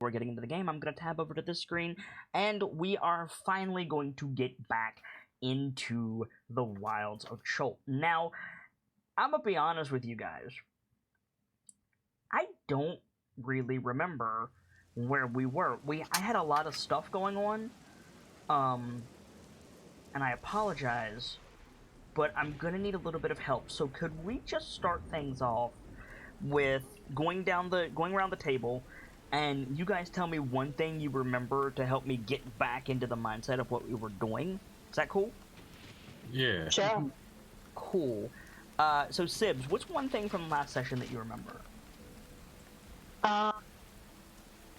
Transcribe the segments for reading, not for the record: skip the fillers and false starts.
we're getting into the game, I'm going to tab over to this screen, and we are finally going to get back into the wilds of Chult. Now, I'm going to be honest with you guys. I don't really remember where we were. I had a lot of stuff going on, and I apologize, but I'm going to need a little bit of help. So could we just start things off with going around the table, and you guys tell me one thing you remember to help me get back into the mindset of what we were doing. Is that cool? Yeah. Sure. Cool. So Sibs, what's one thing from the last session that you remember?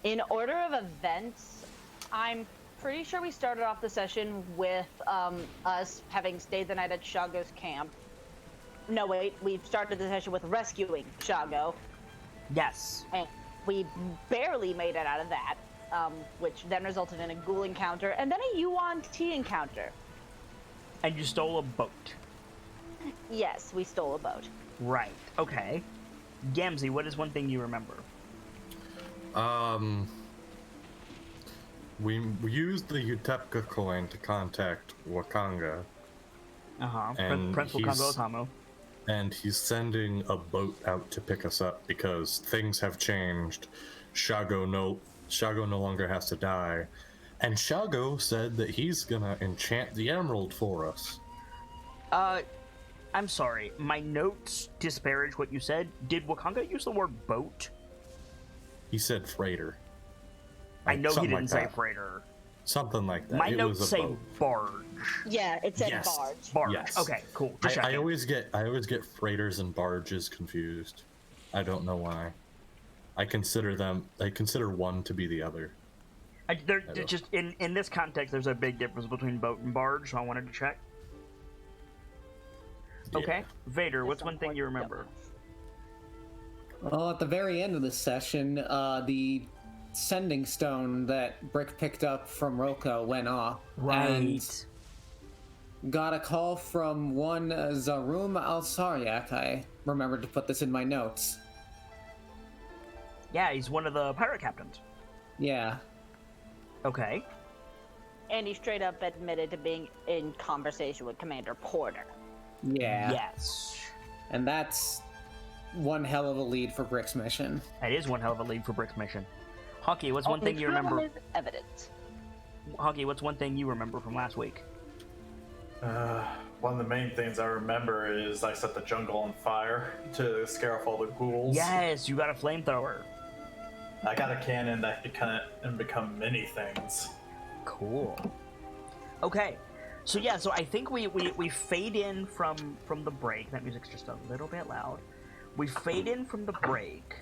In order of events, I'm pretty sure we started off the session with us having stayed the night at Shago's camp. No, wait, we started the session with rescuing Shago. Yes. And we barely made it out of that, which then resulted in a ghoul encounter and then a Yuan Ti encounter. And you stole a boat. Yes, we stole a boat. Right. Okay. Gamzee, what is one thing you remember? We used the Utepka coin to contact Wakanga. And Prince Wakanga Otamu. And he's sending a boat out to pick us up because things have changed. Shago no longer has to die. And Shago said that he's gonna enchant the emerald for us. I'm sorry. My notes disparage what you said. Did Wakanga use the word boat? He said freighter. I know he didn't like say that. freighter. Something like that. My it notes was a say boat. barge. Yeah, it said Yes. barge. Barge. Yes. Okay, cool. I always get freighters and barges confused. I don't know why. I consider one to be the other. They're just in this context, there's a big difference between boat and barge, so I wanted to check. Yeah. Okay, Vader, what's one thing you remember? Well, at the very end of the session, the sending stone that Brick picked up from Roko went off. And got a call from one Zarum Al-Saryak. I remembered to put this in my notes. Yeah, he's one of the pirate captains. Yeah. Okay. And he straight up admitted to being in conversation with Commander Porter. Yeah. Yes. And that's one hell of a lead for Brick's mission. That is one hell of a lead for Brick's mission. Hockey, what's one thing you remember? Is evidence. Hockey, what's one thing you remember from last week? One of the main things I remember is I set the jungle on fire to scare off all the ghouls. Yes, you got a flamethrower. I got a cannon that can cut and become many things. Cool. Okay. So yeah, so I think we fade in from the break. That music's just a little bit loud. We fade in from the break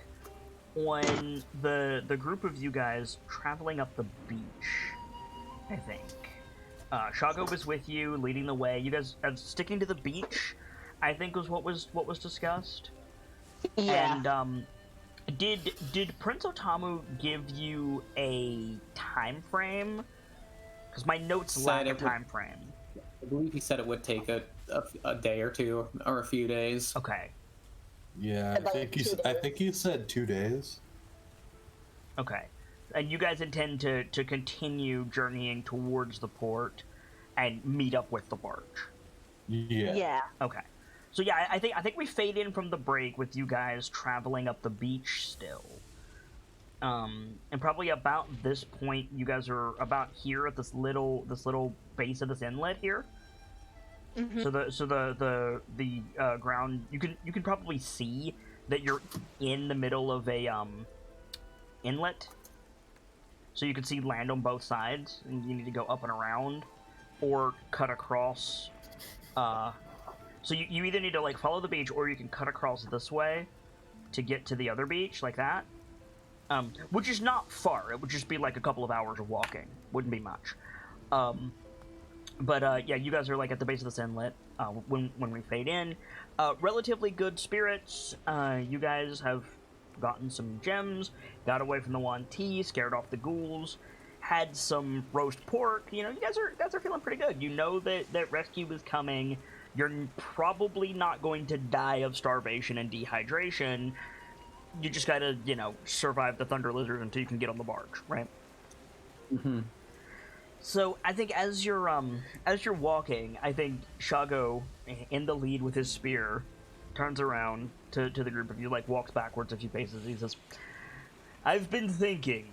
on the group of you guys traveling up the beach, I think. Shago was with you, leading the way. You guys sticking to the beach, I think was what was discussed. Yeah. And did Prince Otamu give you a time frame? Because my notes lack a time frame. I believe he said it would take a day or two, or a few days. Okay. Yeah, I think he said 2 days. Okay. And you guys intend to continue journeying towards the port and meet up with the barge. Yeah. Yeah. Okay. So yeah, I think we fade in from the break with you guys traveling up the beach still. And probably about this point, you guys are about here at this little base of this inlet here. Mm-hmm. So the ground, you can probably see that you're in the middle of a inlet. So you can see land on both sides, and you need to go up and around, or cut across. So you either need to like follow the beach, or you can cut across this way to get to the other beach, like that. Which is not far. It would just be like a couple of hours of walking. Wouldn't be much. But yeah, you guys are like at the base of this inlet when we fade in. Relatively good spirits. You guys have gotten some gems, got away from the Yuan Ti, scared off the ghouls, had some roast pork. You know, you guys are feeling pretty good. You know that rescue is coming. You're probably not going to die of starvation and dehydration. you just gotta, survive the Thunder Lizard until you can get on the barge, right? Mm-hmm. So I think as you're walking, I think Shago, in the lead with his spear, turns around to the group of you, like walks backwards a few paces. He says, "I've been thinking.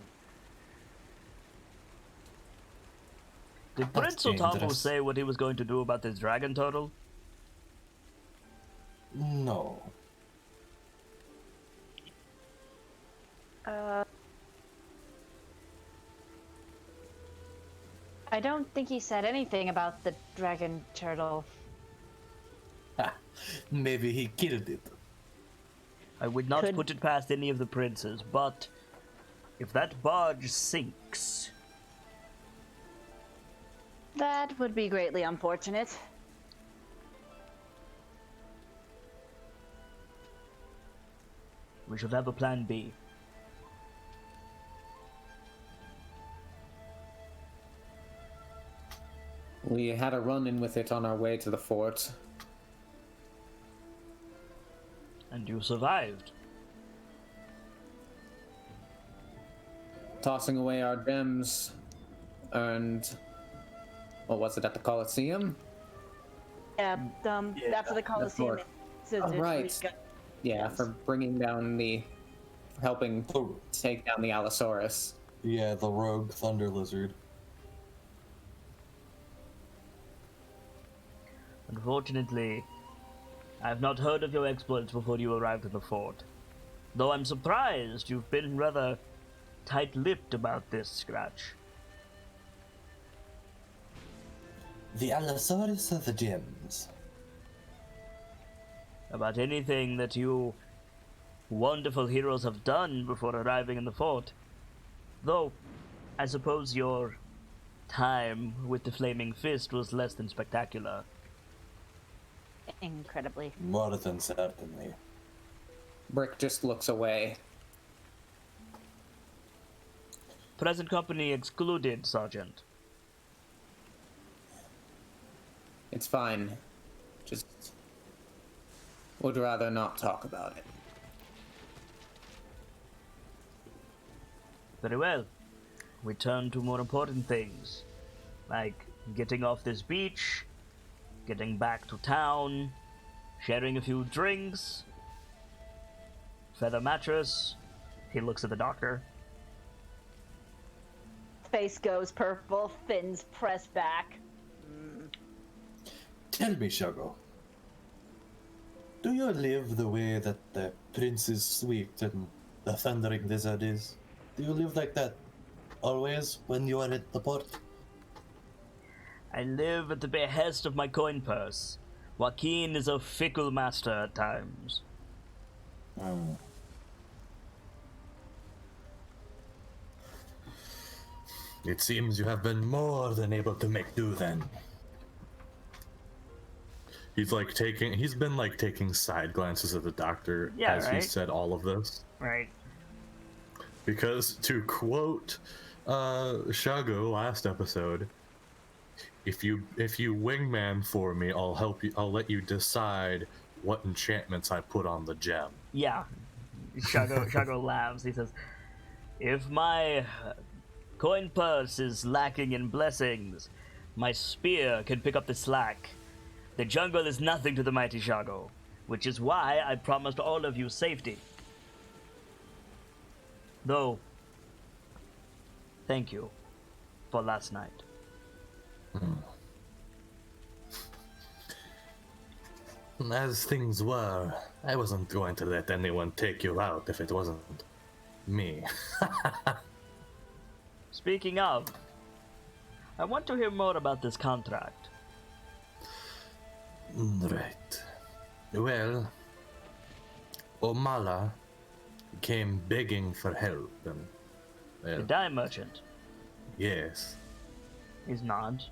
Did That's Prince Otamu dangerous. say what he was going to do about this dragon turtle?" No. I don't think he said anything about the dragon turtle. Maybe he killed it. I would not Could- put it past any of the princes, but if that barge sinks, That would be greatly unfortunate. we should have a plan B. We had a run-in with it on our way to the fort. And you survived. Tossing away our gems earned... What was it, at the Coliseum? Yeah, after the Coliseum. fort. Oh, right. Yeah, for bringing down the... helping take down the Allosaurus. Yeah, the rogue thunder lizard. Unfortunately, I have not heard of your exploits before you arrived at the fort. Though I'm surprised you've been rather tight-lipped about this, Scratch. The Allosaurus or the gems? About anything that you wonderful heroes have done before arriving in the fort. Though, I suppose your time with the Flaming Fist was less than spectacular. Incredibly. More than certainly. Brick just looks away. Present company excluded, Sergeant. It's fine. Just... would rather not talk about it. Very well. We turn to more important things, like getting off this beach, getting back to town, sharing a few drinks, feather mattress. He looks at the doctor. Face goes purple, fins press back. Tell me, Shago. Do you live the way that the Prince is sweet and the Thundering Lizard is? Do you live like that always when you are at the port? I live at the behest of my coin purse. Joaquin is a fickle master at times. It seems you have been more than able to make do then. He's been taking side glances at the doctor as he right. said all of this. Right. Because to quote Shago last episode, if you wingman for me, I'll let you decide what enchantments I put on the gem. Yeah. Shago laughs. He says, "If my coin purse is lacking in blessings, my spear can pick up the slack. The jungle is nothing to the mighty Shago, which is why I promised all of you safety. Though, thank you for last night." As things were, I wasn't going to let anyone take you out if it wasn't me. Speaking of, I want to hear more about this contract. Right. Well, Omala came begging for help, and The well, dye merchant. yes, He's not.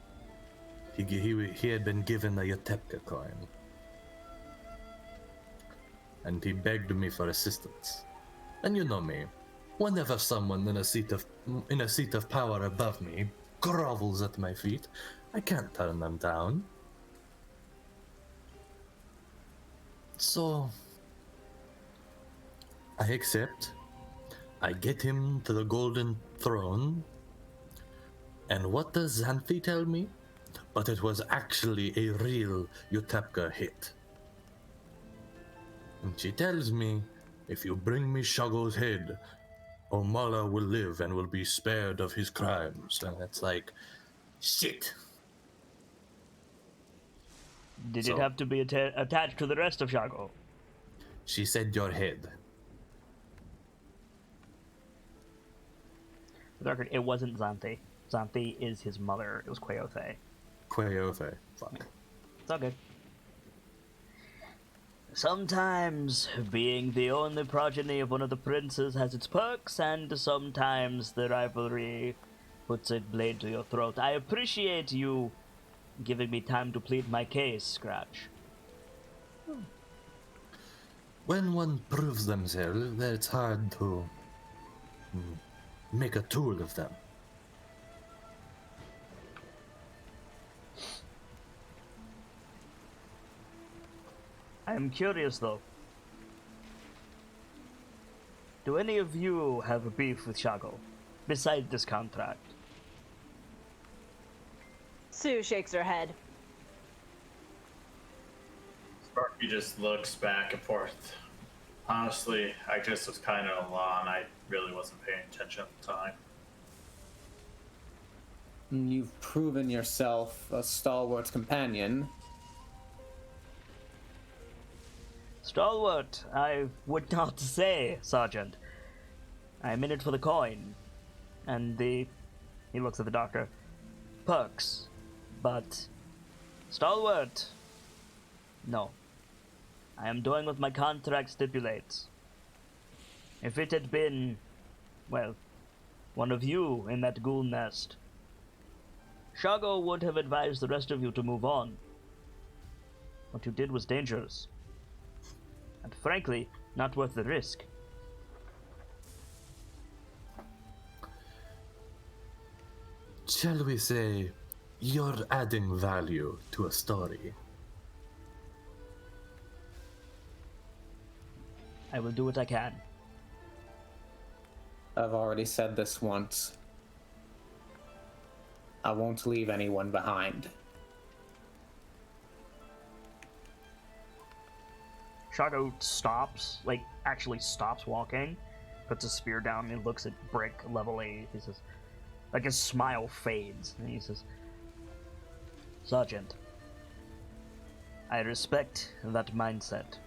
he had been given a Yatepka coin, and he begged me for assistance. And you know me, whenever someone in a seat of power above me grovels at my feet, I can't turn them down. So I accept. I get him to the golden throne. And what does Xanthi tell me? But it was actually a real Utepka hit. And she tells me, if you bring me Shago's head, Omala will live and will be spared of his crimes. And it's like, shit. Did So- it have to be attached to the rest of Shago? She said your head. For the record, it wasn't Xanthi. Xanthi is his mother. It was Queothe. Queothe. Fuck. It's all good. Sometimes being the only progeny of one of the princes has its perks, and sometimes the rivalry puts a blade to your throat. I appreciate you giving me time to plead my case, Scratch. When one proves themselves, then it's hard to make a tool of them. I am curious, though. Do any of you have a beef with Shago, besides this contract? Sue shakes her head. Sparky just looks back and forth. Honestly, I just was kind of alone. I really wasn't paying attention at the time. You've proven yourself a stalwart companion. Stalwart, I would not say, Sergeant. I'm in it for the coin. And he looks at the doctor, perks. But, Stalwart, no. I am doing what my contract stipulates. If it had been, well, one of you in that ghoul nest, Shago would have advised the rest of you to move on. What you did was dangerous. And frankly, not worth the risk. Shall we say, you're adding value to a story? I will do what I can. I've already said this once. I won't leave anyone behind. Shago stops, like, actually stops walking, puts his spear down, and looks at Brick levelly. He says, like, his smile fades, and he says, Sergeant, I respect that mindset.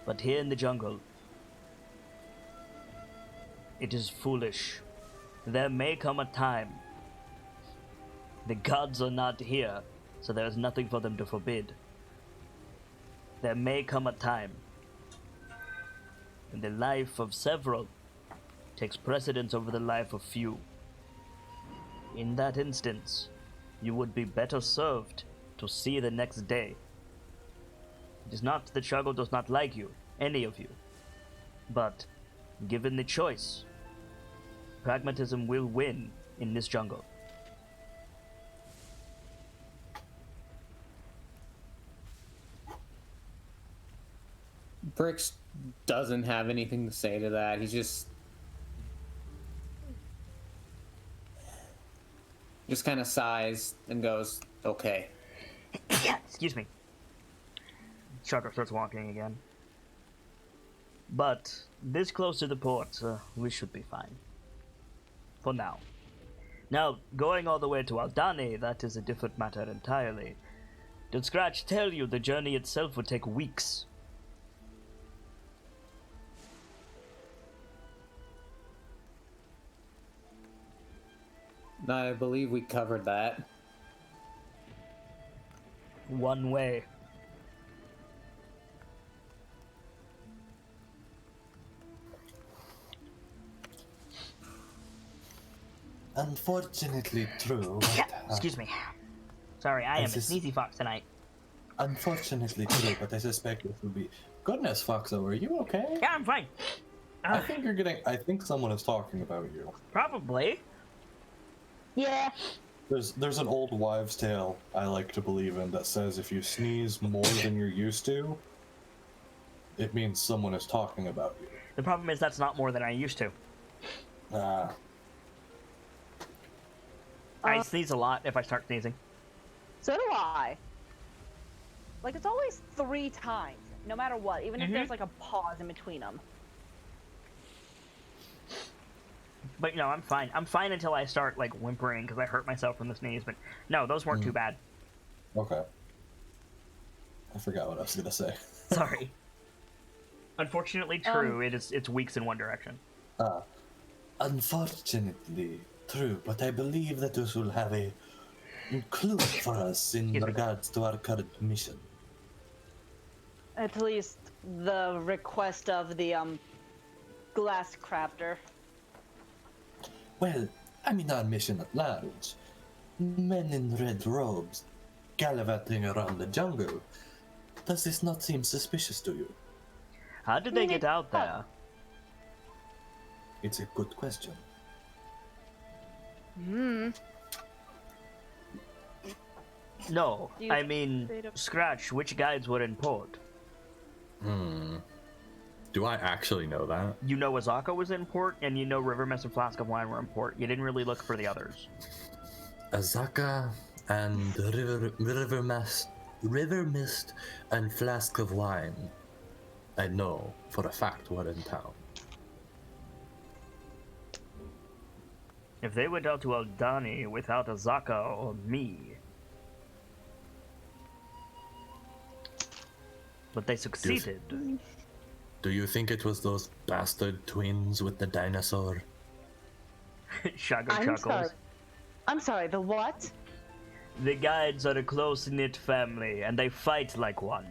But here in the jungle, it is foolish. There may come a time. The gods are not here, so there is nothing for them to forbid. There may come a time when the life of several takes precedence over the life of few. In that instance, you would be better served to see the next day. It is not that Shago does not like you, any of you, but given the choice, pragmatism will win in this jungle. Bricks doesn't have anything to say to that. He's just kind of sighs and goes, okay. Excuse me. Shago starts walking again. But this close to the port, we should be fine. For now. Now, going all the way to Aldani, that is a different matter entirely. Did Scratch tell you the journey itself would take weeks? I believe we covered that. One way. Unfortunately true. Excuse me. Sorry, I am a This is- sneezy fox tonight. Unfortunately true, but I suspect this will be. Goodness, Foxo, are you okay? Yeah, I'm fine. I think you're getting. I think someone is talking about you. Probably. Yeah. There's an old wives' tale I like to believe in that says if you sneeze more than you're used to, it means someone is talking about you. The problem is that's not more than I used to. I sneeze a lot if I start sneezing. So do I. Like, it's always 3 times, no matter what, even if there's like a pause in between them. But I'm fine. I'm fine until I start like whimpering because I hurt myself from the sneeze. But no, those weren't too bad. Okay. I forgot what I was gonna say. Sorry. Unfortunately, true. It's weeks in one direction. Unfortunately, true, but I believe that this will have a clue for us in regards to our current mission. At least the request of the glass crafter. Well, I mean our mission at large. Men in red robes gallivanting around the jungle. Does this not seem suspicious to you? How did they get out there? It's a good question. No, I mean, Scratch, which guides were in port? Do I actually know that? You know Azaka was in port, and you know River Mist and Flask of Wine were in port. You didn't really look for the others. Azaka and River Mist and Flask of Wine, I know for a fact were in town. If they went out to Aldani without Azaka or me... But they succeeded. Do you think it was those bastard twins with the dinosaur? Shago chuckles. I'm sorry, the what? The guides are a close-knit family, and they fight like one.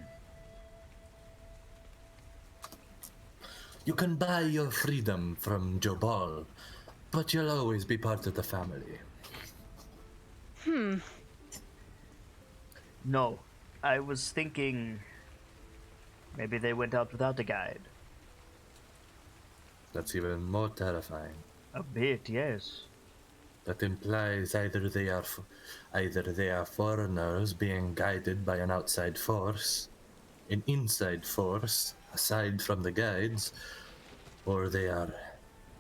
You can buy your freedom from Jobal, but you'll always be part of the family. No, I was thinking... maybe they went out without a guide. That's even more terrifying. A bit, yes. That implies either they are foreigners being guided by an outside force, an inside force aside from the guides, or they are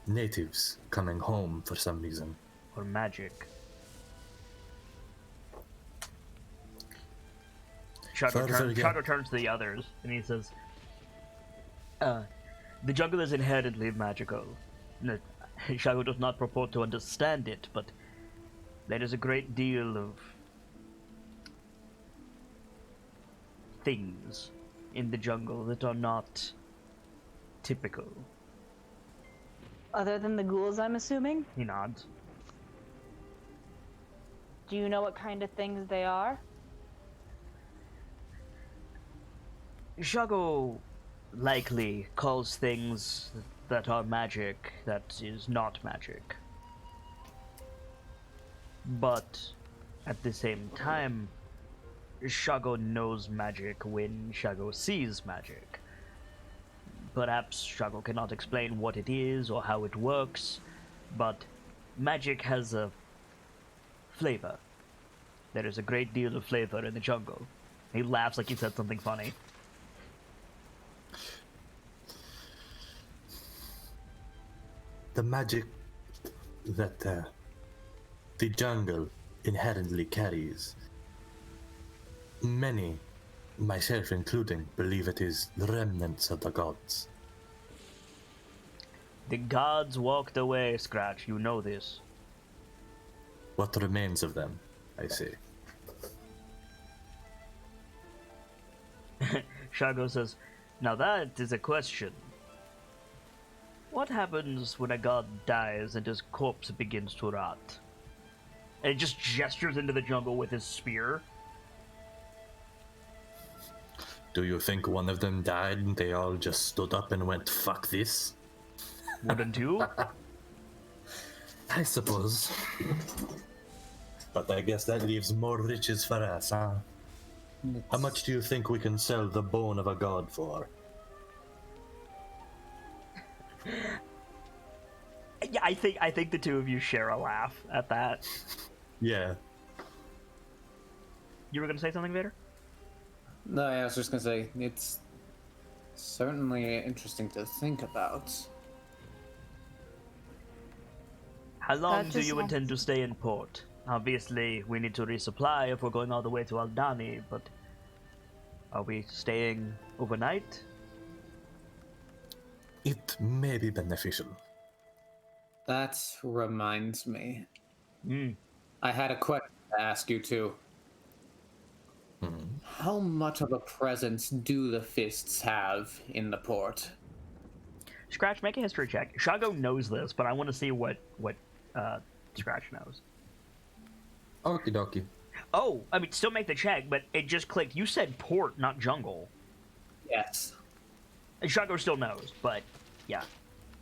natives coming home for some reason. Or magic. Shago turns to the others, and he says, the jungle is inherently magical. Shago does not purport to understand it, but there is a great deal of things in the jungle that are not typical. Other than the ghouls, I'm assuming? He nods. Do you know what kind of things they are? Shago likely calls things that are magic that is not magic. But at the same time, Shago knows magic when Shago sees magic. Perhaps Shago cannot explain what it is or how it works, but magic has a flavor. There is a great deal of flavor in the jungle. He laughs like he said something funny. The magic that the jungle inherently carries. Many, myself including, believe it is the remnants of the gods. The gods walked away, Scratch. You know this. What remains of them, I say. Shago says, now that is a question. What happens when a god dies and his corpse begins to rot? And he just gestures into the jungle with his spear. Do you think one of them died and they all just stood up and went, fuck this? Wouldn't you? I suppose. But I guess that leaves more riches for us, huh? How much do you think we can sell the bone of a god for? Yeah, I think the two of you share a laugh at that. Yeah. You were gonna say something, Vader? No, I was just gonna say, Certainly interesting to think about. How long That do just you sounds- intend to stay in port? Obviously, we need to resupply if we're going all the way to Aldani, but are we staying overnight? It may be beneficial. That reminds me. Hmm. I had a question to ask you too. How much of a presence do the fists have in the port? Scratch, make a history check. Shago knows this, but I want to see what Scratch knows. Okie dokie. Oh, I mean, still make the check, but it just clicked. You said port, not jungle. Yes. And Shago still knows, but yeah.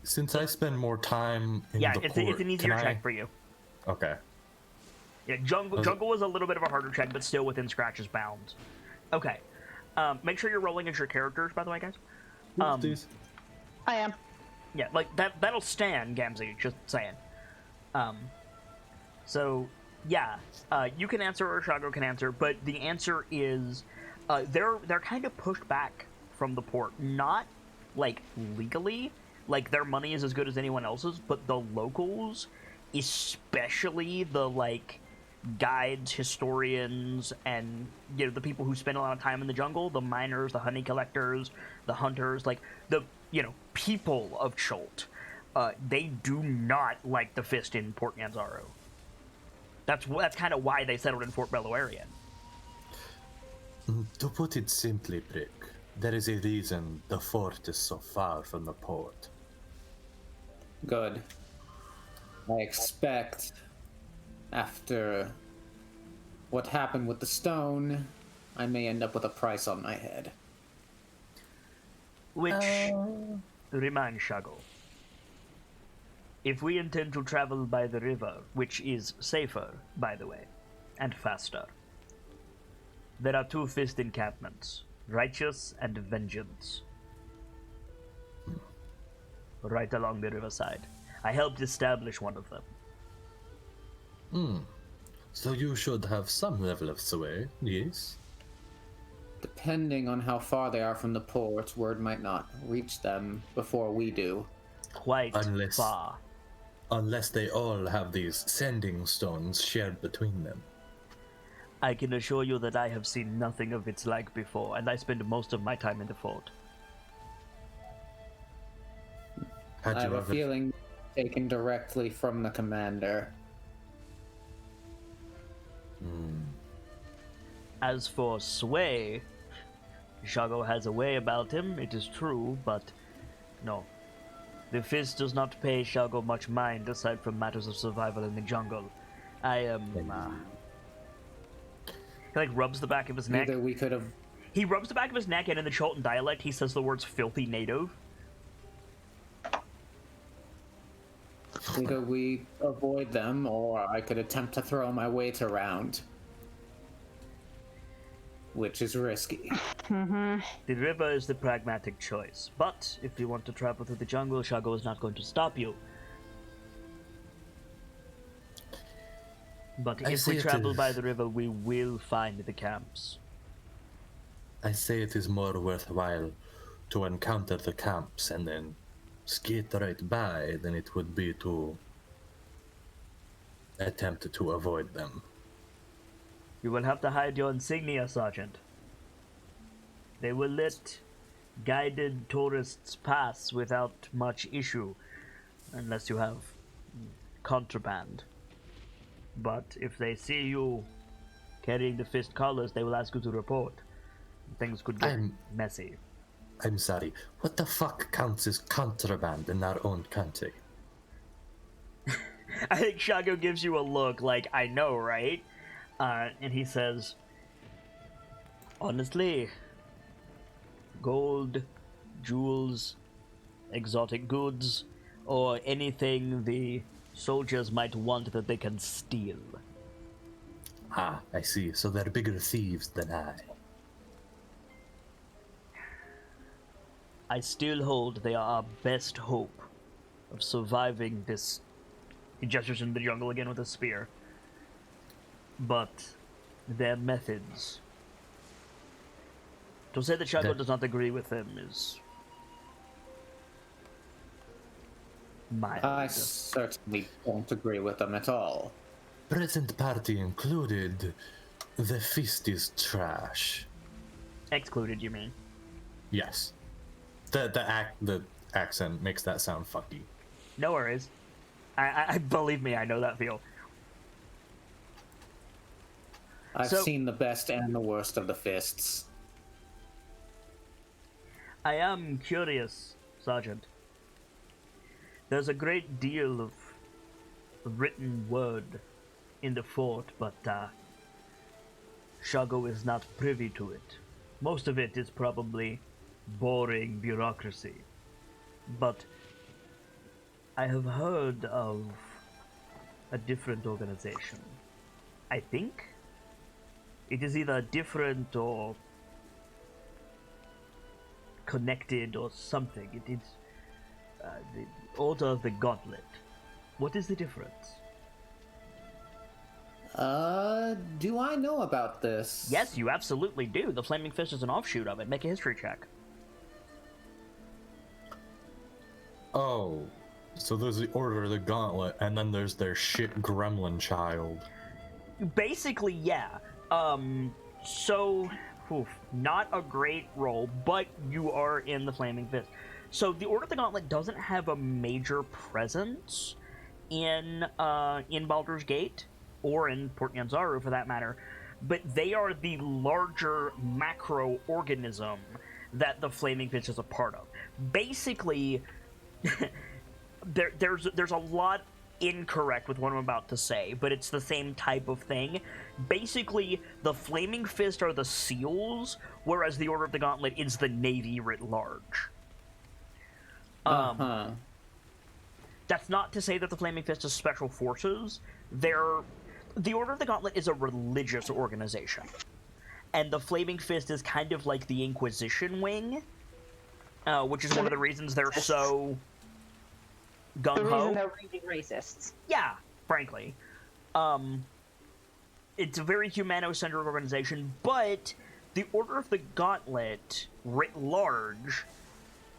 Since I spend more time in Yeah, the it's, port, it's an easier can I... check for you. Okay. Yeah, jungle was a little bit of a harder check, but still within Scratch's bounds. Okay. Make sure you're rolling as your characters, by the way, guys. Oopsies. I am. Yeah, like that'll stand, Gamzee, just saying. So yeah, you can answer or Shago can answer, but the answer is they're kind of pushed back from the port. Not like legally, like their money is as good as anyone else's, but the locals, especially the like guides, historians, and you know the people who spend a lot of time in the jungle, the miners, the honey collectors, the hunters, like the people of Cholt, they do not like the fist in Port Nyanzaru. That's kind of why they settled in Fort Belluarian. To put it simply, Brick, there is a reason the fort is so far from the port. Good. I expect after what happened with the stone, I may end up with a price on my head. Which reminds Shago, if we intend to travel by the river, which is safer, by the way, and faster, there are two fist encampments, Righteous and Vengeance, right along the riverside. I helped establish one of them. So you should have some level of sway, yes? Depending on how far they are from the port, word might not reach them before we do. Quite Unless- far. Unless they all have these sending stones shared between them. I can assure you that I have seen nothing of its like before, and I spend most of my time in the fort. Had I you have a ever... feeling taken directly from the commander. As for sway, Shago has a way about him, it is true, but no. The fist does not pay Shago much mind aside from matters of survival in the jungle. I am, He like rubs the back of his neck. Either we could have. He rubs the back of his neck, and in the Cholton dialect, he says the words filthy native. Either we avoid them, or I could attempt to throw my weight around. Which is risky. The river is the pragmatic choice, but if you want to travel through the jungle, Shago is not going to stop you. But I if see we it travel is- by the river, we will find the camps. I say it is more worthwhile to encounter the camps and then skate right by than it would be to attempt to avoid them. You will have to hide your insignia, Sergeant. They will let guided tourists pass without much issue, unless you have contraband. But if they see you carrying the fist collars, they will ask you to report. Things could get messy. I'm sorry, what the fuck counts as contraband in our own country? I think Shago gives you a look like, I know, right? And he says, honestly, gold, jewels, exotic goods, or anything the soldiers might want that they can steal. Ah, I see. So they're bigger thieves than I. I still hold they are our best hope of surviving this. He gestures into the jungle again with a spear. But their methods To say that Shago That- does not agree with him is mild. I certainly don't agree with them at all. Present party included. The feast is trash. Excluded, you mean? Yes. The accent makes that sound fucky. No worries. I believe me, I know that feel. I've So- seen the best and the worst of the fists. I am curious, Sergeant. There's a great deal of written word in the fort, but Shago is not privy to it. Most of it is probably boring bureaucracy. But I have heard of a different organization. I think it is either different or connected or something. It is the Order of the Gauntlet. What is the difference? Do I know about this? Yes, you absolutely do. The Flaming Fist is an offshoot of it. Make a history check. Oh, so there's the Order of the Gauntlet, and then there's their shit gremlin child. Basically, yeah. So, not a great roll, but you are in the Flaming Fist. So the Order of the Gauntlet doesn't have a major presence in Baldur's Gate, or in Port Yanzaru for that matter, but they are the larger macro organism that the Flaming Fist is a part of. Basically, there's a lot incorrect with what I'm about to say, but it's the same type of thing. Basically, the Flaming Fist are the SEALs, whereas the Order of the Gauntlet is the Navy writ large. That's not to say that the Flaming Fist is special forces. The Order of the Gauntlet is a religious organization, and the Flaming Fist is kind of like the Inquisition wing, which is one of the reasons they're so The reason gung-ho. they're really racists. Yeah, frankly. It's a very humano-centered organization, but the Order of the Gauntlet, writ large,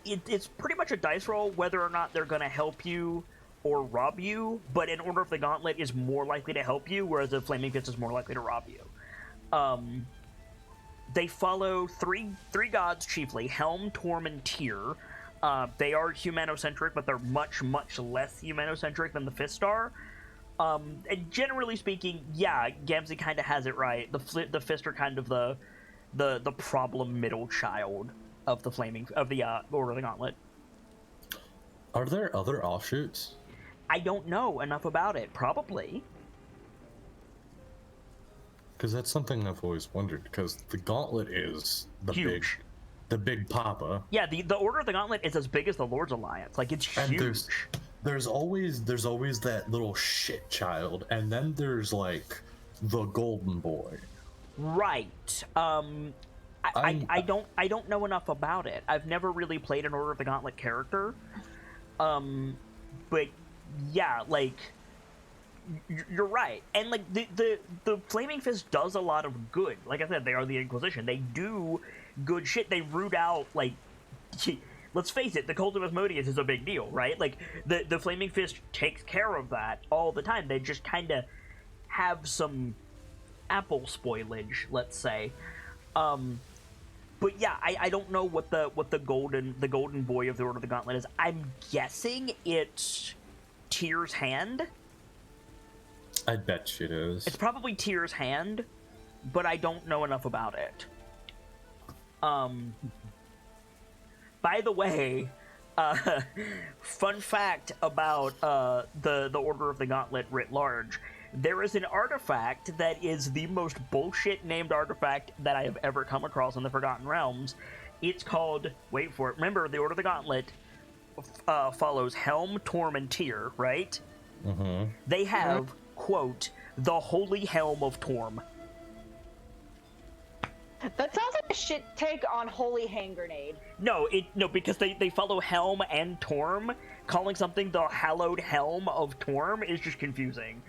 it's pretty much a dice roll whether or not they're going to help you or rob you, but an Order of the Gauntlet is more likely to help you, whereas the Flaming Fist is more likely to rob you. They follow three gods chiefly: Helm, Torm, and Tyr. They are humanocentric, but they're much, much less humanocentric than the Fist are. And generally speaking, yeah, Gamzee kind of has it right. The Fist are kind of the problem middle child of the Order of the Gauntlet. Are there other offshoots? I don't know enough about it. Probably. Because that's something I've always wondered. Because the Gauntlet is Huge. the big papa, Yeah, the Order of the Gauntlet is as big as the Lord's Alliance. Like, it's and huge. there's always that little shit child, and then there's like the golden boy. Right. I don't know enough about it. I've never really played an Order of the Gauntlet character. But yeah, like you're right. And like the Flaming Fist does a lot of good. Like I said, they are the Inquisition. They do good shit. They root out, like, let's face it, the Cult of Asmodeus is a big deal, right? Like the Flaming Fist takes care of that all the time. They just kind of have some apple spoilage, let's say. But yeah, I don't know what the golden boy of the Order of the Gauntlet is. I'm guessing it's Tyr's hand. I bet it is. It's probably Tyr's hand, but I don't know enough about it. By the way, fun fact about the Order of the Gauntlet writ large. There is an artifact that is the most bullshit named artifact that I have ever come across in the Forgotten Realms. It's called, wait for it, remember, the Order of the Gauntlet follows Helm, Torm, and Tyr, right? Mm-hmm. They have, quote, the Holy Helm of Torm. That sounds like a shit take on Holy Hand Grenade. No, because they follow Helm and Torm. Calling something the Hallowed Helm of Torm is just confusing.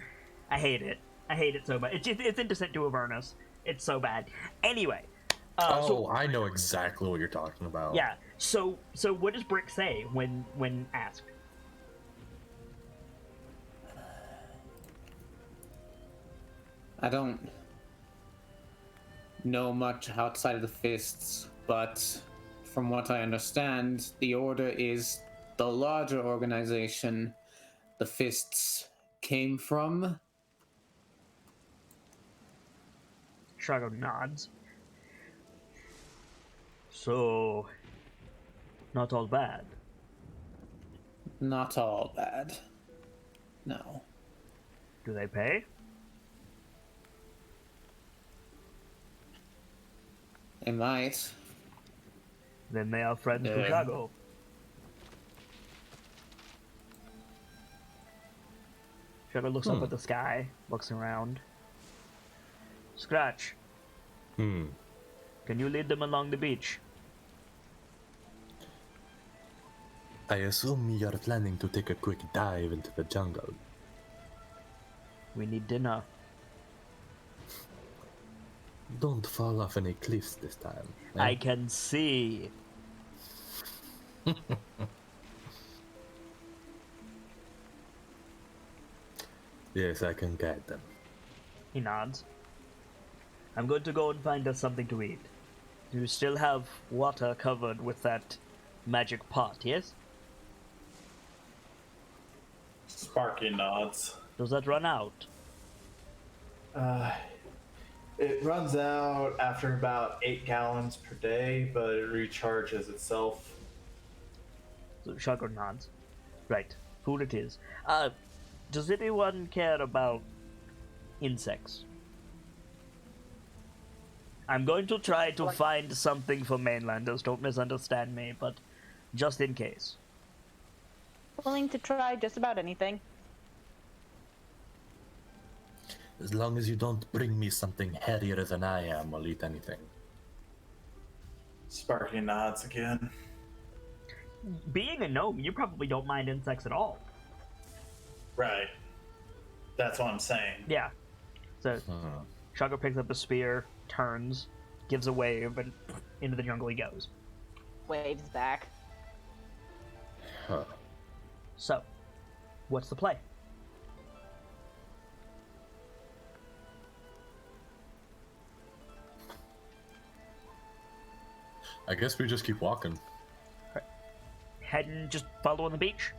I hate it. I hate it so bad. It's in Descent to Avernus. It's so bad. Anyway, I know exactly what you're talking about. Yeah. So what does Brick say when asked? I don't know much outside of the fists, but from what I understand, the Order is the larger organization the fists came from. Shago nods. So, not all bad. Not all bad. No. Do they pay? They might. Then they are friends to Yeah. Shago. Shago looks up at the sky, looks around. Scratch, Hmm. can you lead them along the beach? I assume you're planning to take a quick dive into the jungle. We need dinner. Don't fall off any cliffs this time. Eh? I can see. Yes, I can guide them. He nods. I'm going to go and find us something to eat. You still have water covered with that magic pot, yes? Sparky nods. Does that run out? It runs out after about 8 gallons per day, but it recharges itself. So Shago nods. Right, food it is. Does anyone care about insects? I'm going to try to find something for mainlanders, don't misunderstand me, but just in case. Willing to try just about anything. As long as you don't bring me something hairier than I am, I'll eat anything. Sparky nods again. Being a gnome, you probably don't mind insects at all. Right. That's what I'm saying. Yeah. So Shago picks up a spear, turns, gives a wave, and into the jungle he goes. Waves back. Huh. So, what's the play? I guess we just keep walking. Heading, just following the beach?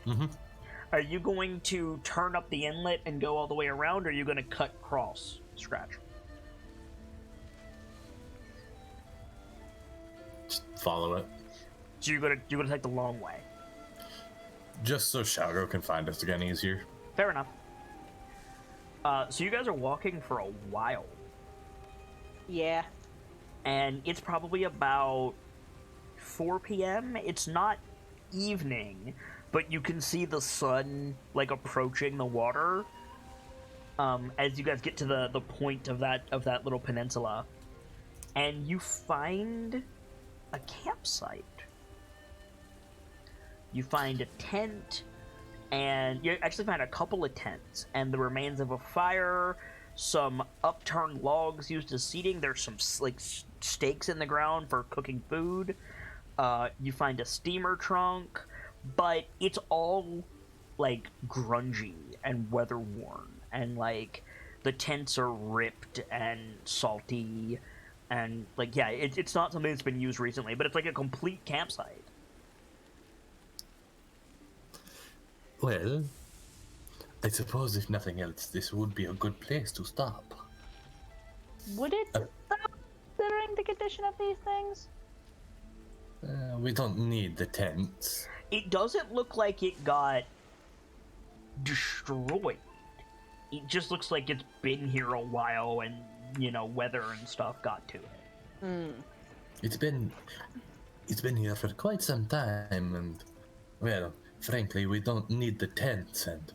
Mm-hmm. Are you going to turn up the inlet and go all the way around, or are you going to cut cross, Scratch? Just follow it. So you're gonna take the long way. Just so Shago can find us again easier. Fair enough. So you guys are walking for a while, Yeah. and it's probably about 4 p.m. It's not evening, but you can see the sun like approaching the water. As you guys get to the point of that little peninsula, and you find a campsite. You find a tent, and you actually find a couple of tents, and the remains of a fire, some upturned logs used as seating. There's some like stakes in the ground for cooking food. You find a steamer trunk, but it's all like grungy and weather worn, and like the tents are ripped and salty, and like yeah, it's not something that's been used recently, but it's like a complete campsite. Well, I suppose if nothing else, this would be a good place to stop. Would it stop considering the condition of these things? We don't need the tents. It doesn't look like it got destroyed. It just looks like it's been here a while, and you know, weather and stuff got to it. It's been here for quite some time, and well, frankly, we don't need the tents, and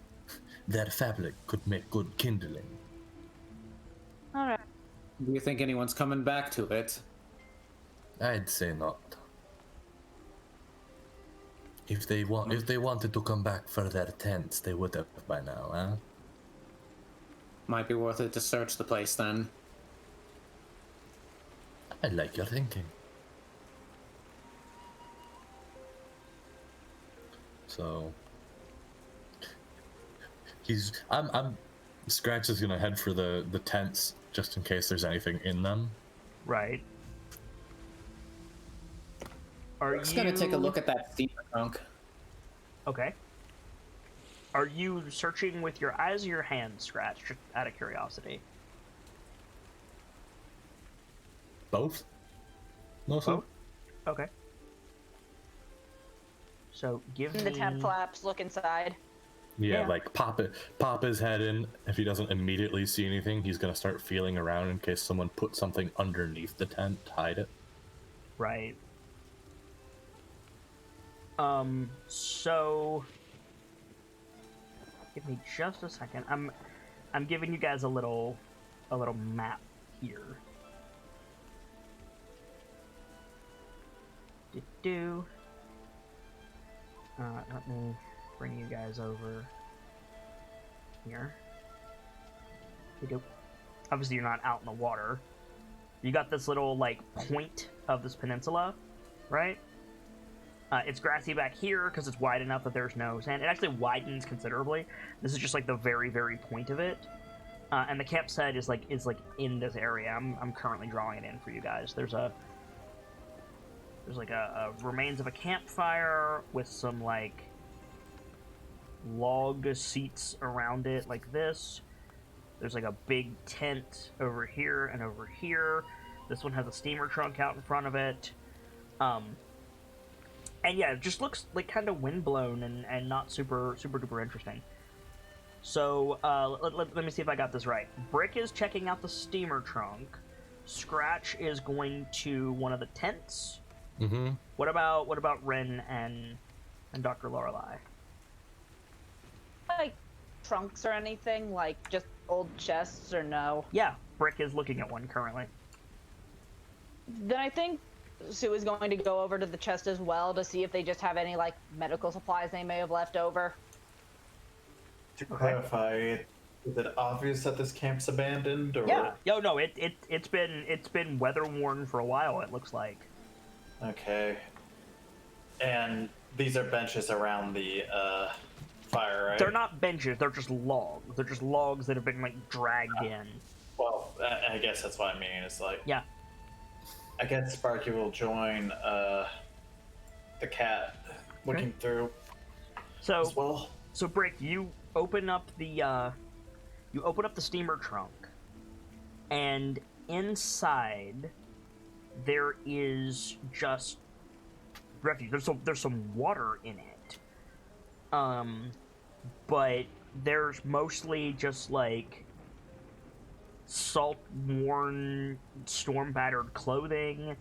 their fabric could make good kindling. All right. Do you think anyone's coming back to it? I'd say not. If they wanted to come back for their tents, they would have by now, huh? Might be worth it to search the place then. I like your thinking. So I'm Scratch is gonna head for the tents just in case there's anything in them. Right. Are Just gonna take a look at that steamer trunk. Okay. Are you searching with your eyes or your hands, Scratch? Just out of curiosity. Both? Mostly? Both? Okay. So give me The tent flaps, look inside. Yeah, Yeah. like pop his head in. If he doesn't immediately see anything, he's gonna start feeling around in case someone put something underneath the tent to hide it. Right. So give me just a second. I'm giving you guys a little map here. Do. Let me bring you guys over here. You Obviously, you're not out in the water. You got this little like point of this peninsula, right? It's grassy back here because it's wide enough that there's no sand. It actually widens considerably. This is just like the very, very point of it. And the campsite is like in this area. I'm currently drawing it in for you guys. There's like a remains of a campfire with some like log seats around it like this. There's like a big tent over here and over here. This one has a steamer trunk out in front of it. And yeah, it just looks like kind of windblown and not super duper interesting. So let me see if I got this right. Brick is checking out the steamer trunk. Scratch is going to one of the tents. Mm-hmm. What about Ren and Dr. Lorelei? Like trunks or anything, like just old chests or no? Yeah, Brick is looking at one currently. Then I think Sue is going to go over to the chest as well to see if they just have any like medical supplies they may have left over. To clarify, is it obvious that this camp's abandoned? Or... Yeah. Yo, no, it's been weather worn for a while. It looks like. Okay. And these are benches around the fire, right? They're not benches. They're just logs. They're just logs that have been like dragged in. Well, I guess that's what I mean. It's like, Yeah. I guess Sparky will join the cat looking through So as well. So Brick, you open up the steamer trunk, and inside there is just refuse. There's some water in it, but there's mostly just like salt-worn, storm-battered clothing,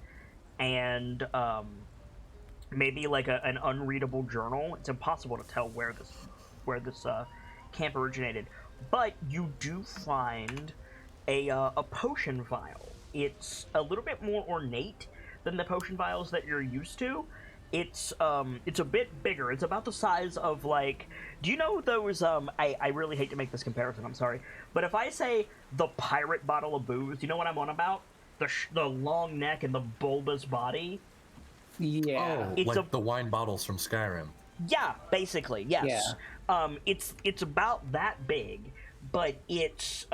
and maybe like an unreadable journal. It's impossible to tell where this camp originated, but you do find a potion vial. It's a little bit more ornate than the potion vials that you're used to. It's a bit bigger. It's about the size of like, do you know those I really hate to make this comparison, I'm sorry, but if I say the pirate bottle of booze, do you know what I'm on about? The long neck and the bulbous body. Yeah. Oh, It's like the wine bottles from Skyrim. Yeah, basically, yes. Yeah. It's about that big, but it's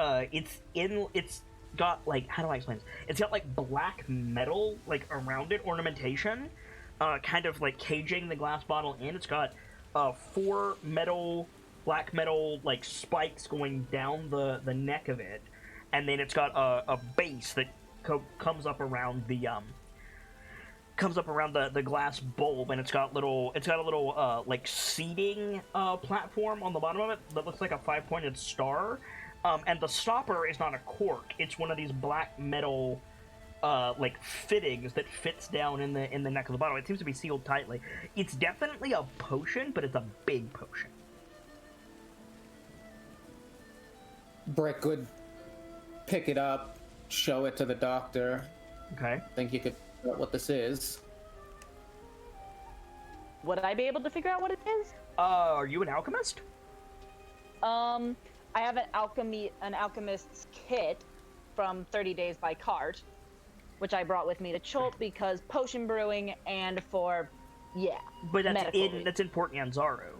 got like, how do I explain this? It's got like black metal like around it, ornamentation, kind of like caging the glass bottle in. It's got 4 black metal like spikes going down the neck of it, and then it's got a base that comes up around the glass bulb, and it's got a little like seating platform on the bottom of it that looks like a 5-pointed star, and the stopper is not a cork. It's one of these black metal like fittings that fits down in the neck of the bottle. It seems to be sealed tightly. It's definitely a potion, but it's a big potion. Brick would pick it up, show it to the doctor. Okay. Think you could figure out what this is. Would I be able to figure out what it is? Are you an alchemist? I have an alchemist's kit from 30 Days by Cart. which I brought with me to Chult because potion brewing and for, But medical reasons. that's in Port Nyanzaru.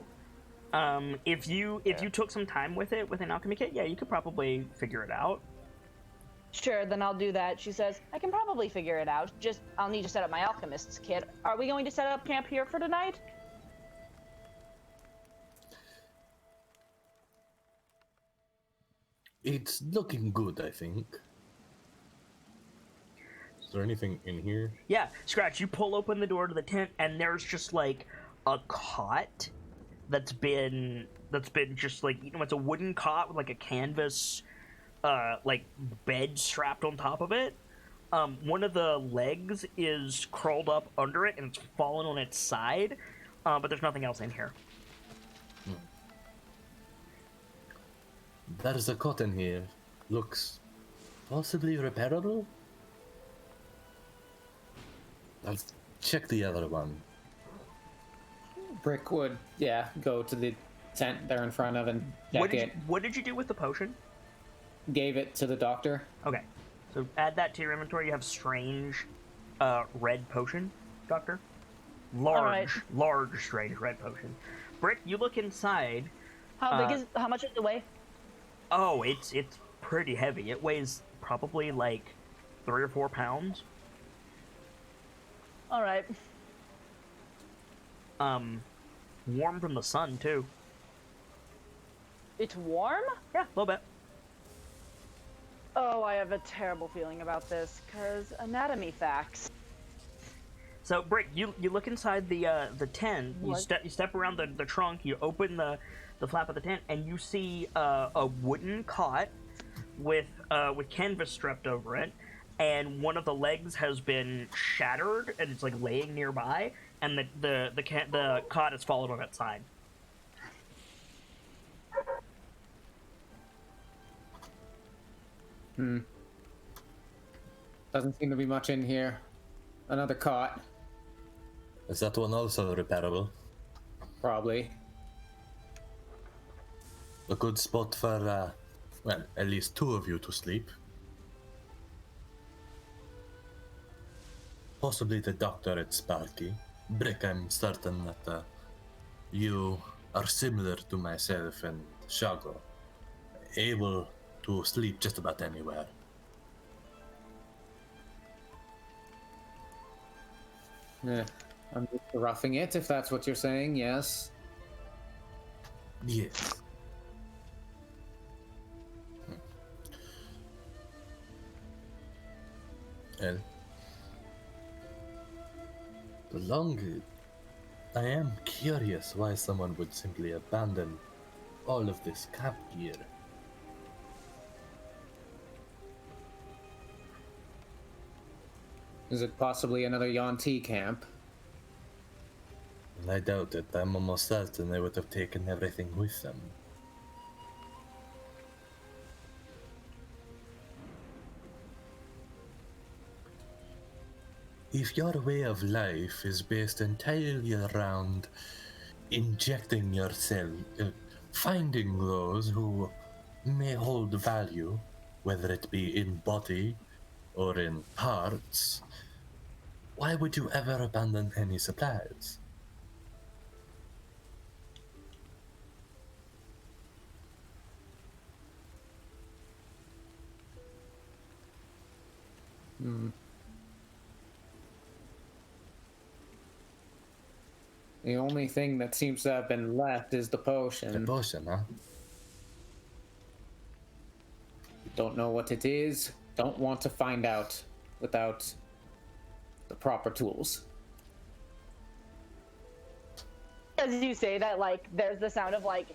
If you took some time with it with an alchemy kit, yeah, you could probably figure it out. Sure, then I'll do that. She says, I can probably figure it out. Just, I'll need to set up my alchemist's kit. Are we going to set up camp here for tonight? It's looking good, I think. Is there anything in here? Yeah, Scratch, you pull open the door to the tent, and there's just like a cot that's been just like, it's a wooden cot with like a canvas like bed strapped on top of it. One of the legs is crawled up under it and it's fallen on its side, but there's nothing else in here. There's a cot in here. Looks possibly repairable? I'll check the other one. Brick would, go to the tent there in front of and check it. What did you do with the potion? Gave it to the doctor. Okay, so add that to your inventory. You have strange red potion, Doctor. Large strange red potion. Brick, you look inside. How much does it weigh? Oh, it's pretty heavy. It weighs probably like 3 or 4 pounds. All right. Warm from the sun too. It's warm? Yeah, a little bit. Oh, I have a terrible feeling about this, because anatomy facts. So, Brick, you look inside the tent. You step around the trunk. You open the flap of the tent, and you see a wooden cot with canvas strapped over it, and one of the legs has been shattered, and it's like laying nearby, and the cot has fallen on its side. Doesn't seem to be much in here. Another cot, Is that one also repairable? probably. A good spot for, at least 2 of you to sleep. Possibly the doctor at Sparky. Brick, I'm certain that you are similar to myself and Shago. Able to sleep just about anywhere. I'm just roughing it, if that's what you're saying, yes. Yes. Well, I am curious why someone would simply abandon all of this camp gear. Is it possibly another Yuan-Ti camp? I doubt it. I'm almost certain they would have taken everything with them. If your way of life is based entirely around injecting yourself, finding those who may hold value, whether it be in body or in parts, why would you ever abandon any supplies? The only thing that seems to have been left is the potion. The potion, huh? Don't know what it is. Don't want to find out without the proper tools. As you say that, like, there's the sound of, like,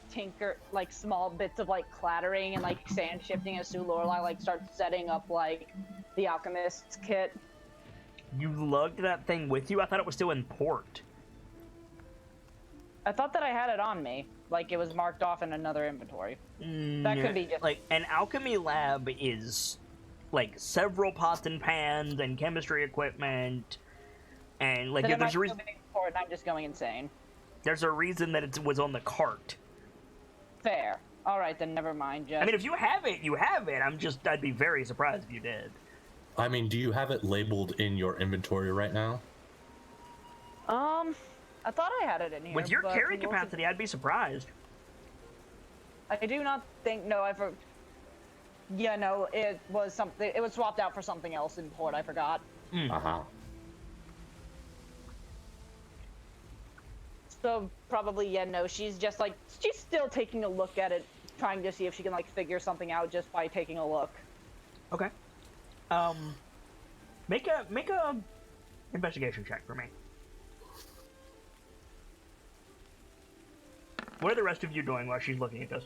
small bits of, like, clattering and, like, sand shifting as Sue Lorelai, like, starts setting up, like, the alchemist's kit. You lugged that thing with you? I thought it was still in port. I thought that I had it on me. Like, it was marked off in another inventory. That could be just... Like, an alchemy lab is, like, several pots and pans and chemistry equipment, and, like, Then there's a I'm reason... and I'm just going insane. There's a reason that it was on the cart. Fair. Alright, then never mind, Jeff. I mean, if you have it, you have it. I'd be very surprised if you did. I mean, do you have it labeled in your inventory right now? I thought I had it in here. With your but carry we'll capacity, I'd be surprised. I do not think. No, yeah, no, it was something. It was swapped out for something else in port. I forgot. Uh-huh. So probably, yeah, no. She's just like she's still taking a look at it, trying to see if she can like figure something out just by taking a look. Okay. Make a investigation check for me. What are the rest of you doing while she's looking at this?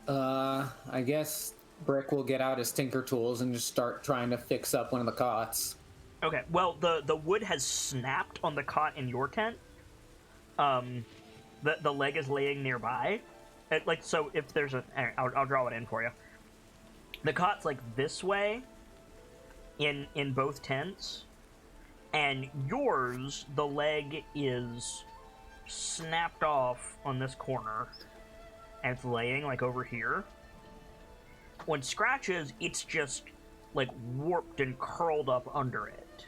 I guess Brick will get out his tinker tools and just start trying to fix up one of the cots. Okay. Well, the wood has snapped on the cot in your tent. The leg is laying nearby. So if there's I'll draw it in for you. The cot's like this way in both tents, and yours, the leg is snapped off on this corner, and it's laying like over here. When Scratches, it's just like warped and curled up under it,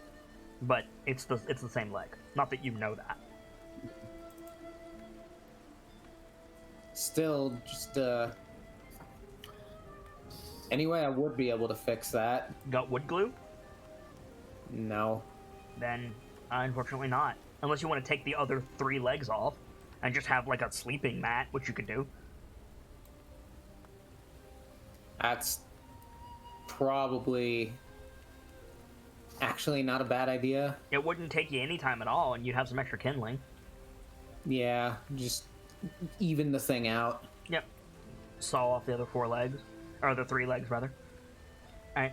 but it's the same leg. Not that you know that. Still, just anyway, I would be able to fix that. Got wood glue? No. Then unfortunately not. Unless you want to take the other 3 legs off and just have like a sleeping mat, which you could do. That's probably actually not a bad idea. It wouldn't take you any time at all, and you'd have some extra kindling. Yeah, just even the thing out. Yep. Saw off the other 4 legs. Or the 3 legs, rather. Alright.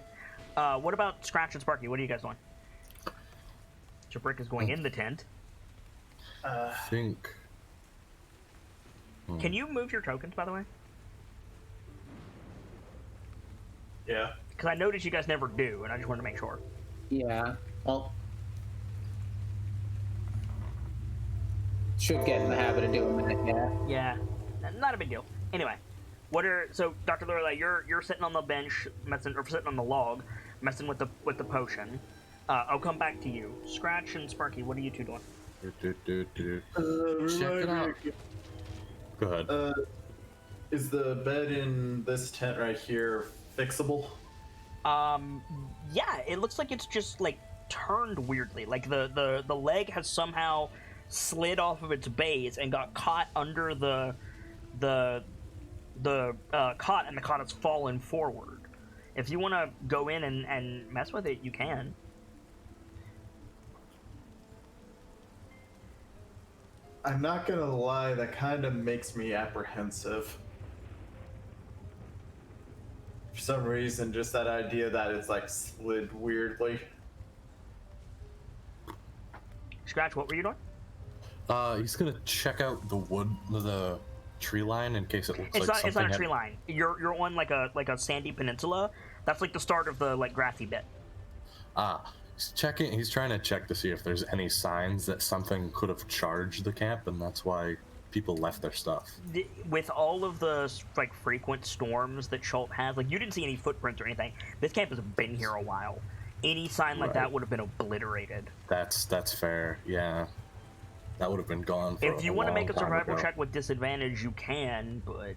What about Scratch and Sparky? What are you guys doing? So Brick is going in the tent. I think... Can you move your tokens, by the way? Yeah. Because I noticed you guys never do, and I just wanted to make sure. Yeah. Well, should get in the habit of doing that. Yeah. Yeah. Not a big deal. Anyway. So Dr. Lorelei, you're sitting on the bench, sitting on the log, messing with the potion. I'll come back to you. Scratch and Sparky, what are you two doing? Check it out. Go ahead. Is the bed in this tent right here fixable? Yeah, it looks like it's just like turned weirdly. Like the leg has somehow slid off of its base and got caught under the cot, and the cot has fallen forward. If you want to go in and mess with it, you can. I'm not gonna lie, that kind of makes me apprehensive. For some reason, just that idea that it's like slid weirdly. Scratch, what were you doing? He's gonna check out the wood, the tree line, in case it looks It's like not. something It's not a had- tree line. You're on like a sandy peninsula. That's like the start of the like grassy bit. He's trying to check to see if there's any signs that something could have charged the camp, and that's why people left their stuff. With all of the like frequent storms that Schultz has, like you didn't see any footprints or anything. This camp has been here a while. Any sign like that would have been obliterated. That's fair. Yeah, that would have been gone. For If you want to make a long time survival ago. check with disadvantage, you can, but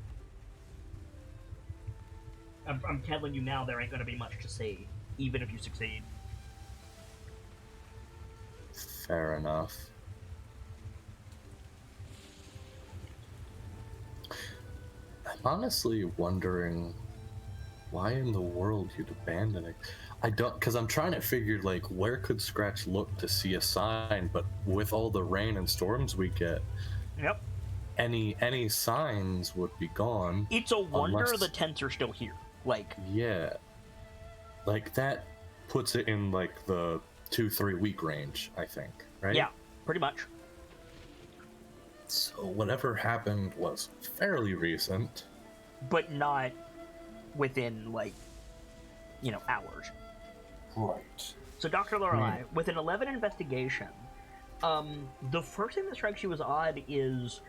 I'm telling you now, there ain't going to be much to see, even if you succeed. Fair enough. I'm honestly wondering why in the world you'd abandon it. I don't, because I'm trying to figure like where could Scratch look to see a sign, but with all the rain and storms we get, Yep. any signs would be gone. It's a wonder Unless- the tents are still here. Like, Yeah, like that puts it in like the 2-3 week range, I think, right? yeah, pretty much. So whatever happened was fairly recent. But not within, like, hours. Right. So, Dr. Lorelei, with an 11 investigation, the first thing that strikes you as odd is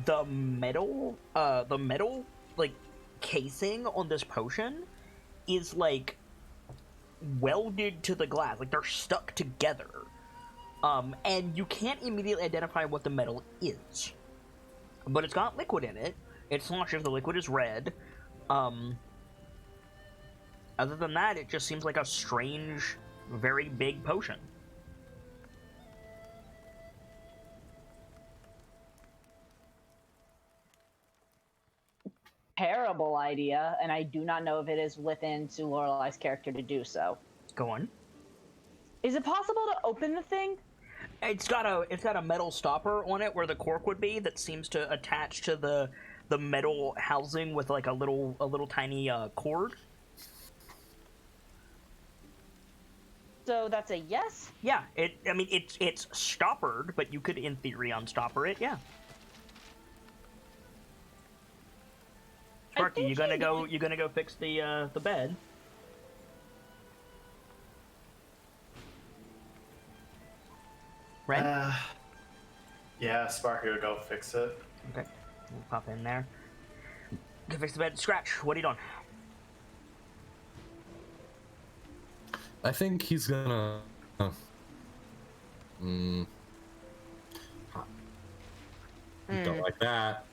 the metal, like, casing on this potion is like welded to the glass, like they're stuck together. And you can't immediately identify what the metal is. But it's got liquid in it. It sloshes, the liquid is red. Other than that, it just seems like a strange, very big potion. Terrible idea, and I do not know if it is within to Lorelei's character to do so. Go on. Is it possible to open the thing? It's got a metal stopper on it where the cork would be that seems to attach to the metal housing with like a little tiny cord. So that's a yes? Yeah, it's stoppered, but you could in theory unstopper it, yeah. Sparky, you gonna go fix the bed? Right? Yeah, Sparky would go fix it. Okay, we'll pop in there. Go fix the bed. Scratch, what are you doing? I think he's gonna. Don't like that.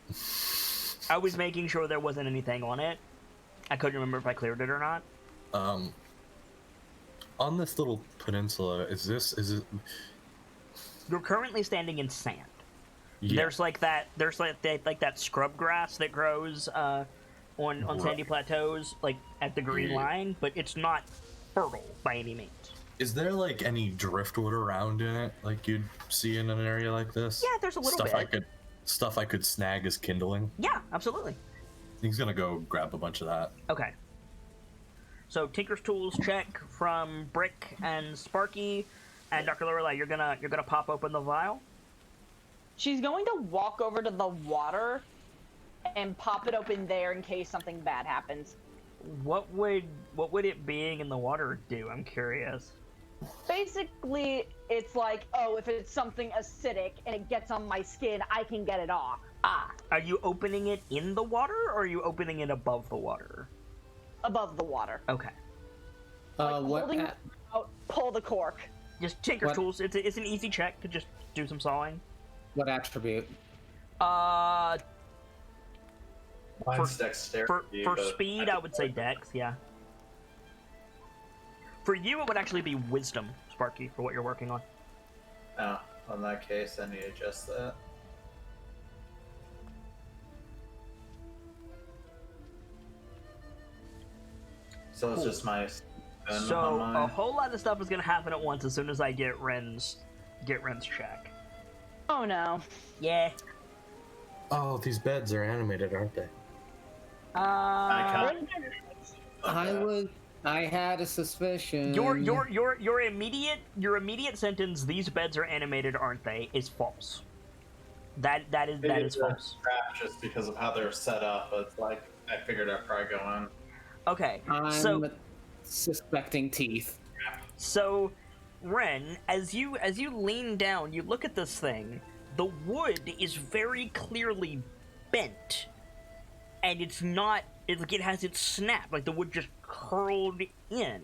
I was making sure there wasn't anything on it. I couldn't remember if I cleared it or not. On this little peninsula, is it? You're currently standing in sand. Yeah. There's like that scrub grass that grows on sandy plateaus, like at the green line, but it's not fertile by any means. Is there like any driftwood around in it, like you'd see in an area like this? Yeah, there's a little bit. Stuff I could snag as kindling. Yeah, absolutely. He's gonna go grab a bunch of that. Okay. So Tinker's Tools check from Brick and Sparky, and Dr. Lorelei, you're gonna pop open the vial. She's going to walk over to the water and pop it open there in case something bad happens. What would it being in the water do? I'm curious. Basically, it's like, oh, if it's something acidic and it gets on my skin, I can get it off. Are you opening it in the water, or are you opening it above the water? Above the water. Okay. Holding it out, pull the cork. Just Tinker's Tools. It's an easy check to just do some sawing. What attribute? Mine's dexterity. For speed, I would say Dex, yeah. For you, it would actually be Wisdom, Sparky, for what you're working on. Oh, in that case, I need to adjust that. So it's just my... So a whole lot of stuff is going to happen at once as soon as I get Ren's check. Oh no. Yeah. Oh, these beds are animated, aren't they? I had a suspicion. Your immediate sentence, these beds are animated, aren't they, is false. That is false. Just because of how they're set up, it's like I figured I'd probably go in. Okay, I'm suspecting teeth. So, Ren, as you lean down, you look at this thing. The wood is very clearly bent, and it's not. It hasn't snapped. Like the wood just curled in.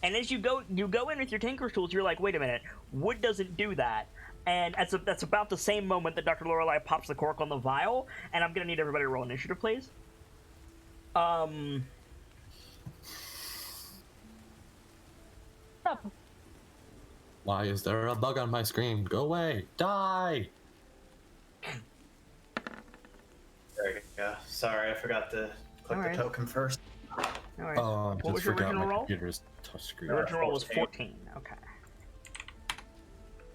And as you go in with your Tinker's Tools, you're like, wait a minute, wood doesn't do that. And that's about the same moment that Dr. Lorelei pops the cork on the vial, and I'm gonna need everybody to roll initiative, please. Why is there a bug on my screen? Go away! Die! There you go. Sorry, I forgot to click the token first. Alright. Oh, I What just was your forgot original my roll? computer's touchscreen. Your original roll was 14. Okay.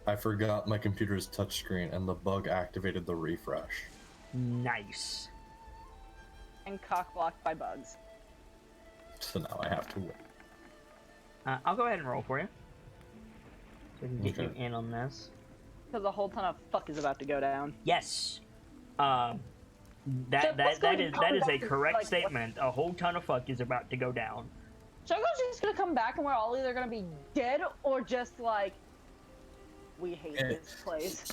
I forgot my computer's touchscreen, and the bug activated the refresh. Nice. And cock-blocked by bugs. So now I have to wait. I'll go ahead and roll for you. So I can get Okay. you in on this. Because a whole ton of fuck is about to go down. Yes. So That what's going is on a back to, correct like, statement. A whole ton of fuck is about to go down. Shogo's just gonna come back and we're all either gonna be dead or just like, we hate this place.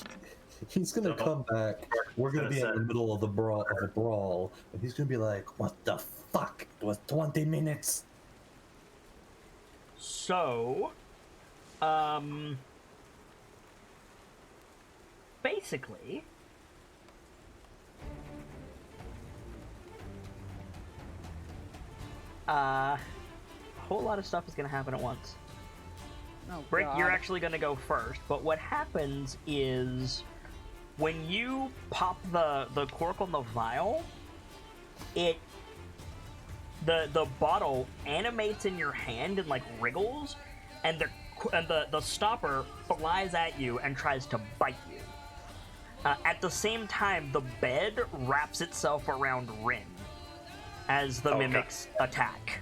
He's gonna come back. We're gonna be in the middle of the brawl, and he's gonna be like, "What the fuck? It was 20 minutes." So, basically, a whole lot of stuff is going to happen at once. Oh, Brick, God. you're actually going to go first, but what happens is when you pop the cork on the vial, the bottle animates in your hand and like wriggles, and the stopper flies at you and tries to bite you. At the same time, the bed wraps itself around Rin as the mimics attack.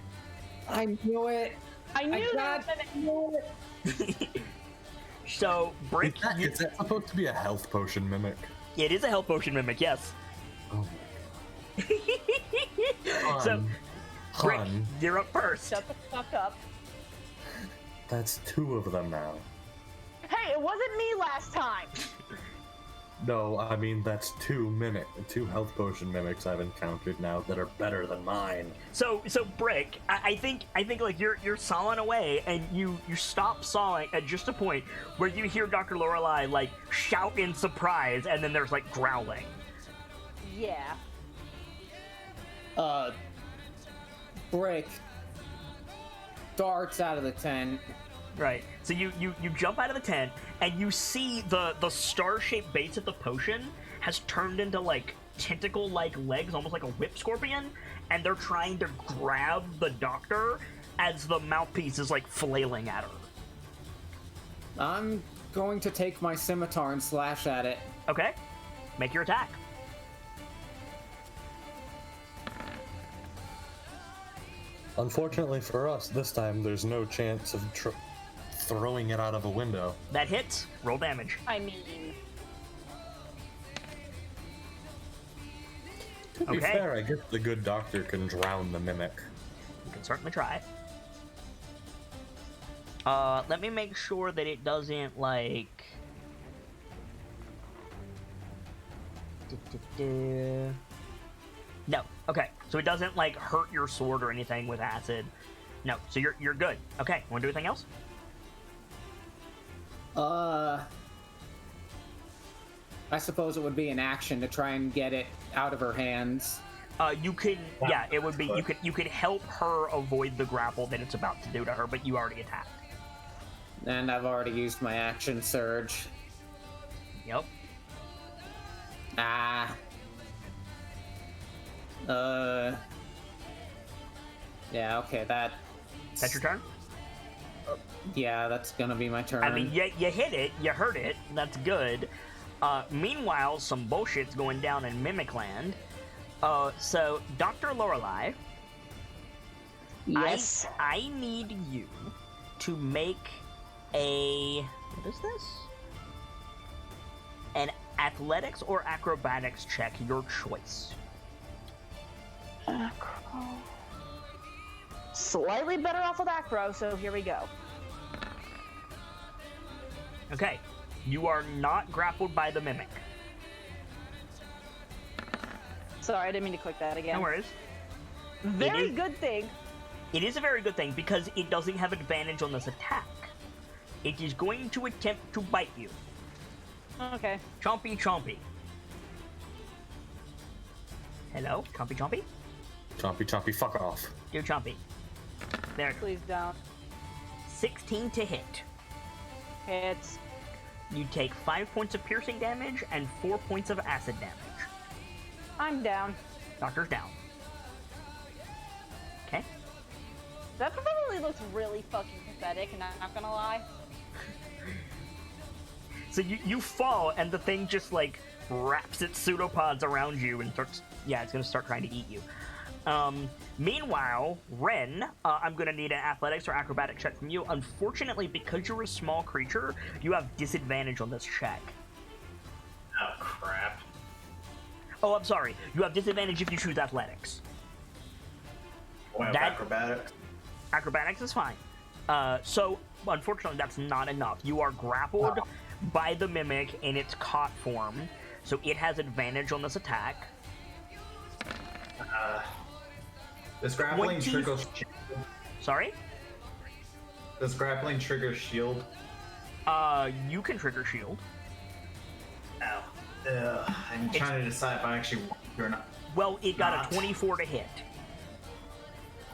I knew it. I knew got- that. I knew it. So, Brick, Is that supposed to be a health potion mimic? it is a health potion mimic, yes. Oh So, Brick, Hun, you're up first. Shut the fuck up. that's 2 of them now. Hey, it wasn't me last time. No, I mean that's 2 health potion mimics I've encountered now that are better than mine. So Brick, I think like you're sawing away, and you stop sawing at just a point where you hear Dr. Lorelei like shout in surprise, and then there's like growling. Yeah. Brick darts out of the tent. Right. So you jump out of the tent, and you see the star-shaped base of the potion has turned into like tentacle-like legs, almost like a whip scorpion, and they're trying to grab the doctor as the mouthpiece is like flailing at her. I'm going to take my scimitar and slash at it. Okay. Make your attack. Unfortunately for us, this time there's no chance of throwing it out of a window. That hits. Roll damage. I mean, To be Okay. fair, I guess the good doctor can drown the mimic. You can certainly try. Let me make sure that it doesn't, like... No. Okay. So it doesn't, like, hurt your sword or anything with acid. No. So you're good. Okay. Want to do anything else? I suppose it would be an action to try and get it out of her hands. You can... Yeah, it would be... You could help her avoid the grapple that it's about to do to her, but you already attacked. And I've already used my action surge. Yep. Yeah, okay, That's your turn? yeah, that's gonna be my turn. I mean, you hit it, you hurt it, that's good. Meanwhile, some bullshit's going down in Mimic Land. So, Dr. Lorelei, yes. I need you to make a... What is this? An athletics or acrobatics check, your choice. Acro. Slightly better off with acro, so here we go. Okay, you are not grappled by the Mimic. Sorry, I didn't mean to click that again. No worries. Very It is- good thing. It is a very good thing because it doesn't have advantage on this attack. It is going to attempt to bite you. Okay. Chompy chompy. Hello? Chompy chompy? Chompy chompy, fuck off. Do chompy. There. Please don't. 16 to hit. Hits. You take 5 points of piercing damage and 4 points of acid damage. I'm down. Doctor's down. Okay. That probably looks really fucking pathetic, and I'm not gonna lie. So you fall, and the thing just, like, wraps its pseudopods around you and starts... Yeah, it's gonna start trying to eat you. Meanwhile, Ren, I'm gonna need an athletics or acrobatic check from you. Unfortunately, because you're a small creature, you have disadvantage on this check. Oh, crap. Oh, I'm sorry. You have disadvantage if you choose athletics. Well, That- acrobatics. Acrobatics is fine. So, unfortunately, that's not enough. You are grappled by the Mimic in its caught form, so it has advantage on this attack. This grappling 20 trickles. Sorry? Does grappling trigger shield? You can trigger shield. Ow. I'm trying to decide if I actually want to or not. Well, it got a 24 to hit.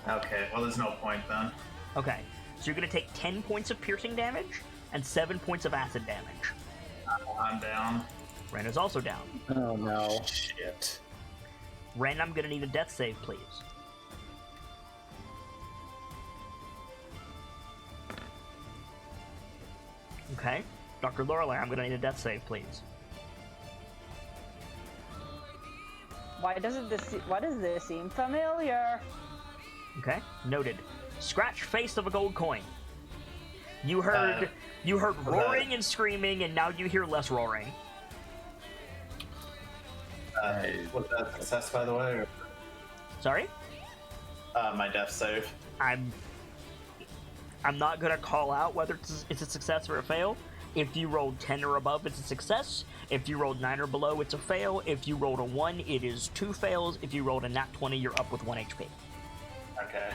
Okay, well, there's no point then. Okay, so you're gonna take 10 points of piercing damage and 7 points of acid damage. I'm down. Ren is also down. Oh no. Shit. Ren, I'm gonna need a death save, please. Okay. Dr. Lorelei, I'm gonna need a death save, please. Why does this seem familiar? Okay, noted. Scratch face of a gold coin. You heard roaring and screaming, and now you hear less roaring. Was that a success, by the way? Or... Sorry? My death save. I'm not gonna call out whether it's a success or a fail. If you rolled 10 or above, it's a success. If you rolled 9 or below, it's a fail. If you rolled a 1, it is 2 fails. If you rolled a nat 20, you're up with 1 HP. Okay.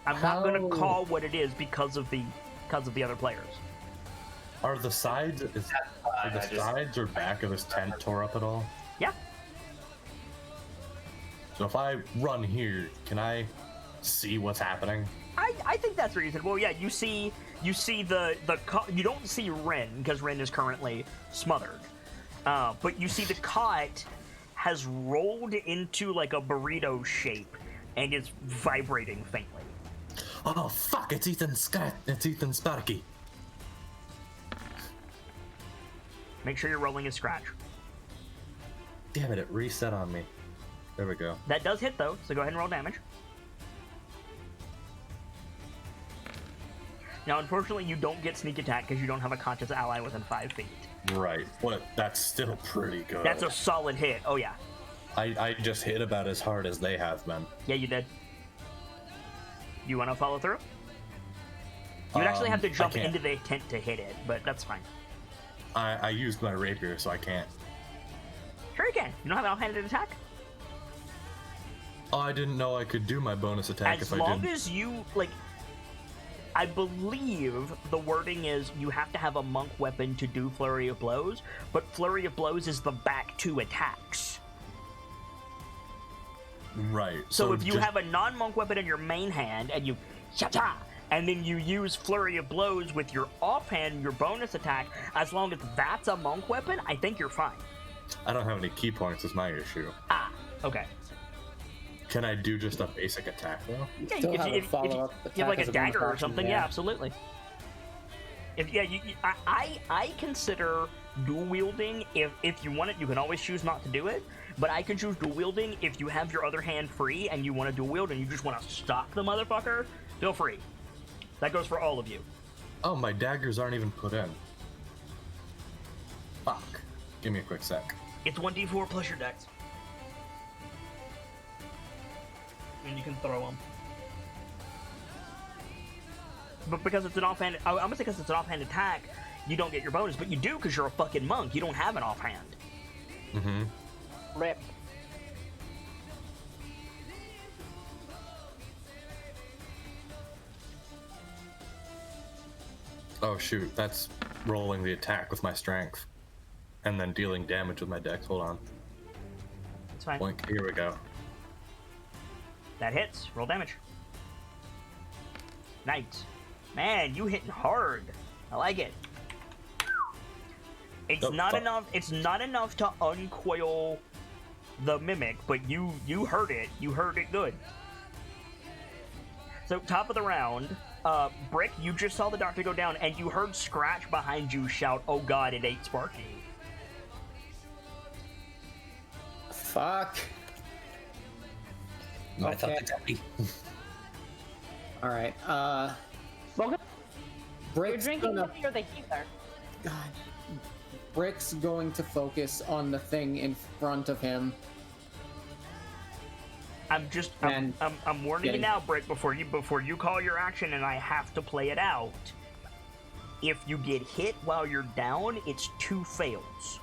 I'm not gonna call what it is because of the other players. Are the sides sides or back of this tent tore up at all? Yeah. So if I run here, can I see what's happening? I think that's reasonable. Yeah, you see you don't see Ren because Ren is currently smothered, but you see the cot has rolled into like a burrito shape and is vibrating faintly. Oh fuck! It's Ethan Sparky. Make sure you're rolling a scratch. Damn it reset on me. There we go. That does hit though, so go ahead and roll damage. Now, unfortunately, you don't get sneak attack because you don't have a conscious ally within 5 feet. Right, but that's still pretty good. That's a solid hit. Oh yeah. I just hit about as hard as they have been. Yeah, you did. You want to follow through? You would actually have to jump into the tent to hit it, but that's fine. I used my rapier, so I can't. Sure you can. You don't have an offhanded attack? Oh, I didn't know I could do my bonus attack As if I long did. as you, like... I believe the wording is you have to have a monk weapon to do Flurry of Blows, but Flurry of Blows is the back 2 attacks. Right. So if you have a non-monk weapon in your main hand, and you... Cha-cha! And then you use Flurry of Blows with your offhand, your bonus attack, as long as that's a monk weapon, I think you're fine. I don't have any key points is my issue. Ah, okay. Can I do just a basic attack though? Yeah, Still if have a you follow-up have attack like as a a bonus dagger or action, something, yeah, absolutely. I consider dual wielding, if you want it, you can always choose not to do it, but I can choose dual wielding if you have your other hand free and you want to dual wield and you just want to stalk the motherfucker, feel free. That goes for all of you. Oh, my daggers aren't even put in. Fuck. Give me a quick sec. It's 1d4 plus your dex. And you can throw them. But because it's an offhand, I'm gonna say because it's an offhand attack, you don't get your bonus, but you do because you're a fucking monk. You don't have an offhand. Mm-hmm. Rip. Oh shoot, that's rolling the attack with my strength. And then dealing damage with my dex. Hold on. It's fine. Blink. Here we go. That hits. Roll damage. Nice. Man, you hitting hard. I like it. It's Oh, not fuck. enough. It's not enough to uncoil the mimic, but you heard it. You heard it good. So top of the round, Brick, you just saw the doctor go down, and you heard Scratch behind you shout, "Oh God, it ate Sparky." Fuck. I thought Okay. the deputy. All right. You're Brick's drinking gonna. something or the healer? God. Brick's going to focus on the thing in front of him. I'm warning you getting- now, Brick, before you call your action, and I have to play it out. If you get hit while you're down, it's 2 fails.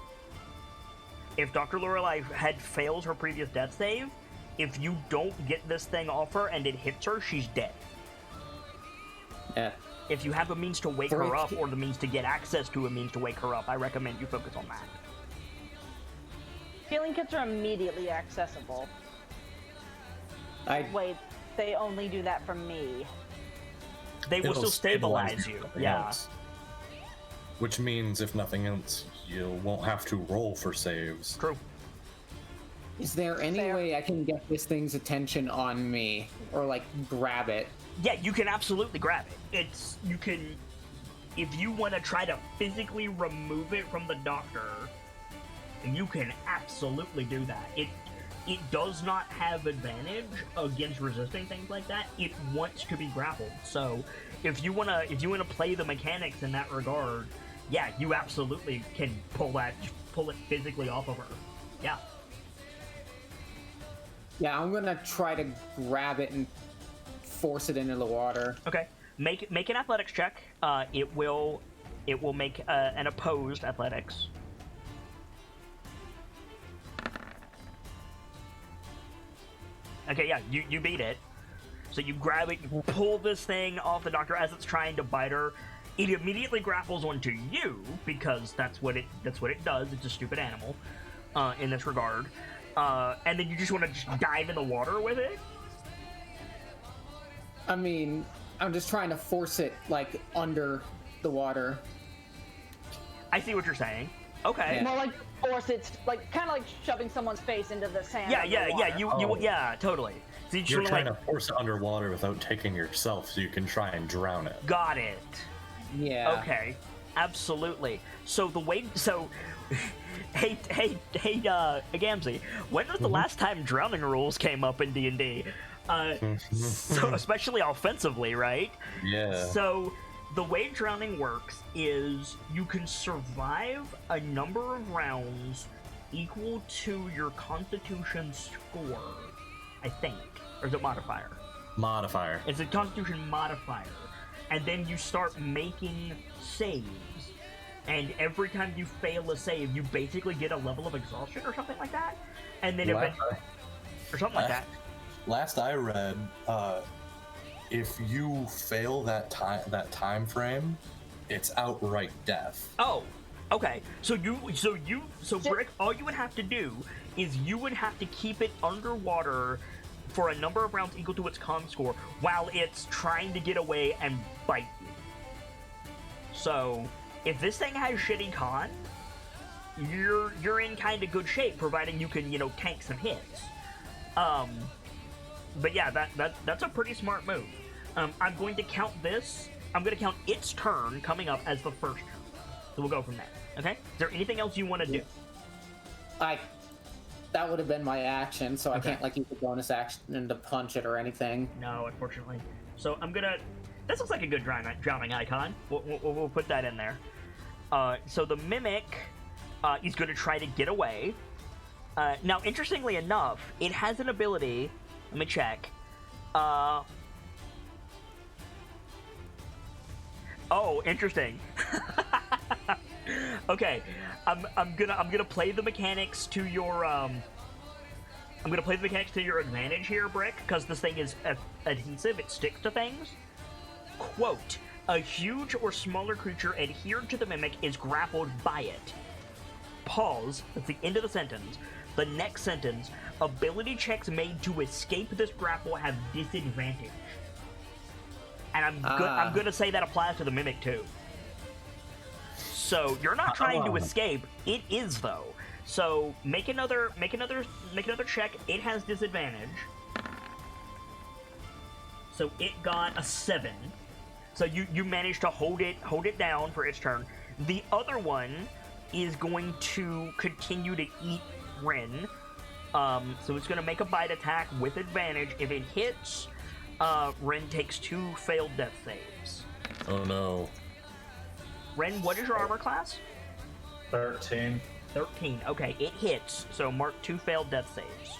If Dr. Lorelei had failed her previous death save, if you don't get this thing off her and it hits her, she's dead. Yeah. If you have a means to wake her up or the means to get access to a means to wake her up, I recommend you focus on that. Healing kits are immediately accessible. Wait, they only do that for me. They will still stabilize you. Yeah. Else. Which means, if nothing else, you won't have to roll for saves. True. Is there any way I can get this thing's attention on me? Or, like, grab it? Yeah, you can absolutely grab it. You can... If you want to try to physically remove it from the doctor, you can absolutely do that. It does not have advantage against resisting things like that. It wants to be grappled. So, if you wanna play the mechanics in that regard, yeah, you absolutely can pull it physically off of her. Yeah. Yeah, I'm gonna try to grab it and force it into the water. Okay. Make an athletics check. It will make an opposed athletics. Okay, yeah, you beat it. So you grab it, you pull this thing off the doctor as it's trying to bite her. It immediately grapples onto you because that's what it does. It's a stupid animal in this regard. And then you just want to just dive in the water with it? I mean, I'm just trying to force it, like, under the water. I see what you're saying. Okay. Yeah. More like force it, like, kind of like shoving someone's face into the sand. Yeah, totally. So you're trying to force it underwater without taking yourself so you can try and drown it. Got it. Yeah. Okay. Absolutely. So the way... So... Hey, Gamzee, when was the last time drowning rules came up in D&D? So especially offensively, right? Yeah. So the way drowning works is you can survive a number of rounds equal to your Constitution score, I think. Or is it modifier? Modifier. It's a Constitution modifier. And then you start making saves. And every time you fail a save, you basically get a level of exhaustion or something like that. And then or something like that. Last I read, if you fail that time frame, it's outright death. Oh, okay. So Brick, all you would have to do is you would have to keep it underwater for a number of rounds equal to its con score while it's trying to get away and bite you. So if this thing has shitty con, you're in kind of good shape, providing you can, tank some hits. But yeah, that's a pretty smart move. I'm going to count this. I'm going to count its turn coming up as the first turn. So we'll go from there. Okay? Is there anything else you want to do? That would have been my action, so I can't use the bonus action to punch it or anything. No, unfortunately. So I'm gonna. This looks like a good drowning icon. We'll put that in there. So the mimic is going to try to get away. Now, interestingly enough, it has an ability. Let me check. Oh, interesting. Okay, I'm gonna play the mechanics to your I'm gonna play the mechanics to your advantage here, Brick, because this thing is adhesive. It sticks to things. Quote: a huge or smaller creature adhered to the mimic is grappled by it. Pause. That's the end of the sentence. The next sentence: ability checks made to escape this grapple have disadvantage. And I'm gonna say that applies to the mimic too. So you're not trying to escape. It is though. So make another check. It has disadvantage. So it got a 7. So you managed to hold it down for its turn. The other one is going to continue to eat Ren. So it's going to make a bite attack with advantage. If it hits, Ren takes 2 failed death saves. Oh no. Ren, what is your armor class? 13. 13. Okay, it hits. So mark 2 failed death saves.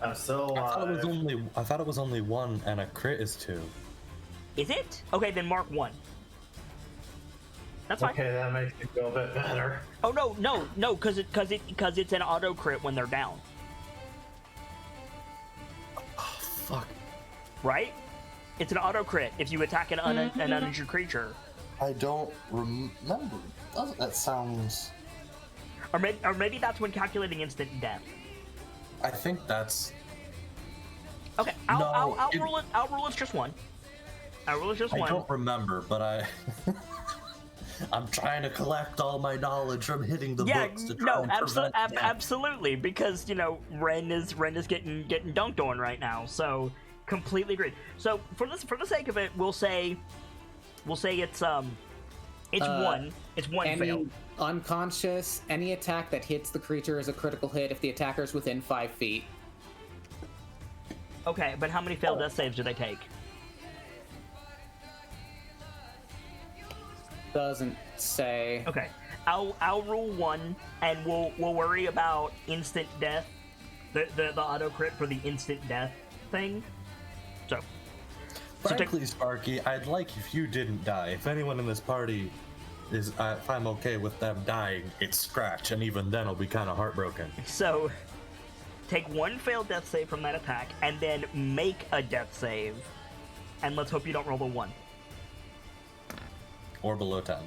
I'm still alive. I thought it was only 1 and a crit is 2. Is it? Okay, then mark 1. That's fine. Okay, that makes me feel a bit better. Oh no, because it's an auto crit when they're down. Oh fuck. Right? It's an auto crit if you attack an uninjured creature. I don't remember. That sounds... Or maybe that's when calculating instant death. I think that's... Okay, I'll rule it. I'll rule it's just one. I'll rule it's just one. I don't remember, but I'm trying to collect all my knowledge from hitting the books to try and prevent death. Absolutely, because Ren is getting dunked on right now. So completely agreed. So for the sake of it, we'll say it's one. It's one fail. Unconscious. Any attack that hits the creature is a critical hit if the attacker is within 5 feet. Okay, but how many failed death saves do they take? Doesn't say. Okay, I'll rule one, and we'll worry about instant death, the auto crit for the instant death thing. So frankly, Sparky, I'd like if you didn't die. If anyone in this party is, if I'm okay with them dying, it's Scratch, and even then I'll be kind of heartbroken. So take one failed death save from that attack, and then make a death save, and let's hope you don't roll a 1. Or below 10.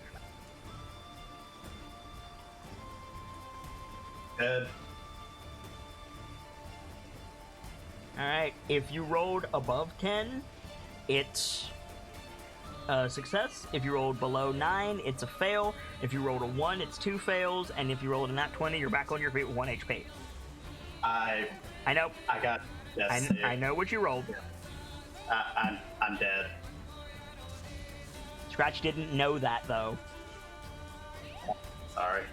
Dead. Alright, if you rolled above 10, it's a success. If you rolled below 9, it's a fail. If you rolled a 1, it's 2 fails. And if you rolled a nat 20, you're back on your feet with 1 HP. I know. I got death save. I know what you rolled. I'm dead. Scratch didn't know that, though. Sorry.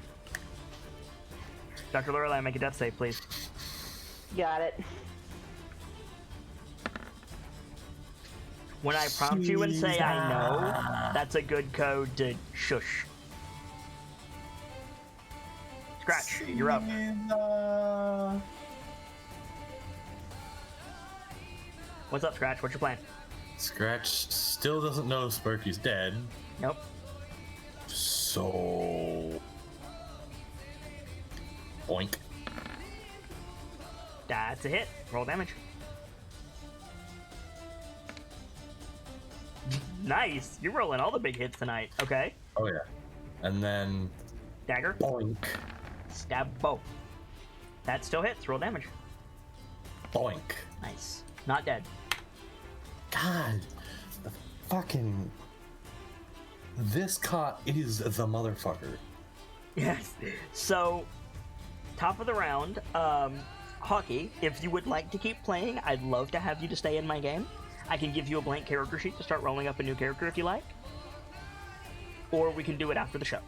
Dr. Lorelei, make a death save, please. Got it. When I prompt you and say I know, that's a good code to shush. Scratch, you're up. What's up, Scratch? What's your plan? Scratch still doesn't know Sparky's dead. Nope. So... Boink. That's a hit. Roll damage. Nice! You're rolling all the big hits tonight. Okay. Oh yeah. And then... Dagger. Boink. Stab bow. That still hits. Roll damage. Boink. Nice. Not dead. God. The fucking... This cot is the motherfucker. Yes. So, top of the round, Hockey, if you would like to keep playing, I'd love to have you to stay in my game. I can give you a blank character sheet to start rolling up a new character if you like. Or we can do it after the show.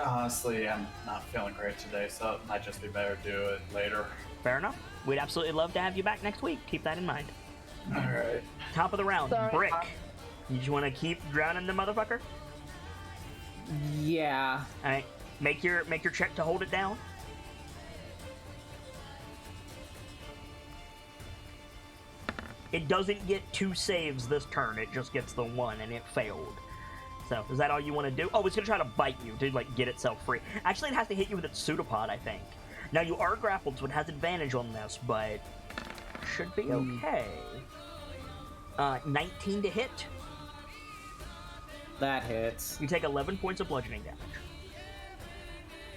Honestly, I'm not feeling great today, so it might just be better to do it later. Fair enough. We'd absolutely love to have you back next week. Keep that in mind. Alright. Top of the round, Sorry. Brick. You just want to keep drowning the motherfucker? Yeah. Alright. Make your check to hold it down. It doesn't get 2 saves this turn, it just gets the 1, and it failed. So, is that all you want to do? Oh, it's going to try to bite you to, like, get itself free. Actually, it has to hit you with its pseudopod, I think. Now, you are grappled, so it has advantage on this, but should be okay. 19 to hit. That hits. You take 11 points of bludgeoning damage.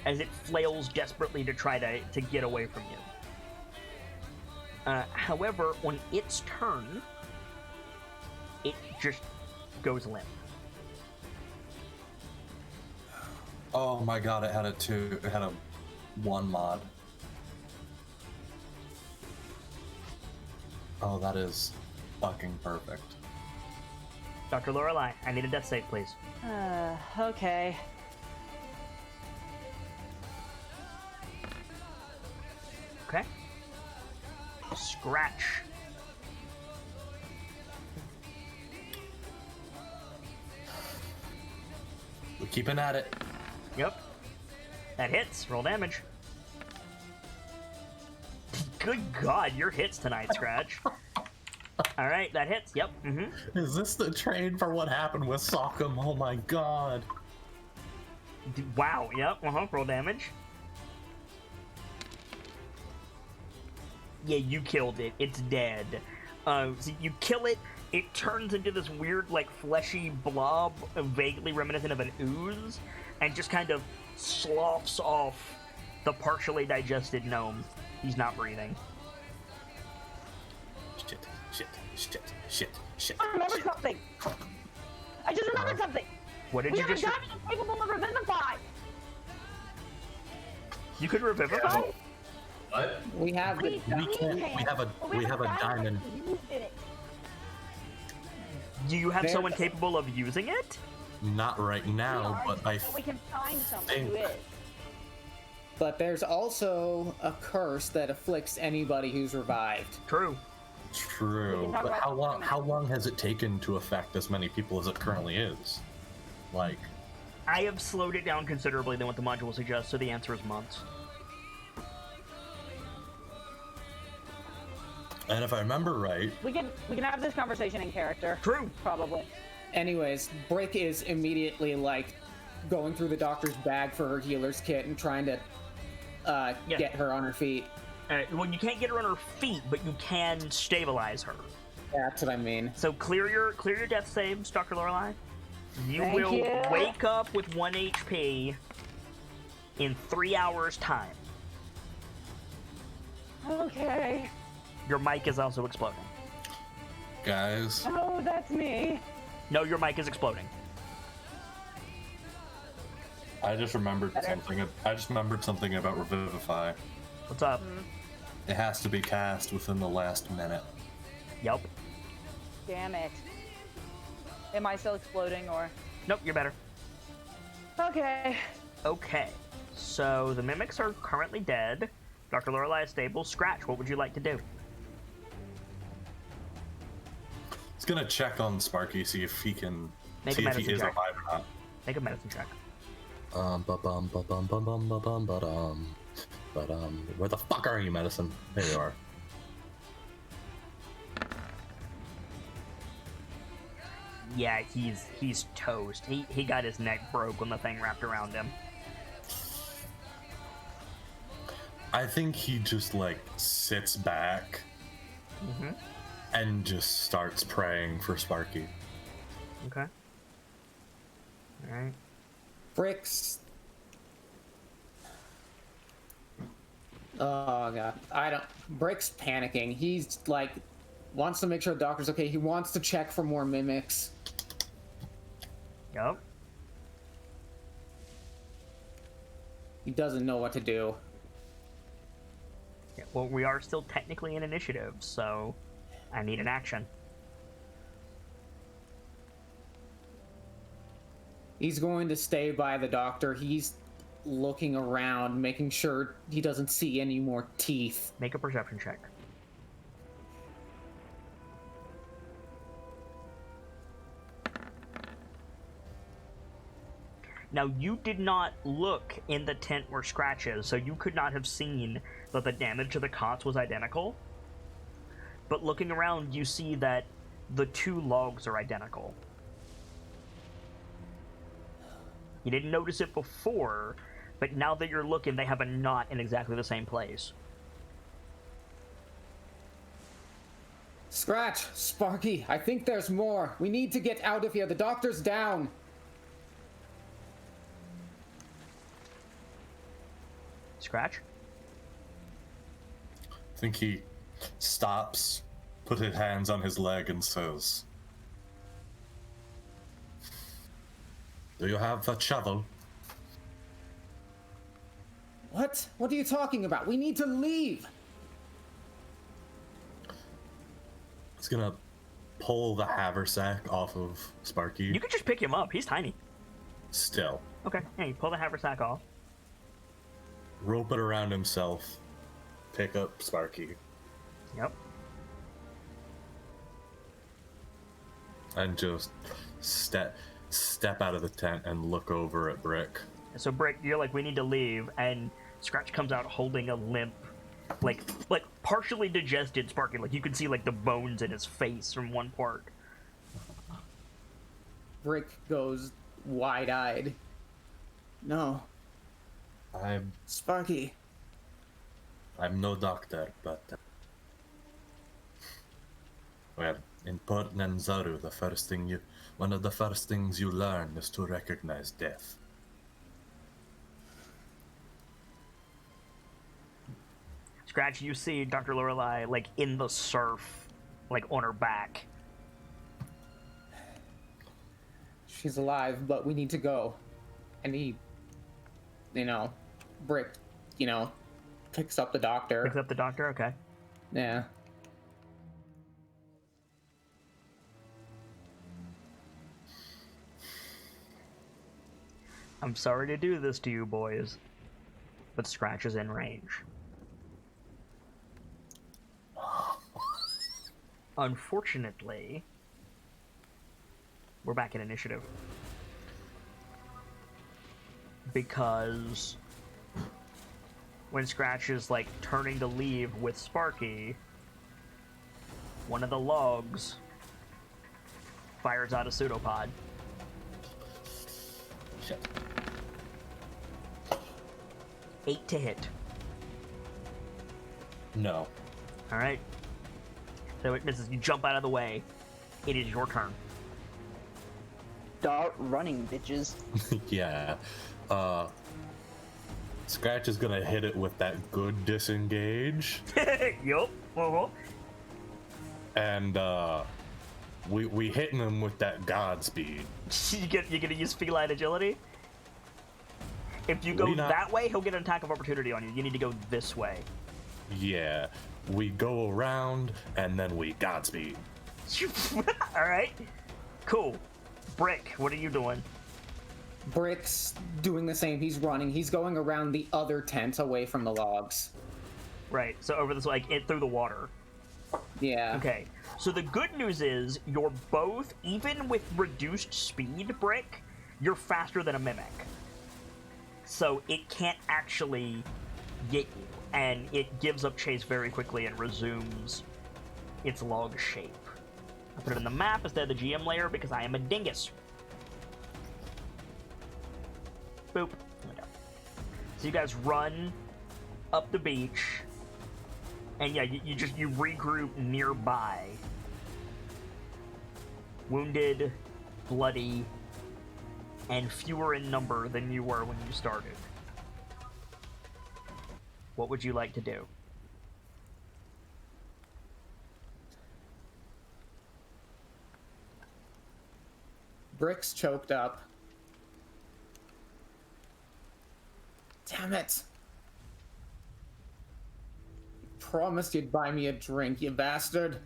As it flails desperately to try to get away from you. However, on its turn, it just goes limp. Oh my god, it had a 1 mod. Oh, that is fucking perfect. Dr. Lorelei, I need a death save, please. Okay. Okay. Scratch. We're keeping at it. Yep. That hits. Roll damage. Good God, your hits tonight, Scratch. All right, that hits. Yep. Mm-hmm. Is this the trade for what happened with Sockham? Oh my god. Wow. Yep. Roll damage. Yeah, you killed it. It's dead. So you kill it. It turns into this weird, like, fleshy blob, vaguely reminiscent of an ooze, and just kind of sloughs off the partially digested gnome. He's not breathing. Shit. I remembered something. I just remembered something. What did We you have a just? diamond capable of revivify. You could revivify? What? We have the. We have a diamond. Do you have There- someone capable of using it? Not right now, but we can find someone who think- is. But there's also a curse that afflicts anybody who's revived. True. We True. can talk But about how long has it taken to affect as many people as it currently is? Like, I have slowed it down considerably than what the module suggests, so the answer is months. and if I remember right, We can have this conversation in character. True. Probably. Anyways, Brick is immediately like going through the doctor's bag for her healer's kit and trying to Yeah. get her on her feet. Well, you can't get her on her feet, but you can stabilize her. That's what I mean. So clear your death saves, Dr. Lorelei. You Thank will you. wake up with 1 HP in 3 hours' time. Okay. Your mic is also exploding. guys, Oh, that's me. No, your mic is exploding. I just remembered something about Revivify. What's up? It has to be cast within the last minute. Yep. Damn it. Am I still exploding or? Nope, you're better. Okay. Okay. So the mimics are currently dead. Dr. Lorelei is stable. Scratch, what would you like to do? It's gonna check on Sparky, see if he can Make a see if he medicine is check. alive or not. Make a medicine check. Where the fuck are you, medicine? There you are. Yeah, he's toast. He got his neck broke when the thing wrapped around him. I think he just like sits back and just starts praying for Sparky. Okay. Alright. Brick's. Oh god, I don't. Brick's panicking. He's like, wants to make sure the doctor's okay. He wants to check for more mimics. Yup. He doesn't know what to do. Yeah, well, we are still technically in initiative, so I need an action. He's going to stay by the doctor. He's looking around, making sure he doesn't see any more teeth. Make a perception check. Now, you did not look in the tent where Scratch is, so you could not have seen that the damage to the cots was identical. But looking around, you see that the two logs are identical. You didn't notice it before, but now that you're looking, they have a knot in exactly the same place. Scratch, Sparky, I think there's more. We need to get out of here. The doctor's down. Scratch? I think he stops, put his hands on his leg, and says, "Do you have a shovel?" What? What are you talking about? We need to leave. He's gonna pull the haversack off of Sparky. You could just pick him up. He's tiny. Still. Okay, hey, pull the haversack off. Rope it around himself. Pick up Sparky. Yep. And just step out of the tent and look over at Brick. So Brick, you're like, we need to leave, and Scratch comes out holding a limp, like partially digested Sparky. Like you can see like the bones in his face from one part. Brick goes wide-eyed. No, Sparky. I'm no doctor, but important in Zaru, one of the first things you learn is to recognize death. Scratch, you see Dr. Lorelei, like, in the surf, like, on her back. She's alive, but we need to go. And he, Brick, picks up the doctor. Picks up the doctor? Okay. Yeah. I'm sorry to do this to you, boys, but Scratch is in range. Unfortunately, we're back in initiative. Because when Scratch is, like, turning to leave with Sparky, one of the logs fires out a pseudopod. Shit. 8 to hit. No. Alright. So it misses. You jump out of the way. It is your turn. Start running, bitches. Yeah. Scratch is gonna hit it with that good disengage. Yup. Uh-huh. And we hitting him with that Godspeed. You're gonna use feline agility? If you go that way, he'll get an attack of opportunity on you. You need to go this way. Yeah. We go around and then we Godspeed. Alright. Cool. Brick, what are you doing? Brick's doing the same. He's running. He's going around the other tent away from the logs. Right, so over this, like, through the water. Yeah. Okay, so the good news is you're both, even with reduced speed, Brick, you're faster than a mimic. So it can't actually get you, and it gives up chase very quickly and resumes its log shape. I put it in the map instead of the GM layer because I am a dingus. Boop. There we go. So you guys run up the beach, and yeah, you regroup nearby. Wounded, bloody, and fewer in number than you were when you started. What would you like to do? Brick's choked up. Damn it! You promised you'd buy me a drink, you bastard.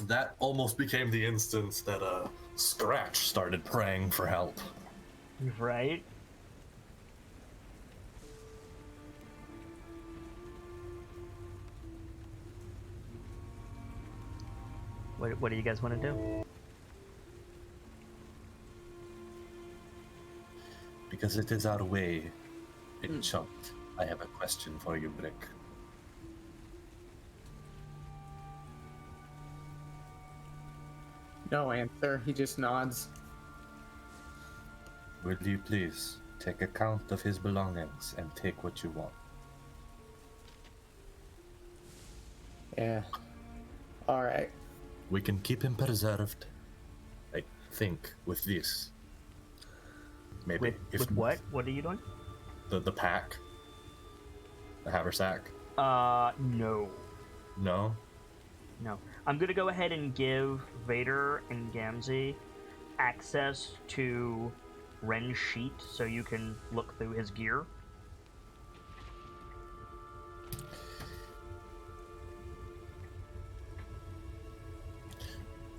That almost became the instance that Scratch started praying for help. Right? What do you guys want to do? Because it is our way. It choked. I have a question for you, Brick. No answer. He just nods. Will you please take account of his belongings and take what you want? Yeah. Alright. We can keep him preserved. I think with this. Maybe. With what? What are you doing? The pack. The haversack. No. No? No. I'm gonna go ahead and give Vader and Gamzee access to Ren's sheet so you can look through his gear.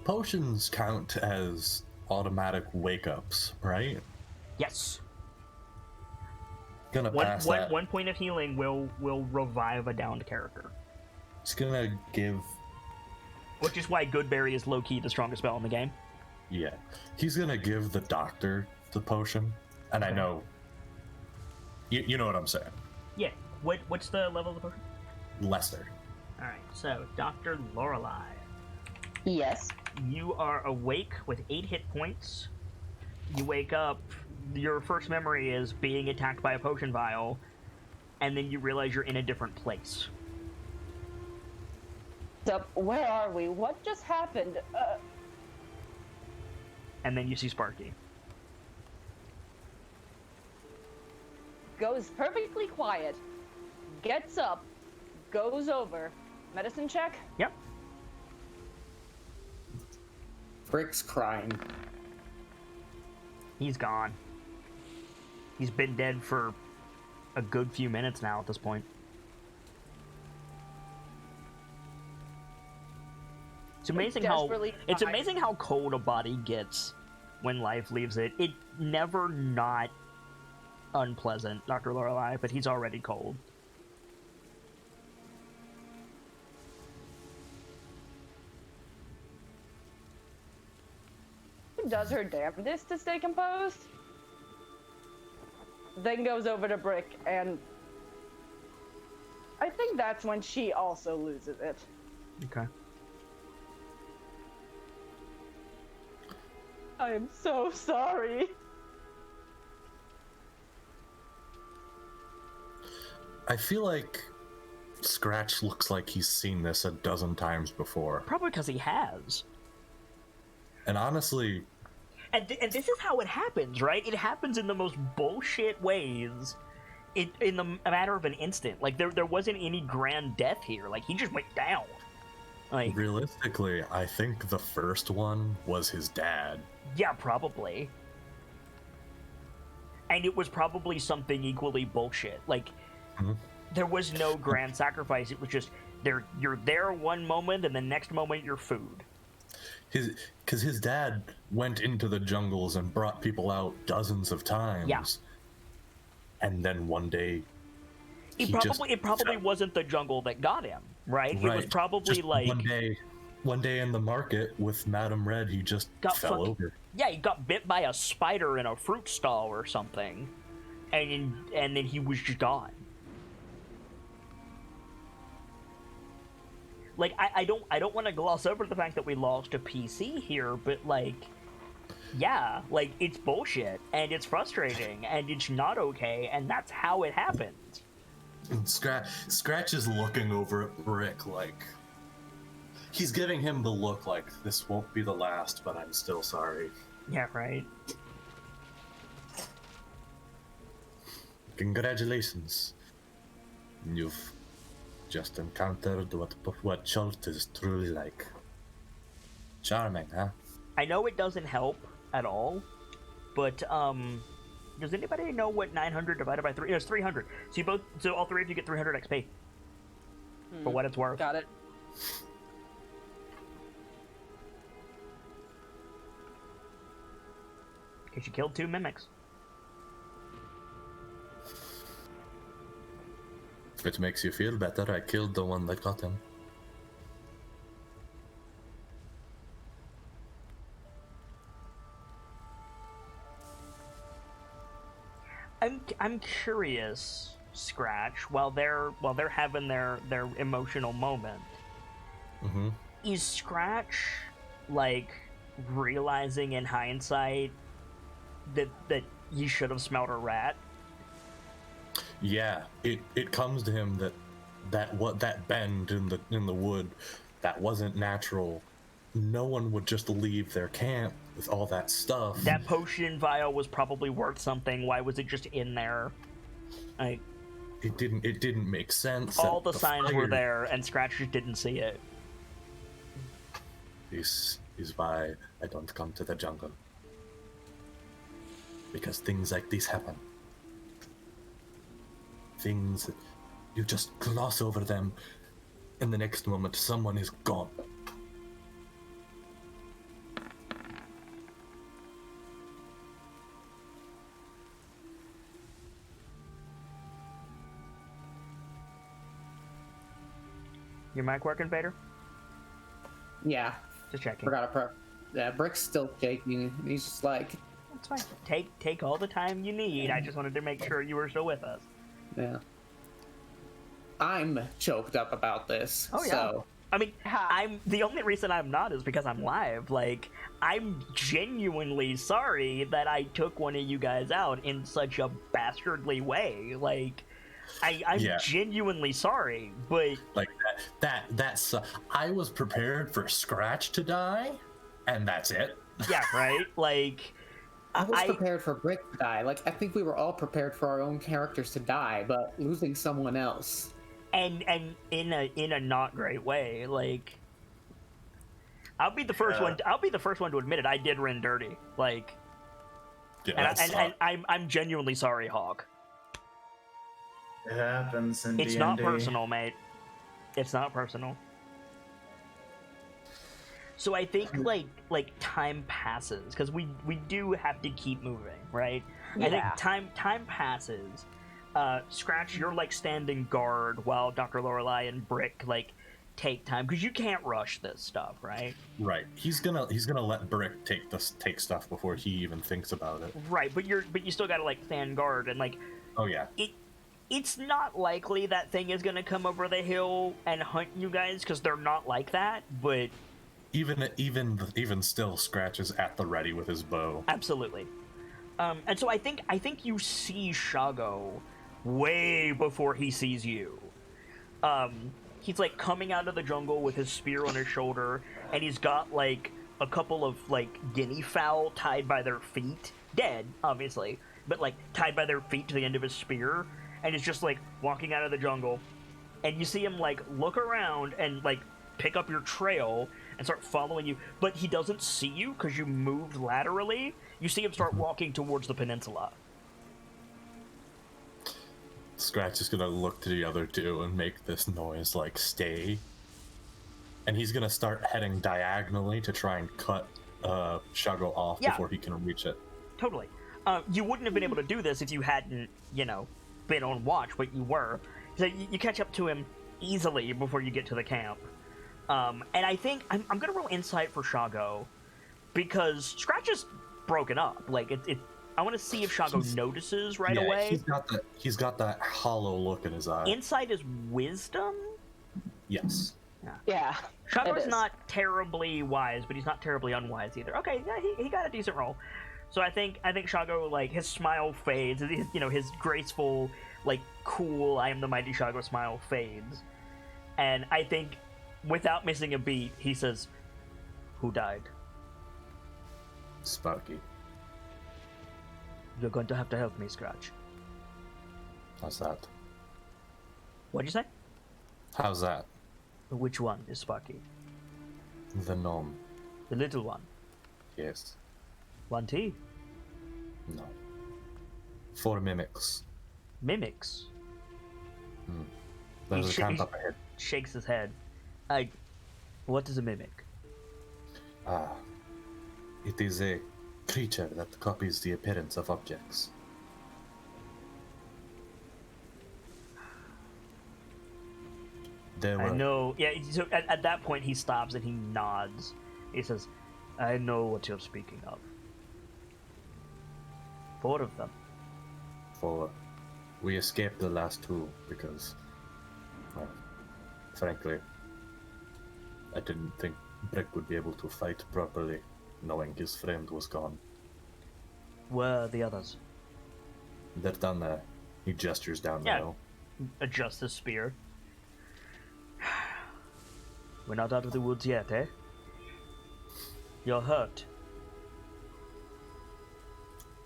Potions count as automatic wake-ups, right? Yes. Gonna pass that. One point of healing will revive a downed character. It's gonna give... Which is why Goodberry is low-key the strongest spell in the game. Yeah. He's gonna give the doctor the potion. And I know... You know what I'm saying. Yeah. What's the level of the potion? Lesser. Alright, so Dr. Lorelei. Yes. You are awake with 8 hit points. You wake up. Your first memory is being attacked by a potion vial. and then you realize you're in a different place. So, where are we? What just happened? And then you see Sparky. Goes perfectly quiet, gets up, goes over. Medicine check? Yep. Brick's crying. He's gone. He's been dead for a good few minutes now at this point. It's amazing how cold a body gets when life leaves it. It never not unpleasant, Dr. Lorelei, but he's already cold. Does her damnedest to stay composed, then goes over to Brick, and I think that's when she also loses it. Okay. I am so sorry. I feel like Scratch looks like he's seen this a dozen times before. Probably because he has. And honestly... And this is how it happens, right? It happens in the most bullshit ways in the matter of an instant. Like, there wasn't any grand death here. Like, he just went down. Like, realistically, I think the first one was his dad. Yeah, probably. And it was probably something equally bullshit. Like, there was no grand sacrifice. It was just, you're there one moment, and the next moment you're food. Because his dad went into the jungles and brought people out dozens of times. Yeah. And then one day... It probably wasn't the jungle that got him, right? It was probably just like... One day in the market with Madame Red, he just fell over. Yeah, he got bit by a spider in a fruit stall or something. And then he was just gone. Like, I don't want to gloss over the fact that we lost a PC here, but, like, yeah, like, it's bullshit, and it's frustrating, and it's not okay, and that's how it happens. And Scratch is looking over at Brick like... He's giving him the look like, this won't be the last, but I'm still sorry. Yeah, right. Congratulations. You've just encountered what Schultz is truly like. Charming, huh? I know it doesn't help at all, but does anybody know what 900 divided by 3? It's 300. So all three of you get 300 XP. For what it's worth. Got it. Because you killed 2 mimics. If it makes you feel better, I killed the one that got him. I'm curious, Scratch, while they're having their emotional moment. Mm-hmm. Is Scratch, like, realizing in hindsight that he should have smelled a rat? Yeah, it comes to him that bend in the wood, that wasn't natural. No one would just leave their camp with all that stuff. That potion vial was probably worth something. Why was it just in there? Like, it didn't make sense. All the signs were there, and Scratch just didn't see it. This is why I don't come to the jungle. Because things like this happen. Things, you just gloss over them, and the next moment someone is gone. Your mic working, Vader? Yeah. Just checking. Forgot to Yeah, Brick's still shaking. He's just like... That's fine. Take all the time you need. I just wanted to make sure you were still with us. Yeah. I'm choked up about this. Oh, yeah. So. I mean, the only reason I'm not is because I'm live. Like, I'm genuinely sorry that I took one of you guys out in such a bastardly way. Like, I'm Yeah. genuinely sorry, but Like that's I was prepared for Scratch to die, and that's it. yeah, right? Like, I was prepared for Brick to die. Like, I think we were all prepared for our own characters to die, but losing someone else. and in a not great way. Like, I'll be the first one. I'll be the first one to admit it. I did Rin dirty. Like, Yeah, and I'm genuinely sorry, Hawk. It happens in It's D&D. not personal, mate. It's not personal. So I think like time passes because we do have to keep moving, right? I think time passes. Scratch, you're like standing guard while Dr. Lorelei and Brick like take time because you can't rush this stuff, right? right. He's gonna let Brick take stuff before he even thinks about it. Right, but you still gotta like stand guard and like Oh yeah. it's not likely that thing is gonna come over the hill and hunt you guys because they're not like that, but Even still, Scratch is at the ready with his bow. absolutely. And so I think you see Shago way before he sees you. He's like coming out of the jungle with his spear on his shoulder, and he's got like a couple of like guinea fowl tied by their feet, dead obviously, but like tied by their feet to the end of his spear, and he's just like walking out of the jungle, and you see him like look around and like pick up your trail and start following you, but he doesn't see you because you moved laterally. You see him start walking towards the peninsula. Scratch is gonna look to the other two and make this noise like stay. And he's gonna start heading diagonally to try and cut Shago off before he can reach it. Totally. You wouldn't have been able to do this if you hadn't, been on watch, but you were. So you catch up to him easily before you get to the camp. And I think I'm gonna roll insight for Shago because Scratch is broken up. Like I want to see if Shago notices right away. He's got that hollow look in his eye. Insight is wisdom. Yes. Yeah. Shago's not terribly wise, but he's not terribly unwise either. Okay, yeah, he got a decent roll. So I think Shago, like, his smile fades. His graceful, like, cool, I am the mighty Shago smile fades. And I think, without missing a beat, he says, "Who died?" Sparky. You're going to have to help me, Scratch. How's that? What'd you say? How's that? Which one is Sparky? The gnome. The little one. Yes. 1T. No. 4 mimics. Mimics. There's a camp up ahead. Shakes his head. What is a mimic? It is a creature that copies the appearance of objects. I know. Yeah, so at that point he stops and he nods. He says, "I know what you're speaking of. 4 of them." 4. We escaped the last 2 because, well, frankly, I didn't think Brick would be able to fight properly, knowing his friend was gone. Where are the others? They're down there. He gestures down the hill. Adjusts his spear. We're not out of the woods yet, eh? You're hurt.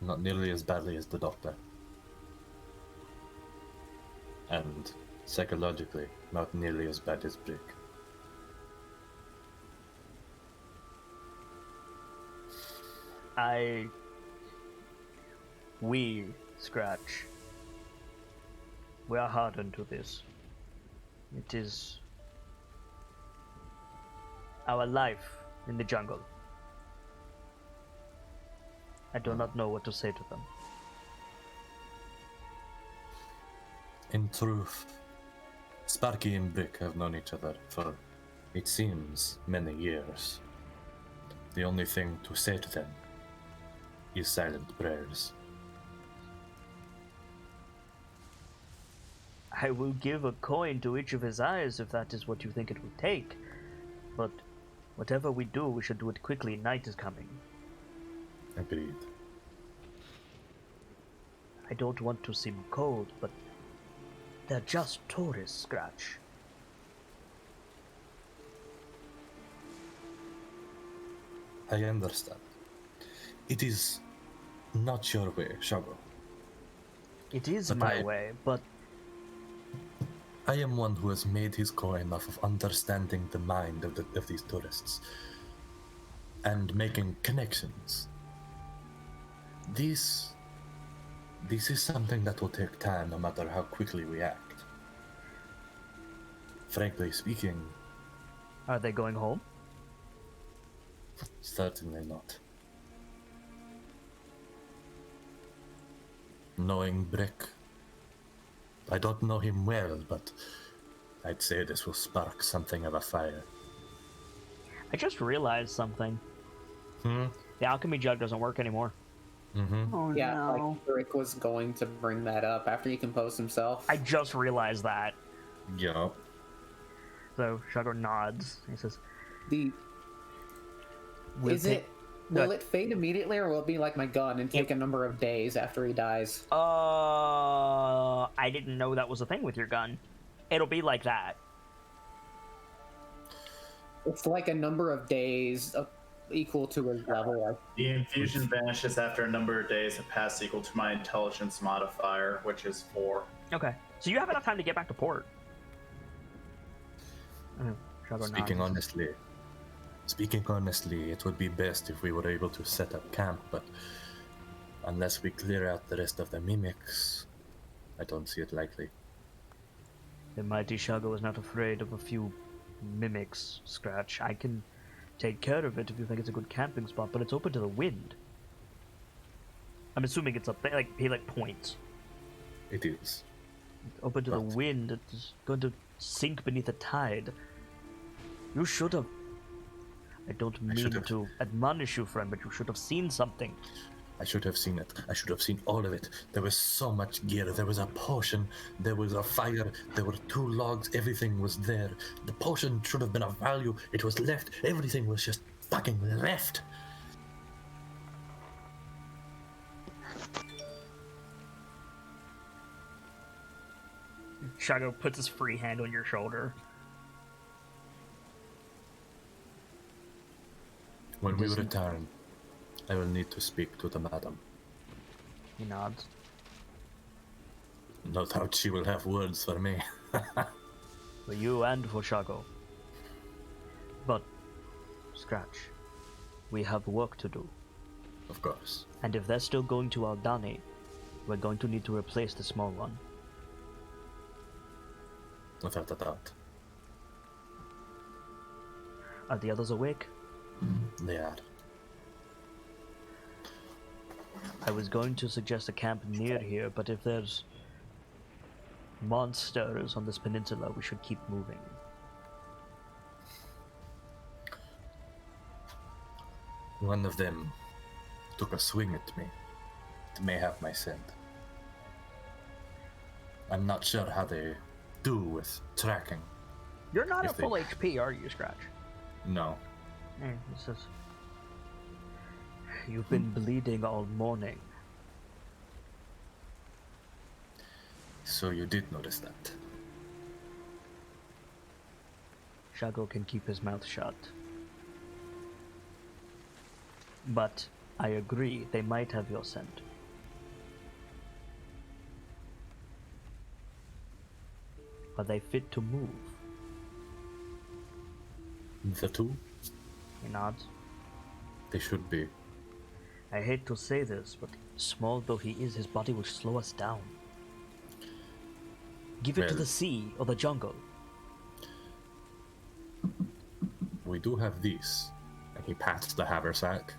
Not nearly as badly as the doctor. And psychologically, not nearly as bad as Brick. We, Scratch, we are hardened to this. It is our life in the jungle. I do not know what to say to them. In truth, Sparky and Brick have known each other for, it seems, many years. The only thing to say to them is silent prayers. I will give a coin to each of his eyes if that is what you think it will take. But whatever we do, we should do it quickly. Night is coming. Agreed. I don't want to seem cold, but They're just tourists, Scratch. I understand. It is not your way, Shago. It is But my way, but I am one who has made his coin off of understanding the mind of these tourists and making connections. This is something that will take time no matter how quickly we act. Frankly speaking, are they going home? certainly not. Knowing Brick, I don't know him well, but I'd say this will spark something of a fire. I just realized something. Hmm? The alchemy jug doesn't work anymore. Mm-hmm. Oh Yeah, no. like Rick was going to bring that up after he composed himself. I just realized that. Yeah. So Shago nods. He says, The "We'll is take- it will it fade immediately, or will it be like my gun and take a number of days after he dies? I didn't know that was a thing with your gun. It'll be like that. It's like a number of days equal to his level. The infusion vanishes after a number of days have passed equal to my intelligence modifier, which is 4. Okay, so you have enough time to get back to port." Shago Speaking honestly, it would be best if we were able to set up camp, but unless we clear out the rest of the mimics, I don't see it likely. The mighty Shago is not afraid of a few mimics, Scratch. I can take care of it if you think it's a good camping spot, but it's open to the wind. I'm assuming it's up there. Like, he points. It is. Open to the But- wind. It's going to sink beneath the tide. You should have. I don't mean should have. to admonish you, friend, but you should have seen something. I should have seen it. I should have seen all of it. There was so much gear. There was a potion. There was a fire. There were 2 logs. Everything was there. The potion should have been of value. It was left. Everything was just fucking left. Shago puts his free hand on your shoulder. When we return, I will need to speak to the madam. He nods. No doubt she will have words for me. For you and for Shago. But, Scratch, we have work to do. Of course. And if they're still going to Aldani, we're going to need to replace the small one. Without a doubt. Are the others awake? They are. I was going to suggest a camp near here, but if there's monsters on this peninsula, we should keep moving. One of them took a swing at me. It may have my scent. I'm not sure how they do with tracking. You're not If at they- full HP, are you, Scratch? No. This is... You've been bleeding all morning. So you did notice that. Shago can keep his mouth shut. But I agree, they might have your scent. Are they fit to move? The 2? He nods. They should be. I hate to say this, but small though he is, his body will slow us down. Give it to Well- the sea or the jungle. We do have these. And he pats the haversack.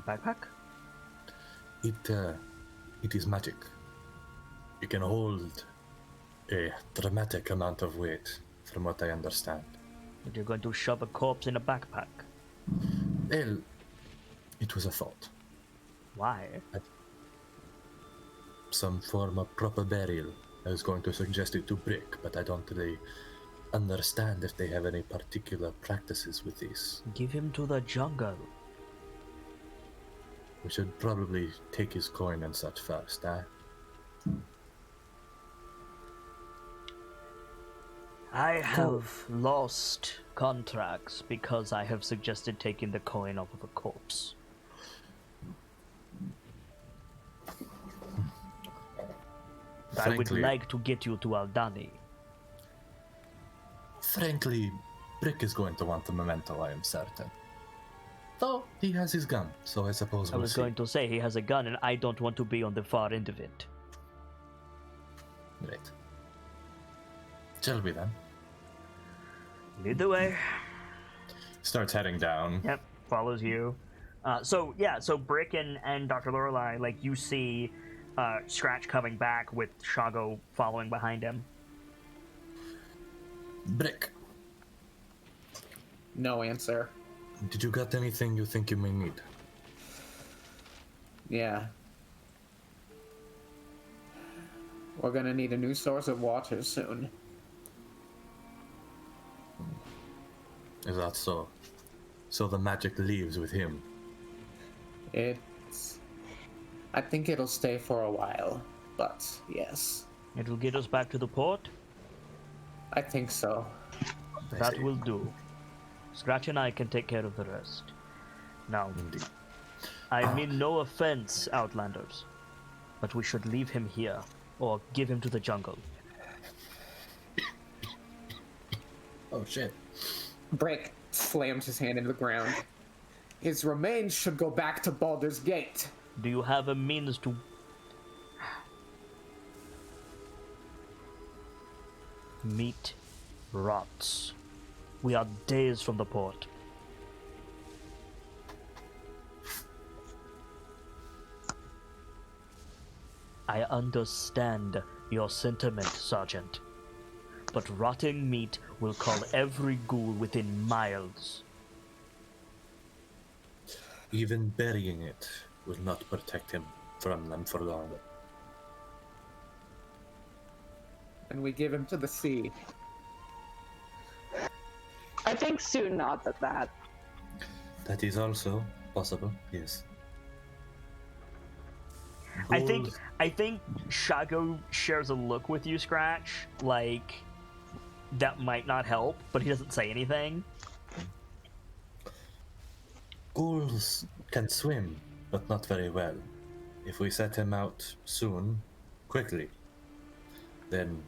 Backpack? It is magic. It can hold a dramatic amount of weight, from what I understand. But you're going to shove a corpse in a backpack. Well, it was a thought. Why? Some form of proper burial. I was going to suggest it to Brick, but I don't really understand if they have any particular practices with these. Give him to the jungle. We should probably take his coin and such first, eh? I have lost contracts because I have suggested taking the coin off of a corpse. I would Frankly, like to get you to Aldani. Frankly, Brick is going to want the memento, I am certain. Though, he has his gun, so I suppose I we'll was see. going to say he has a gun and I don't want to be on the far end of it. Great. Shall we then? Lead the way. starts heading down. Yep, follows you. So Brick and Dr. Lorelei, like, you see Scratch coming back with Shago following behind him. Brick, No answer. did you got anything you think you may need? Yeah. We're gonna need a new source of water soon. Is that so? So the magic leaves with him. I think it'll stay for a while, but yes. It will get us back to the port. I think so. I That see. will do. Scratch and I can take care of the rest. Now, Indeed. I mean no offense, Outlanders, but we should leave him here, or give him to the jungle. Oh shit. Brick slams his hand into the ground. His remains should go back to Baldur's Gate. Do you have a means to... Meat rots. We are days from the port. I understand your sentiment, Sergeant. But rotting meat will call every ghoul within miles. Even burying it will not protect him from them for long. And we give him to the sea. I think soon not at that. That is also possible, yes. I think Ghouls- Shago shares a look with you, Scratch, like that might not help, but he doesn't say anything. Ghouls can swim, but not very well. If we set him out soon, quickly, then,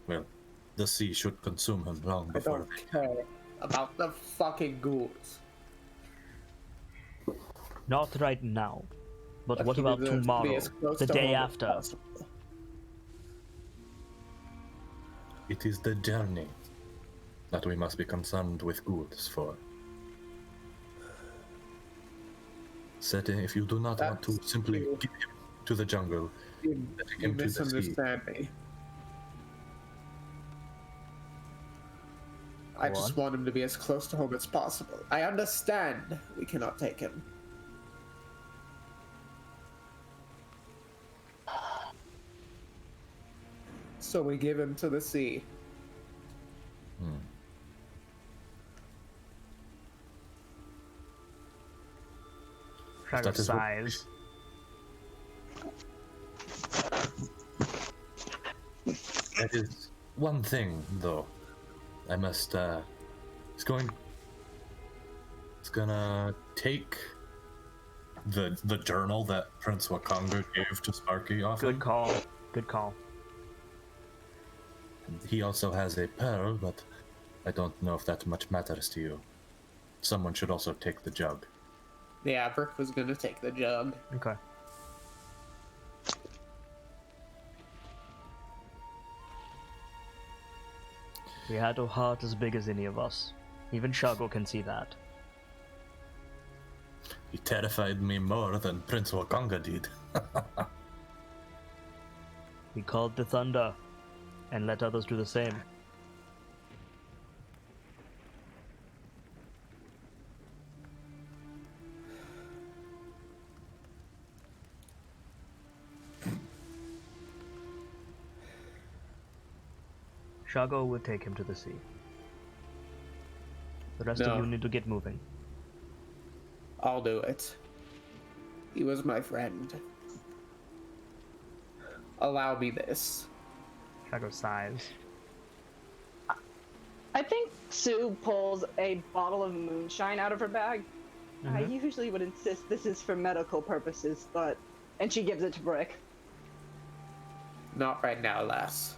well, the sea should consume him long I before. don't care about the fucking ghouls. Not right now. But what he about deserves to be tomorrow? as close The to day home as after? possible. It is the journey that we must be concerned with ghouls for. Certain, if you do not want to That's simply true. give him to the jungle, You take him to the sea. misunderstand me. I just Go on. want him to be as close to home as possible. I understand we cannot take him. So we give him to the sea. Shago That is what- sighs. That is one thing, though. I must, it's gonna take the journal that Prince Wakanga gave to Sparky off Good him. call. Good call. He also has a pearl, but I don't know if that much matters to you. Someone should also take the jug. Yeah, Brick was gonna take the jug. Okay. We had a heart as big as any of us. Even Shago can see that. He terrified me more than Prince Wakanga did. We called the thunder, and let others do the same. Shago will take him to the sea. The rest No. of you need to get moving. I'll do it. He was my friend. allow me this. Shago sighs. I think Sue pulls a bottle of moonshine out of her bag. I usually would insist this is for medical purposes, but... And she gives it to Brick. Not right now, lass.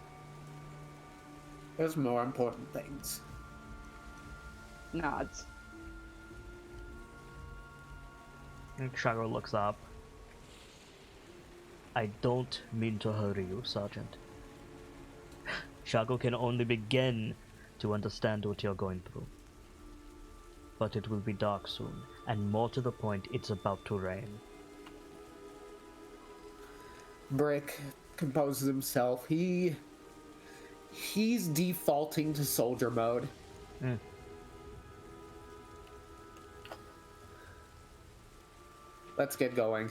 There's more important things. Nods. Shago looks up. I don't mean to hurry you, Sergeant. Shago can only begin to understand what you're going through. But it will be dark soon, and more to the point, it's about to rain. Brick composes himself. He's defaulting to soldier mode. Let's get going.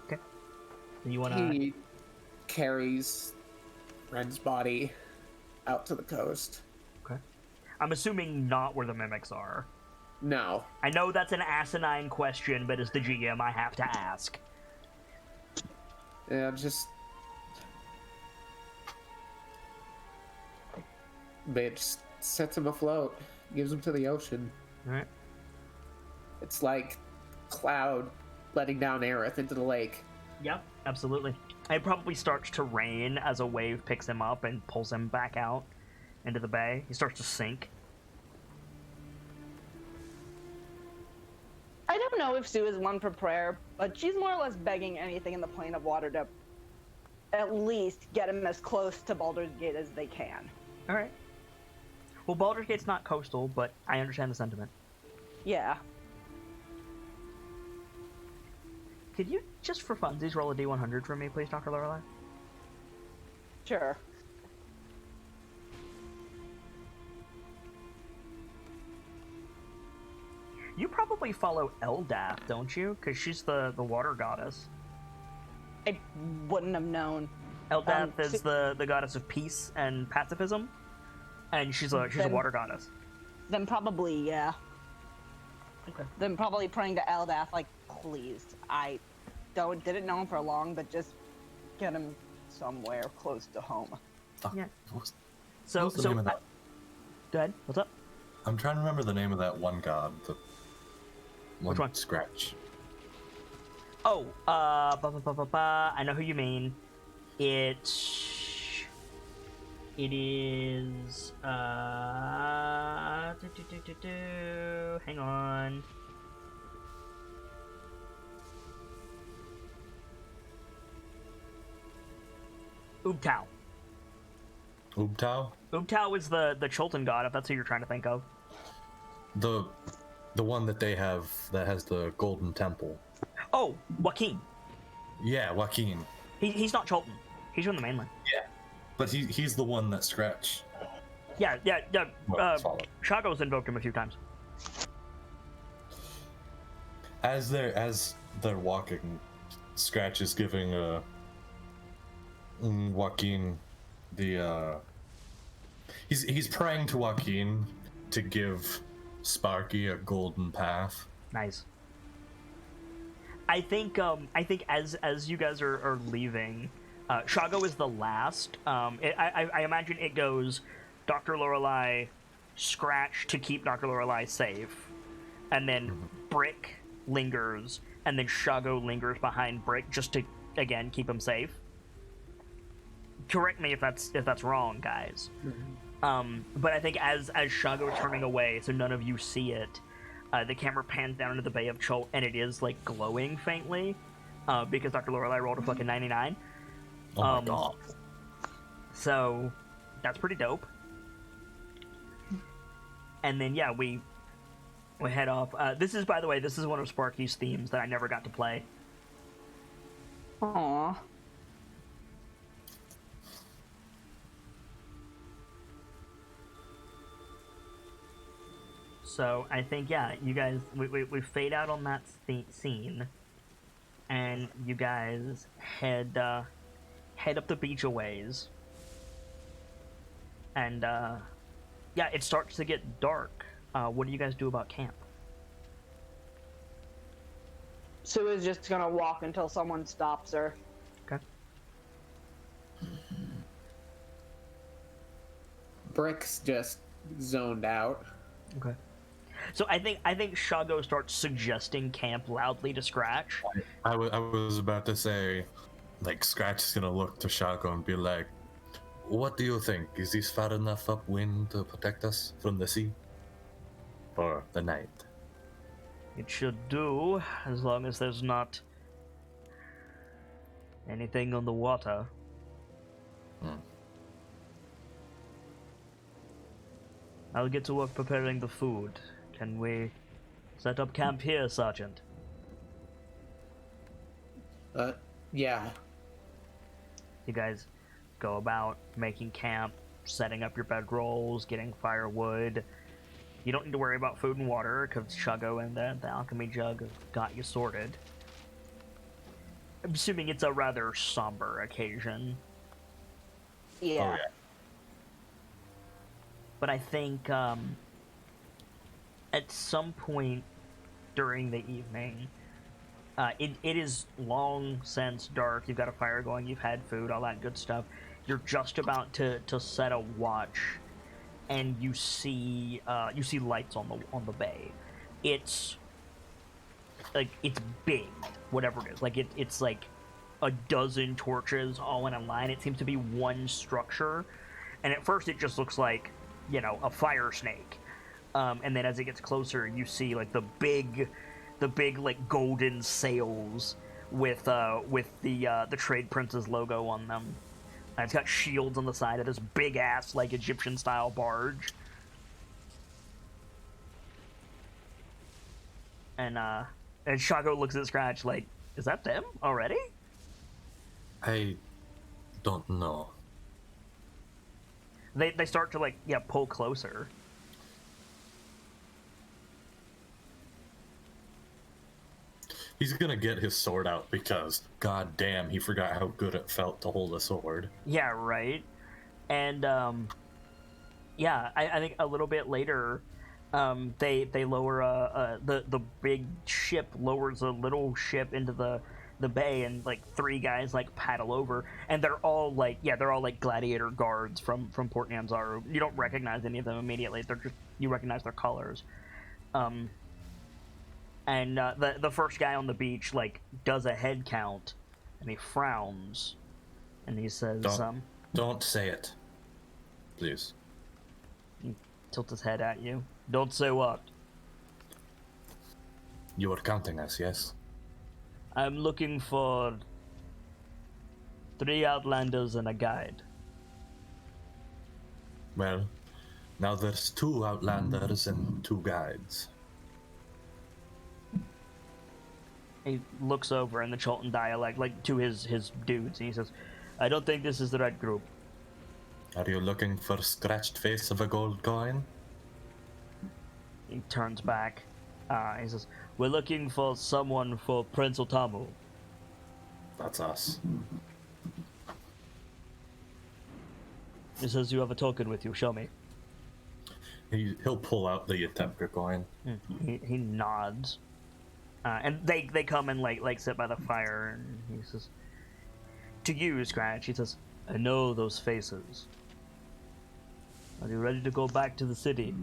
Okay. You wanna... He carries Ren's body out to the coast. Okay. I'm assuming not where the mimics are. No. I know that's an asinine question, but as the GM, I have to ask. Yeah, just... But it just sets him afloat. Gives him to the ocean. Alright. It's like Cloud letting down Aerith into the lake. Yep, absolutely. It probably starts to rain as a wave picks him up and pulls him back out into the bay. He starts to sink. I don't know if Sue is one for prayer, but she's more or less begging anything in the plane of water to at least get him as close to Baldur's Gate as they can. Alright. Well, Baldur's Gate's not coastal, but I understand the sentiment. Yeah. Could you, just for funsies, roll a D100 for me, please, Dr. Lorelei? Sure. You probably follow Eldath, don't you? Because she's the water goddess. I wouldn't have known. Eldath is the goddess of peace and pacifism, and she's a water goddess. Then probably, yeah. Okay. Then probably praying to Eldath, like, please. I didn't know him for long, but just get him somewhere close to home. Fuck. Yeah. What's So, the name of that? Go ahead. What's up? I'm trying to remember the name of that one god. The Which one? Scratch. Oh, I know who you mean. It is, hang on. Ubtao. Ubtao? Ubtao is the Chultan god, if that's who you're trying to think of. The one that they have that has the golden temple. Oh, Joaquin. Yeah, Joaquin. He's not Chultan. He's from the mainland. Yeah. But he's the one that Scratch. Yeah. Follow. Shago's invoked him a few times. As they're walking, Scratch is giving Joaquin the he's praying to Joaquin to give Sparky a golden path. Nice. I think as you guys are leaving, Shago is the last. I imagine it goes Dr. Lorelei, Scratch to keep Dr. Lorelei safe, and then Brick lingers, and then Shago lingers behind Brick just to again keep him safe. Correct me if that's wrong, guys. But I think as Shago is turning away, so none of you see it, the camera pans down into the Bay of Chult, and it is like glowing faintly, because Dr. Lorelei rolled a fucking 99. Oh my god. So that's pretty dope. And then yeah, we head off. This is, by the way, one of Sparky's themes that I never got to play. Aww. So I think, yeah, you guys, we fade out on that scene, and you guys head up the beach a ways, and yeah, it starts to get dark. What do you guys do about camp? Sue is just gonna walk until someone stops her. Okay. Brick's just zoned out. Okay. So I think Shago starts suggesting camp loudly to Scratch. I was about to say, like, Scratch is gonna look to Shaco and be like, What do you think? Is this far enough upwind to protect us from the sea? For the night? It should do, as long as there's not anything on the water. I'll get to work preparing the food. Can we set up camp here, Sergeant? Yeah. You guys go about making camp, setting up your bedrolls, getting firewood. You don't need to worry about food and water, because Shago and the alchemy jug have got you sorted. I'm assuming it's a rather somber occasion. Yeah. "Oh yeah, But I think at some point during the evening, it is long since dark. You've got a fire going, you've had food, all that good stuff. You're just about to set a watch, and you see lights on the bay. It's like it's big, whatever it is. Like it's like a dozen torches all in a line. It seems to be one structure, and at first it just looks like, you know, a fire snake. And then as it gets closer, you see like the big like golden sails with the Trade Prince's logo on them. And it's got shields on the side of this big ass like Egyptian style barge. And Shaco looks at Scratch like, is that them already? I don't know. They start to like pull closer. he's gonna get his sword out because, god damn, he forgot how good it felt to hold a sword." Yeah, right. And yeah, I think a little bit later, they lower the big ship lowers a little ship into the bay, and like three guys like paddle over, and they're all like gladiator guards from Port Namzaru. You don't recognize any of them immediately. They're just, you recognize their colors. And the first guy on the beach like does a head count, and he frowns, and he says, Don't say it, please. he tilts his head at you. Don't say what? You are counting us, yes? I'm looking for 3 outlanders and a guide. Well, now there's 2 outlanders and 2 guides. He looks over in the Cholton dialect, like to his dudes, and he says, I don't think this is the right group. Are you looking for scratched face of a gold coin? He turns back. He says, we're looking for someone for Prince Otamu. That's us. He says, you have a token with you, show me. He'll pull out the Yatepka coin. He nods. And they come and like sit by the fire, and he says, to you, Scratch, he says, I know those faces. Are you ready to go back to the city?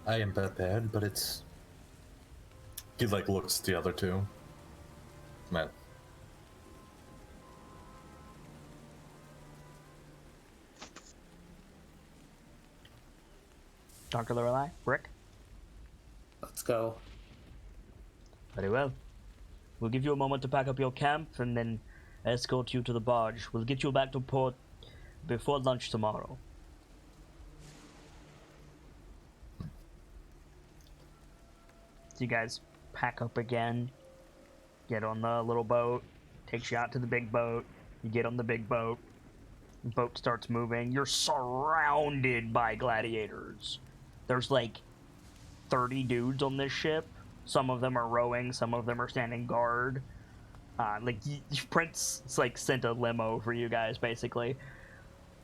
I am prepared, but it's... He like looks at the other two. Man. Dr. Lorelei? Brick? Let's go. Very well. We'll give you a moment to pack up your camp, and then escort you to the barge. We'll get you back to port before lunch tomorrow. So you guys pack up again, get on the little boat, takes you out to the big boat, you get on the big boat, the boat starts moving, you're surrounded by gladiators. There's like 30 dudes on this ship. Some of them are rowing, some of them are standing guard. Prince like sent a limo for you guys, basically.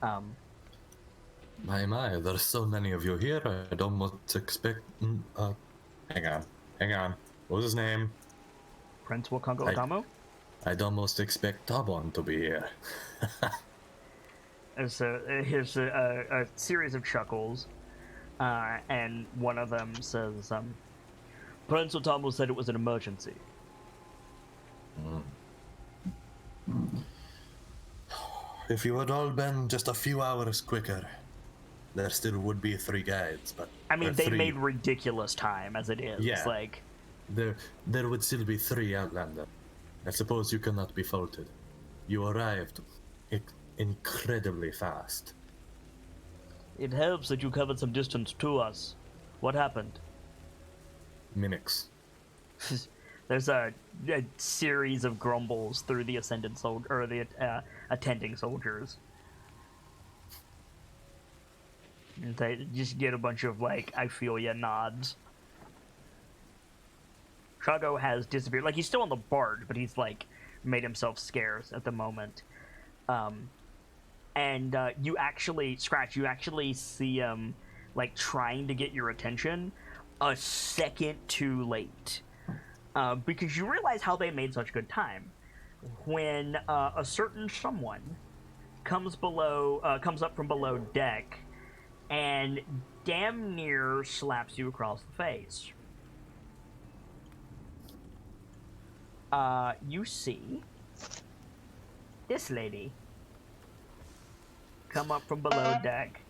My, there's so many of you here, I don't want to expect... Hang on. Hang on. What was his name? Prince Wakongo Otamo? I'd almost expect Tabon to be here. Here's a series of chuckles, and one of them says, Prince Otamo said it was an emergency. If you had all been just a few hours quicker, there still would be 3 guides, but... I mean, or they 3 made ridiculous time as it is. Yeah. Like, There would still be 3 Outlander. I suppose you cannot be faulted. You arrived incredibly fast. it helps that you covered some distance to us. What happened? Mimics. There's a series of grumbles through the ascendant soldier or the attending soldiers. And they just get a bunch of like, I feel ya nods. Shago has disappeared. Like, he's still on the barge, but he's like made himself scarce at the moment. And you actually, Scratch, you actually see him like trying to get your attention a second too late. Because you realize how they made such good time. When a certain someone comes up from below deck and damn near slaps you across the face. You see this lady come up from below deck.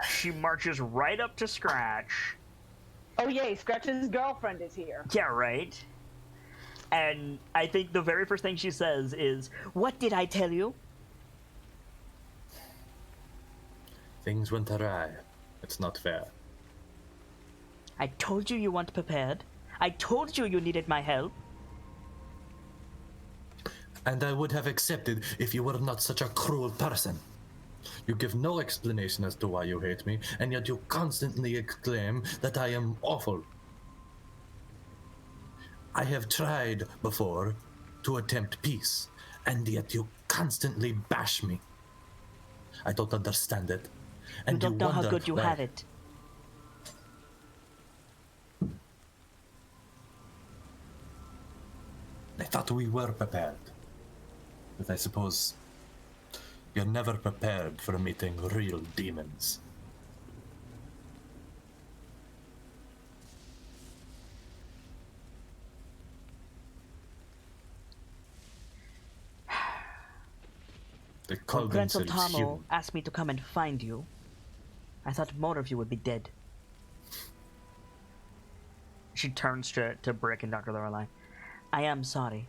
She marches right up to Scratch. Oh yay, Scratch's girlfriend is here. Yeah, right. And I think the very first thing she says is, "What did I tell you?" Things went awry. It's not fair. I told you weren't prepared. I told you needed my help. And I would have accepted if you were not such a cruel person. You give no explanation as to why you hate me, and yet you constantly exclaim that I am awful. I have tried before to attempt peace, and yet you constantly bash me. I don't understand it. And You don't know how wonder good you why. have it. I thought we were prepared. But I suppose you're never prepared for meeting real demons. They call When Prince themselves Otamo human. asked me to come and find you, I thought more of you would be dead. She turns to Brick and Dr. Lorelei. I am sorry.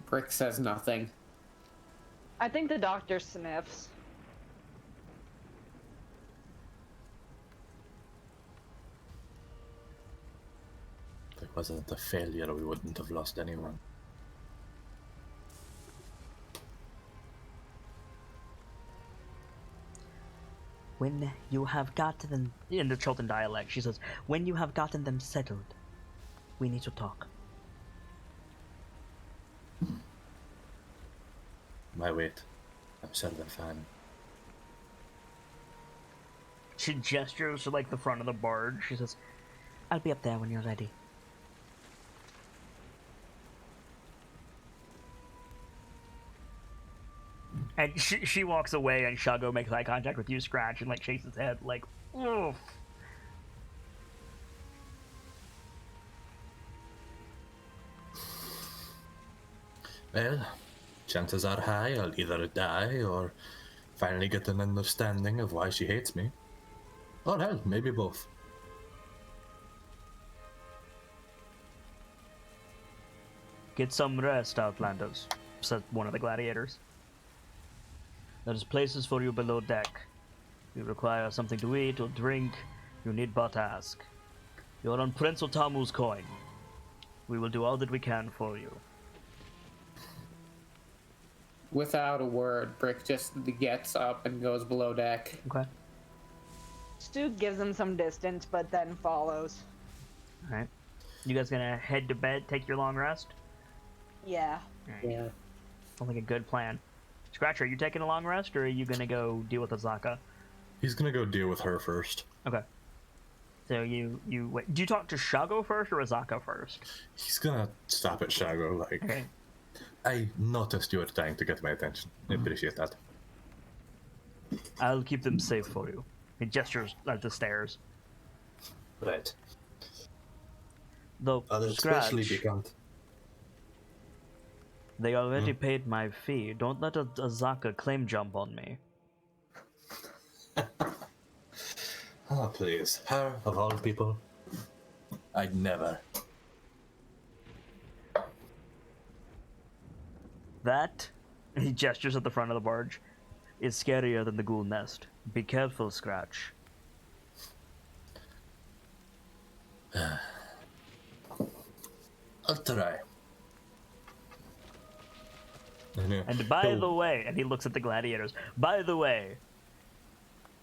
Brick says nothing. I think the doctor sniffs. If it wasn't a failure, we wouldn't have lost anyone. When you have gotten them, in the Chilton dialect, she says, when you have gotten them settled, we need to talk. My wait. I'm sure they're fine. She gestures to like the front of the barge. She says, I'll be up there when you're ready. And she walks away, and Shago makes eye contact with you, Scratch, and like shakes his head, like, oof. Well, chances are high I'll either die or finally get an understanding of why she hates me. Or hell, maybe both. Get some rest, Outlanders, said one of the gladiators. There is places for you below deck. If you require something to eat or drink, you need but ask. You're on Prince Otamu's coin. We will do all that we can for you. Without a word, Brick just gets up and goes below deck. Okay. Stu gives him some distance, but then follows. Alright. You guys gonna head to bed, take your long rest? Yeah. Yeah. Sounds like a good plan. Scratch, are you taking a long rest, or are you gonna go deal with Azaka? He's gonna go deal with her first. Okay. So you wait. Do you talk to Shago first or Azaka first? He's gonna stop at Shago, like, Okay. I noticed you were trying to get my attention. I appreciate that. I'll keep them safe for you. He gestures at the stairs. Right. Though, I'll Scratch, especially become... they already paid my fee. Don't let Azaka claim jump on me. Oh, please. Her, of all people? I'd never. That, he gestures at the front of the barge, is scarier than the ghoul nest. Be careful, Scratch. I'll try. And by the way, and he looks at the gladiators, by the way,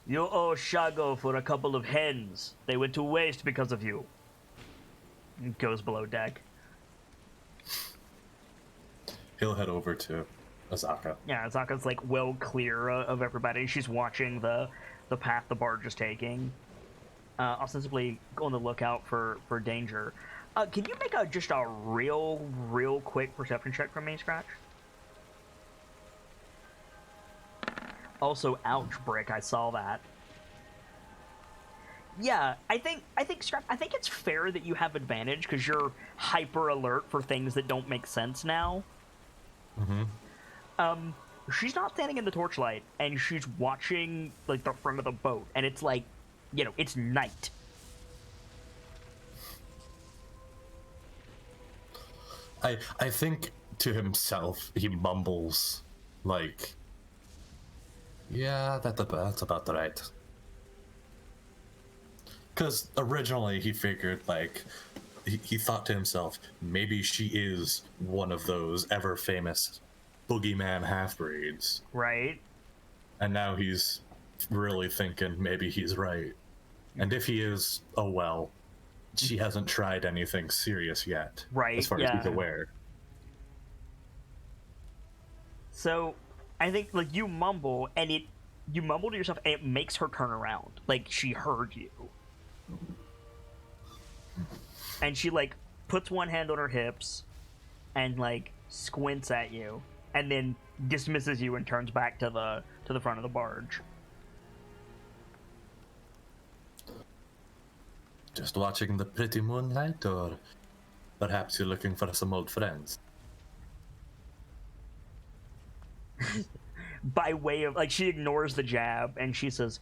you owe Shago for a couple of hens. They went to waste because of you. And goes below deck. He'll head over to Azaka. Yeah, Azaka's like well clear of everybody. She's watching the path the barge is taking, ostensibly on the lookout for danger. Can you make just a real quick perception check from me, Scratch? Also, ouch, Brick. I saw that. Yeah, I think Scratch. I think it's fair that you have advantage because you're hyper alert for things that don't make sense now. She's not standing in the torchlight, and she's watching like the front of the boat, and it's like, you know, it's night. I think to himself he mumbles like, Yeah, that's about right. because originally he figured like he thought to himself, maybe she is one of those ever famous boogeyman half-breeds, Right? and now he's really thinking maybe he's right. And if he is, oh well, she hasn't tried anything serious yet, Right, as far as yeah. he's aware. So, I think like you mumble to yourself, and it makes her turn around, like she heard you, and she like puts one hand on her hips, and like squints at you, and then dismisses you and turns back to the front of the barge. Just watching the pretty moonlight, or perhaps you're looking for some old friends? By way of like, she ignores the jab and she says,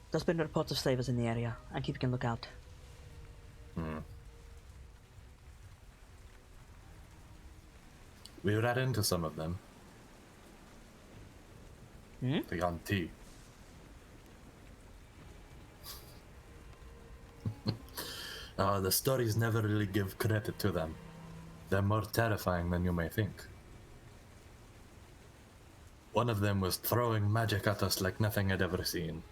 "There's been reports of slavers in the area. I'm keeping a lookout." We ran into some of them. The Yanti. The stories never really give credit to them. They're more terrifying than you may think. One of them was throwing magic at us like nothing I'd ever seen.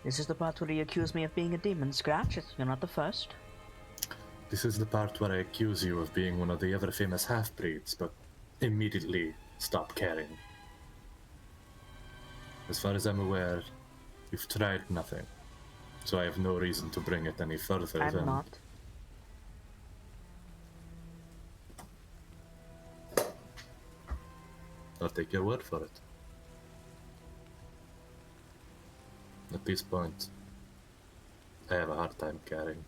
This is the part where you accuse me of being a demon, Scratch. You're not the first. This is the part where I accuse you of being one of the ever-famous half-breeds, but immediately stop caring. As far as I'm aware, you've tried nothing, so I have no reason to bring it any further I'm than... not. I'll take your word for it. At this point, I have a hard time caring.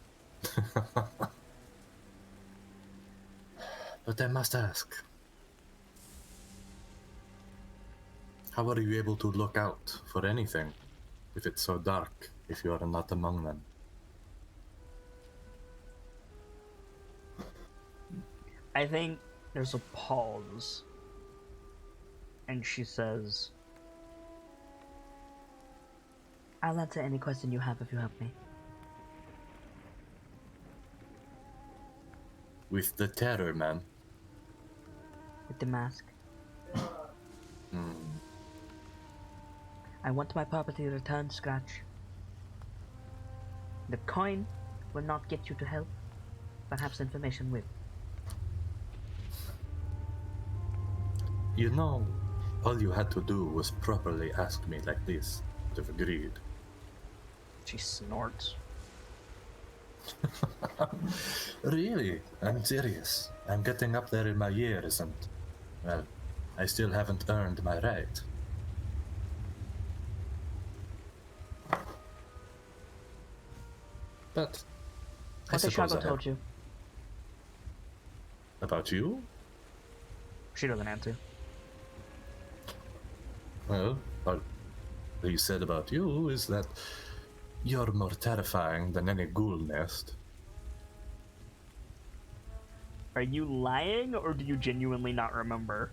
But I must ask, how are you able to look out for anything if it's so dark, if you are not among them? I think there's a pause. And she says, "I'll answer any question you have if you help me." With the terror, man. With the mask. I want my property returned, Scratch. The coin will not get you to help. Perhaps information will. You know, All you had to do was properly ask me like this. Would have agreed. She snorts. Really? I'm serious. I'm getting up there in my years and, well, I still haven't earned my right. But I What did suppose Shago I told have. you? About you? She doesn't answer. Well, what he said about you is that you're more terrifying than any ghoul nest. Are you lying, or do you genuinely not remember?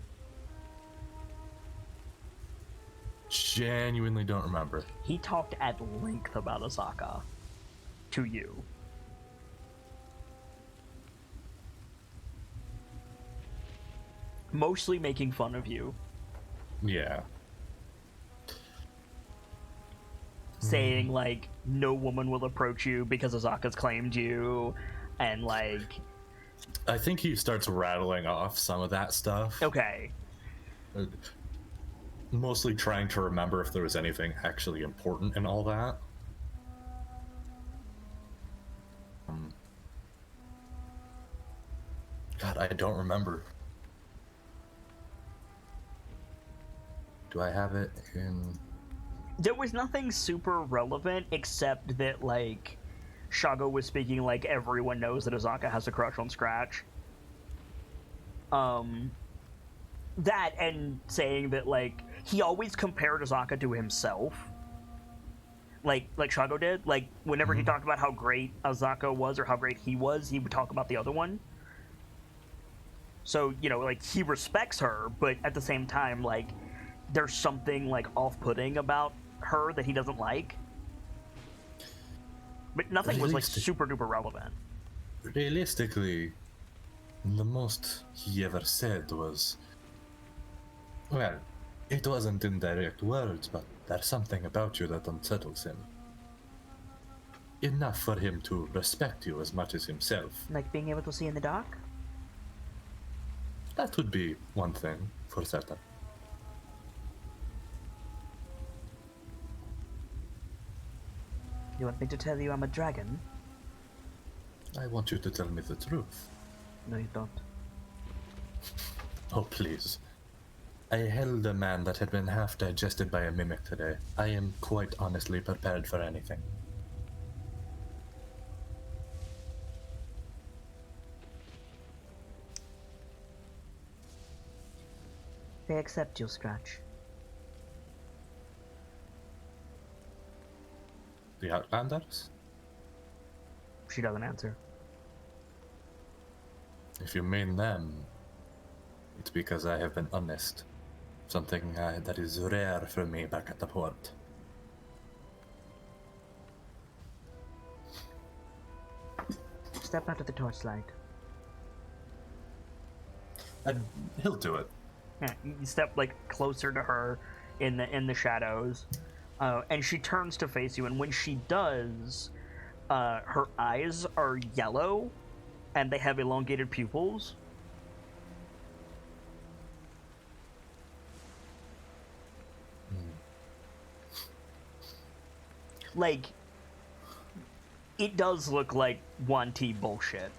Genuinely don't remember. He talked at length about Asaka. To you. Mostly making fun of you. Yeah. Saying, like, no woman will approach you because Asaka's claimed you, and, like... I think he starts rattling off some of that stuff. Okay. Mostly trying to remember if there was anything actually important in all that. God, I don't remember. Do I have it in... There was nothing super relevant except that, like, Shago was speaking like everyone knows that Asaka has a crush on Scratch. That and saying that, like, he always compared Asaka to himself. Like Shago did. Like, whenever he talked about how great Asaka was or how great he was, he would talk about the other one. So, you know, like, he respects her, but at the same time, like, there's something, like, off-putting about her that he doesn't like. But nothing was, like, super-duper relevant. Realistically, the most he ever said was... Well, it wasn't in direct words, but there's something about you that unsettles him. Enough for him to respect you as much as himself. Like being able to see in the dark? That would be one thing, for certain. You want me to tell you I'm a dragon? I want you to tell me the truth. No, you don't. Oh, please. I held a man that had been half digested by a mimic today. I am quite honestly prepared for anything. They accept you, Scratch. The Outlanders? She doesn't answer. If you mean them, it's because I have been honest. Something that is rare for me back at the port. Step out of the torchlight. And he'll do it. Yeah, you step, like, closer to her in the shadows, and she turns to face you, and when she does, her eyes are yellow, and they have elongated pupils. Like, it does look like 1T bullshit.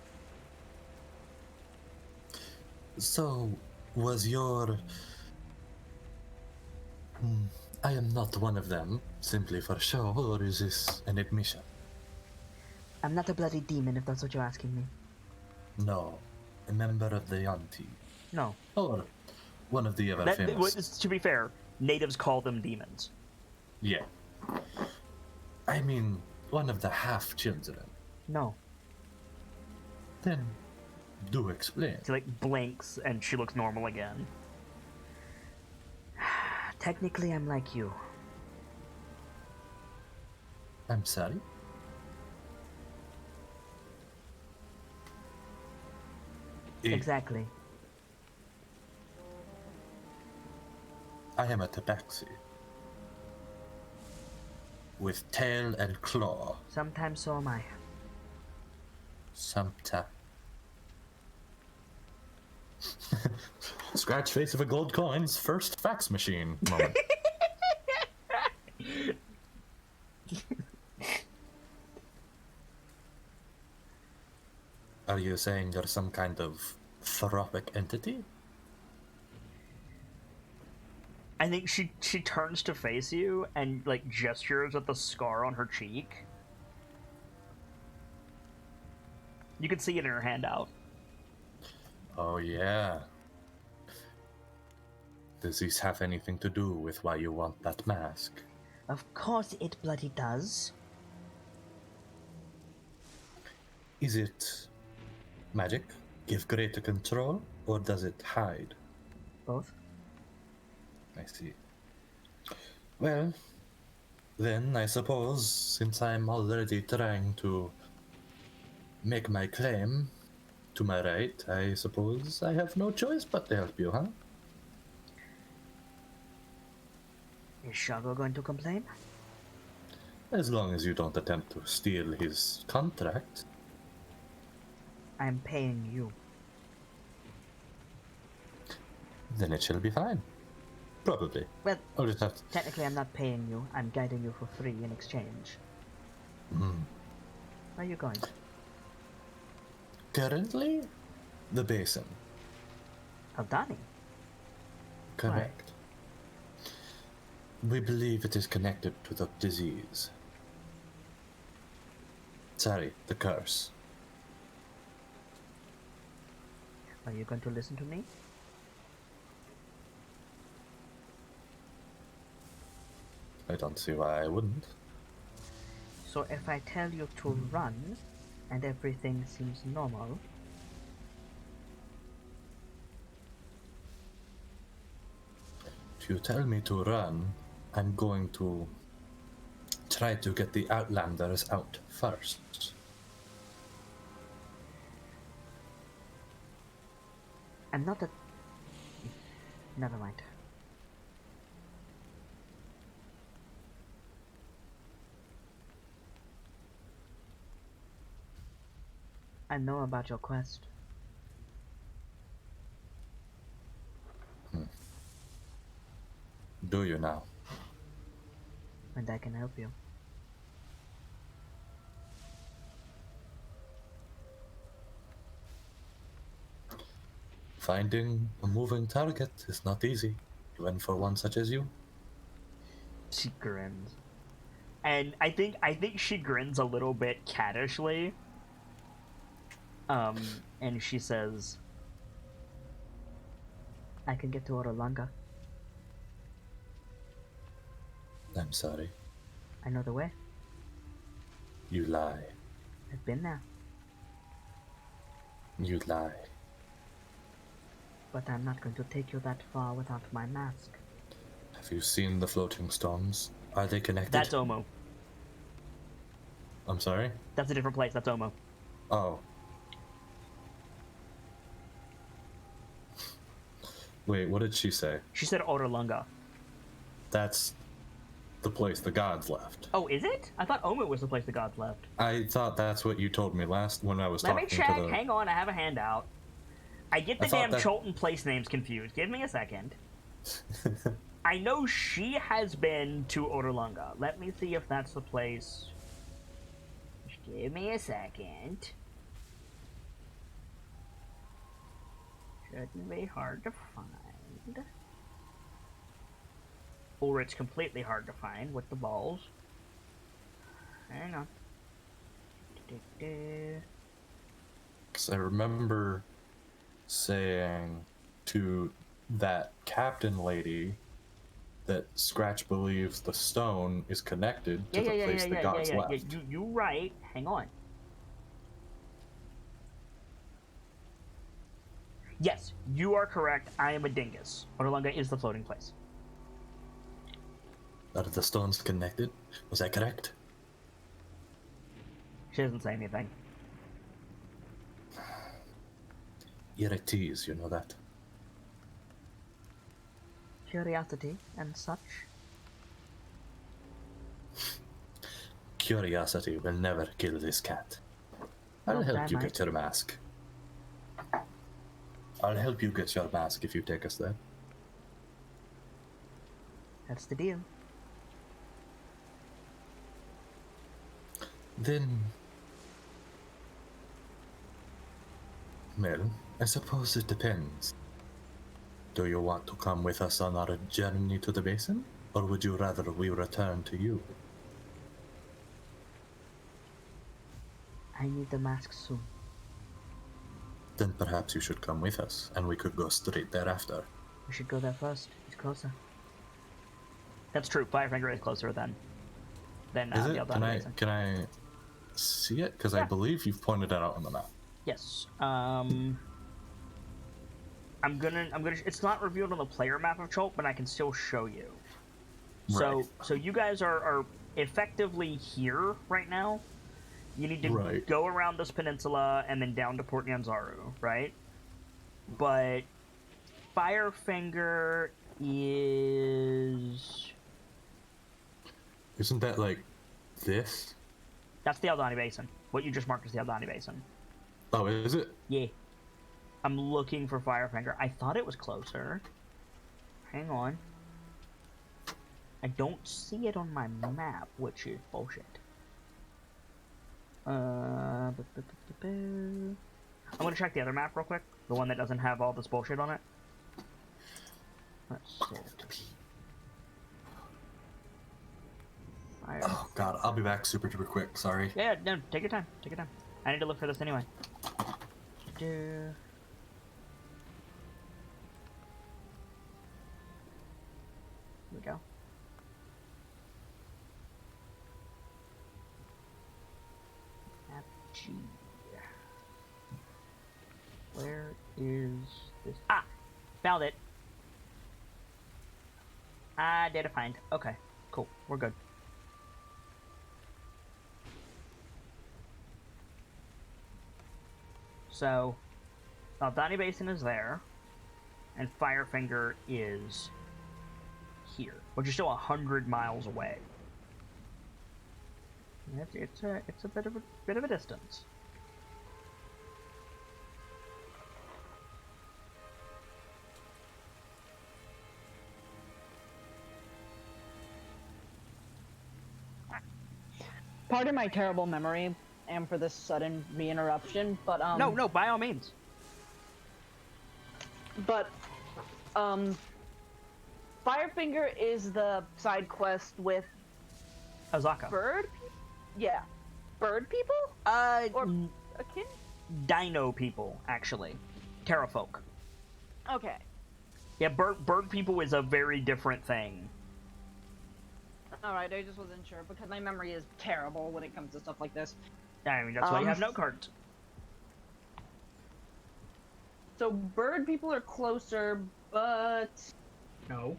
So, was your... I am not one of them, simply for show, or is this an admission? I'm not a bloody demon, if that's what you're asking me. No, a member of the Yanti. No. Or one of the ever famous... To be fair, natives call them demons. Yeah. I mean, one of the half-children. No. Then, do explain. She, like, blinks, and she looks normal again. Technically, I'm like you. I'm sorry? Exactly. I am a tabaxi. With tail and claw. Sometimes so am I. Scratch face of a gold coin's first fax machine moment. Are you saying you're some kind of thropic entity? I think she turns to face you and like gestures at the scar on her cheek. You can see it in her handout. Oh, yeah. Does this have anything to do with why you want that mask? Of course it bloody does. Is it magic, give greater control, or does it hide? Both. I see. Well, then I suppose, since I'm already trying to make my claim to my right, I suppose I have no choice but to help you, huh? Is Shago going to complain? As long as you don't attempt to steal his contract. I'm paying you. Then it shall be fine. Probably. Well, I'll just have to... technically I'm not paying you. I'm guiding you for free in exchange. Where are you going? Currently, the basin. Aldani? Correct. We believe it is connected to the disease. Sorry, the curse. Are you going to listen to me? I don't see why I wouldn't. So if I tell you to run, and everything seems normal, If you tell me to run, I'm going to try to get the Outlanders out first. I'm not a... Never mind. I know about your quest. Do you now? And I can help you. Finding a moving target is not easy, even for one such as you. She grins. And I think she grins a little bit cattishly. And she says, I can get to Orolanga. I'm sorry. I know the way. You lie. I've been there. You lie. But I'm not going to take you that far without my mask. Have you seen the floating stones? Are they connected? That's Omo. I'm sorry? That's a different place. That's Omo. Oh. Wait, what did she say? She said Orolanga. That's the place the gods left. Oh, is it? I thought Omo was the place the gods left. I thought that's what you told me last when I was Let me talking check. to the... Hang on, I have a handout. I get the I thought damn that- Cholton place names confused. Give me a second. I know she has been to Orolanga. Let me see if that's the place. Just give me a second. Shouldn't be hard to find. Or it's completely hard to find with the balls. Hang on. So I remember saying to that captain lady that Scratch believes the stone is connected to the place the gods left. You right. Hang on. Yes, you are correct. I am a dingus. Orolanga is the floating place. Are the stones connected? Was I correct? She doesn't say anything. You're a tease, you know that. Curiosity and such. Curiosity will never kill this cat. I'll Not help that you much. get your mask. I'll help you get your mask if you take us there. That's the deal. Then... Well, I suppose it depends. Do you want to come with us on our journey to the basin? Or would you rather we return to you? I need the mask soon. Then perhaps you should come with us, and we could go straight thereafter. We should go there first. It's closer. That's true. Firefinger is closer than Is the it? Aldani Basin. Can I see it? Because I believe you've pointed it out on the map. Yes. I'm gonna. It's not revealed on the player map of Chult, but I can still show you. Right. So you guys are effectively here right now. You need to go around this peninsula and then down to Port Nyanzaru, right? But Firefinger is... Isn't that like this? That's the Aldani Basin. What you just marked is the Aldani Basin. Oh, is it? Yeah. I'm looking for Firefinger. I thought it was closer. Hang on. I don't see it on my map, which is bullshit. I'm gonna check the other map real quick. The one that doesn't have all this bullshit on it. Let's see. Oh god, I'll be back super duper quick, sorry. Yeah, no, take your time. Take your time. I need to look for this anyway. Here we go. G. Where is this? Ah! Found it. Data find. Okay, cool. We're good. So, Aldani Basin is there, and Firefinger is here, which is still 100 miles away. It's a bit of a distance. Pardon my terrible memory and for this sudden re-interruption, but No, by all means. But Firefinger is the side quest with Azaka. bird. Yeah, bird people or akin. Dino people, actually. Terrafolk. Okay. Yeah, bird people is a very different thing. All right, I just wasn't sure because my memory is terrible when it comes to stuff like this. I mean, that's why you have note cards. So bird people are closer, but No,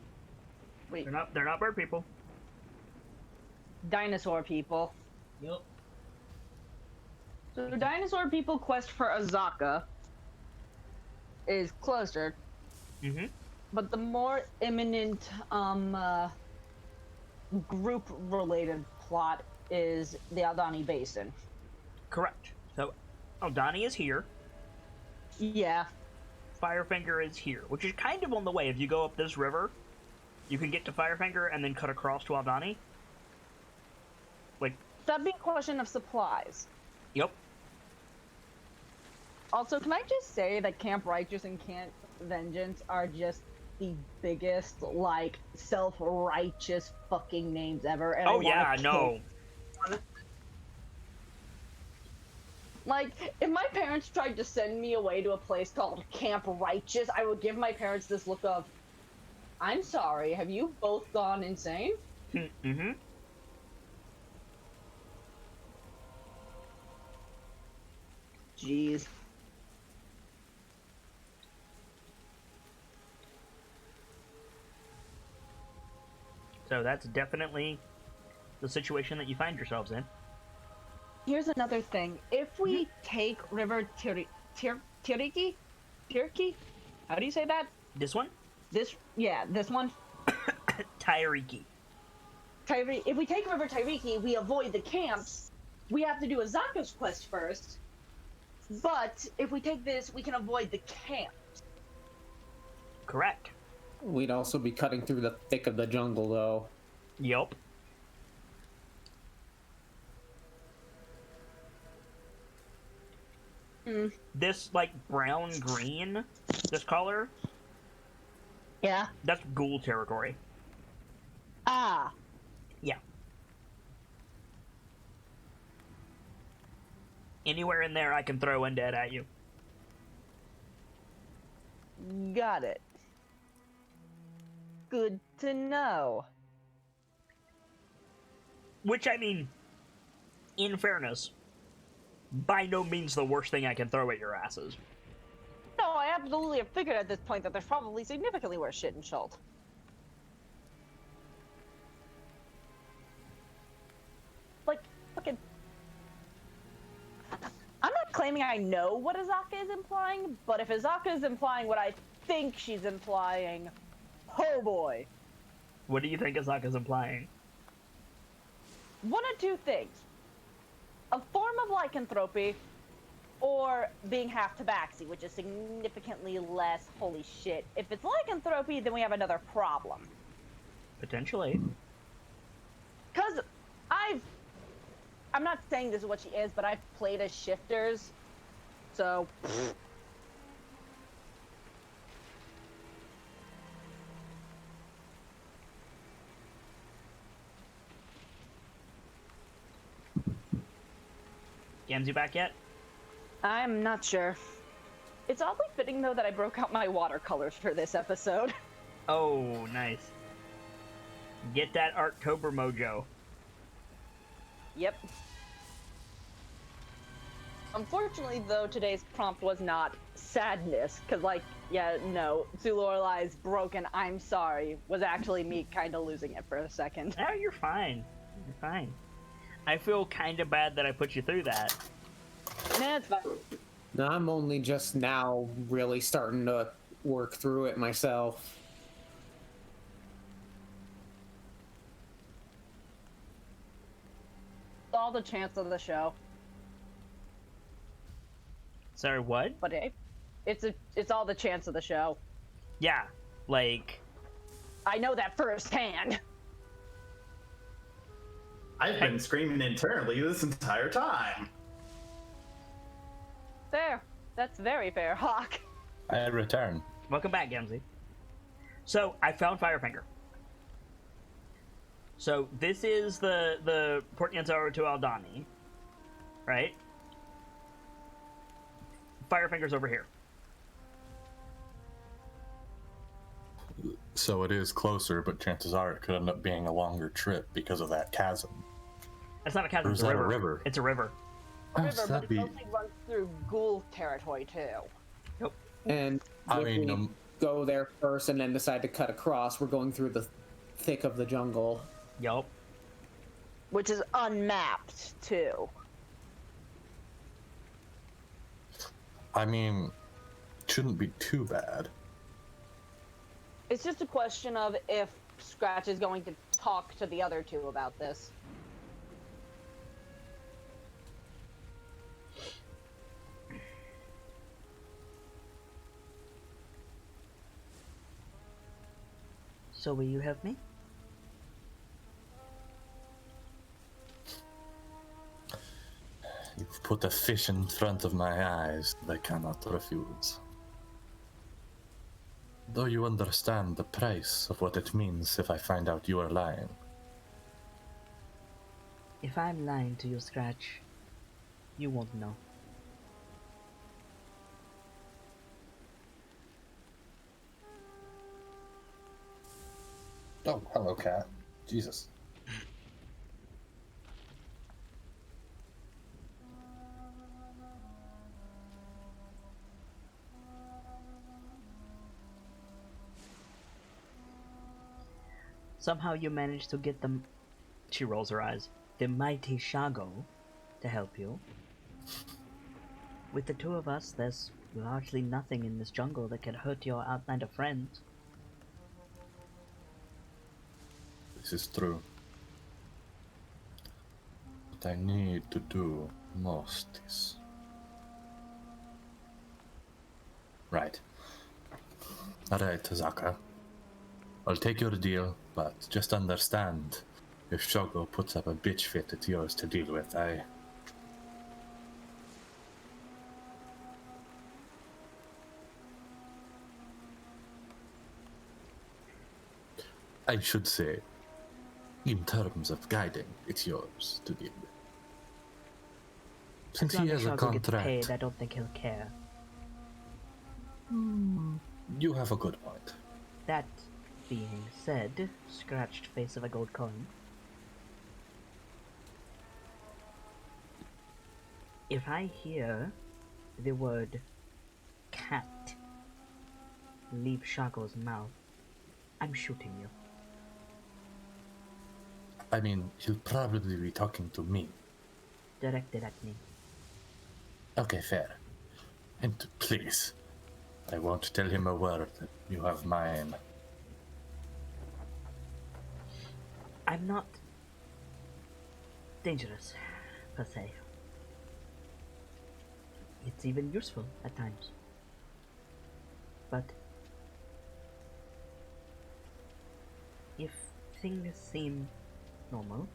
wait, they're not bird people. dinosaur people. Yep. So the dinosaur people quest for Azaka is closer, Mm-hmm. but the more imminent group-related plot is the Aldani Basin. Correct. So, Aldani is here. Yeah. Firefinger is here, which is kind of on the way. If you go up this river, you can get to Firefinger and then cut across to Aldani. Like, That'd be a question of supplies. yep. Also, can I just say that Camp Righteous and Camp Vengeance are just the biggest, like, self-righteous fucking names ever. And Oh I yeah, wanna no. kill. Like, if my parents tried to send me away to a place called Camp Righteous, I would give my parents this look of, I'm sorry, have you both gone insane? Mm-hmm. Jeez. So that's definitely the situation that you find yourselves in. Here's another thing. If we take River Tiriki? How do you say that? This one? This one. Tairiki. If we take River Tairiki, we avoid the camps. We have to do a Zaka's quest first. But if we take this, we can avoid the camps. Correct. We'd also be cutting through the thick of the jungle, though. Yup. This, like, brown-green, this color, Yeah. that's ghoul territory. Ah. Yeah. Anywhere in there I can throw undead at you. Got it. Good to know. Which, I mean, in fairness, by no means the worst thing I can throw at your asses. No, I absolutely have figured at this point that there's probably significantly worse shit in Schult. Like, fucking... I'm not claiming I know what Azaka is implying, but if Azaka is implying what I think she's implying, oh boy. What do you think Azaka's implying? One of two things. A form of lycanthropy, or being half tabaxi, which is significantly less holy shit. If it's lycanthropy, then we have another problem. Potentially. Because I'm not saying this is what she is, but I've played as shifters, so... Gamzu back yet? I'm not sure. It's oddly fitting, though, that I broke out my watercolors for this episode. Oh, nice. Get that Arttober mojo. Yep. Unfortunately, though, today's prompt was not sadness, because, like, yeah, no, Zulorlai's broken, I'm sorry, was actually me kind of losing it for a second. Oh, you're fine. You're fine. I feel kind of bad that I put you through that. Nah, it's fine. Now, I'm only just now really starting to work through it myself. It's all the chance of the show. Sorry, what? But it's all the chance of the show. Yeah, like... I know that firsthand. I've been screaming internally this entire time. Fair. That's very fair, Hawk. I return. Welcome back, Gamzee. So, I found Firefinger. So, this is the Portnianzaro to Aldani, right? Firefinger's over here. So it is closer, but chances are it could end up being a longer trip because of that chasm. It's not a chasm, Or it's is a that river. a river? It's a river. Oh, River, so but that'd it be... mostly runs through ghoul territory, too. Yep. And I if mean, we go there first and then decide to cut across, we're going through the thick of the jungle. Yup. Which is unmapped, too. I mean, shouldn't be too bad. It's just a question of if Scratch is going to talk to the other two about this. So will you help me? You've put a fish in front of my eyes that I cannot refuse. Though you understand the price of what it means if I find out you are lying. If I'm lying to you, Scratch, you won't know. Oh, hello, cat. Jesus. Somehow you managed to get them. She rolls her eyes. The mighty Shago to help you. With the two of us, there's largely nothing in this jungle that can hurt your Outlander friends. This is true. What I need to do most is... Right. Alright, Zaka. I'll take your deal, but just understand, if Shogo puts up a bitch fit, it's yours to deal with. I should say, in terms of guiding, it's yours to deal with. Since As long he as has a Shago gets paid, contract, I don't think he'll care. you have a good point. That being said, scratched face of a gold coin. If I hear the word cat leave Shago's mouth, I'm shooting you. I mean, he'll probably be talking to me. Directed at me. Okay, fair. And please, I won't tell him a word that you have mine. I'm not dangerous, per se. It's even useful at times. But if things seem normal,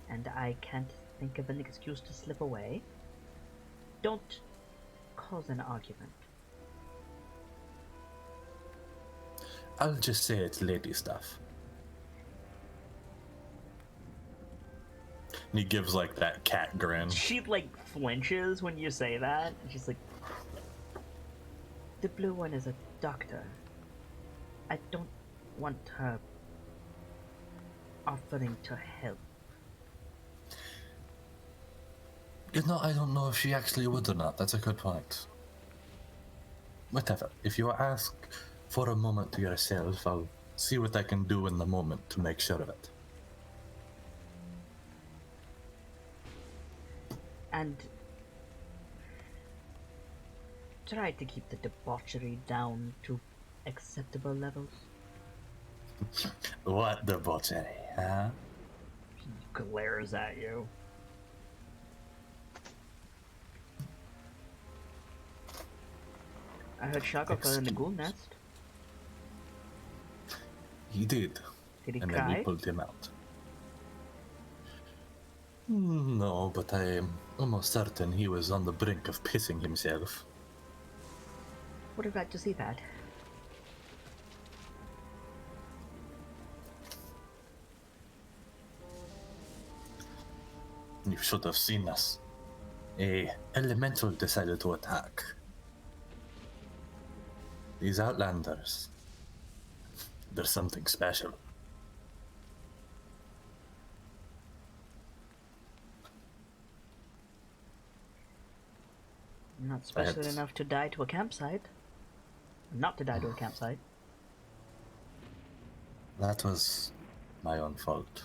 and I can't think of an excuse to slip away, don't cause an argument. I'll just say it's lady stuff. And he gives like that cat grin. She like flinches when you say that. She's like, the blue one is a doctor. I don't want her offering to help. You know, I don't know if she actually would or not. That's a good point. Whatever. If you ask for a moment to yourself, I'll see what I can do in the moment to make sure of it. And try to keep the debauchery down to acceptable levels. What debauchery, huh? He glares at you. I heard Shago fell in the ghoul nest. He did. Did he And cry? then we pulled him out. No, but I am almost certain he was on the brink of pissing himself. Would have liked to see that. You should have seen us. A elemental decided to attack. These outlanders, there's something special. Not special Perhaps. enough to die to a campsite. Not to die to a campsite. That was my own fault.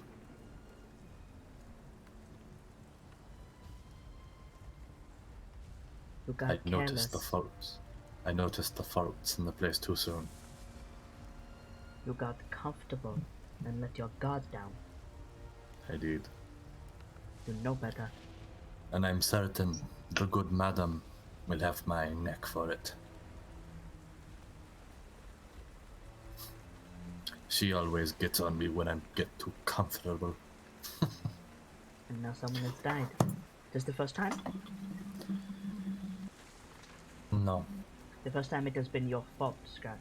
You got I careless. noticed the faults. I noticed the faults in the place too soon. You got comfortable and let your guard down. I did. You know better. And I'm certain the good madam will have my neck for it. She always gets on me when I get too comfortable. And now someone has died. This the first time? No. The first time it has been your fault, Scratch.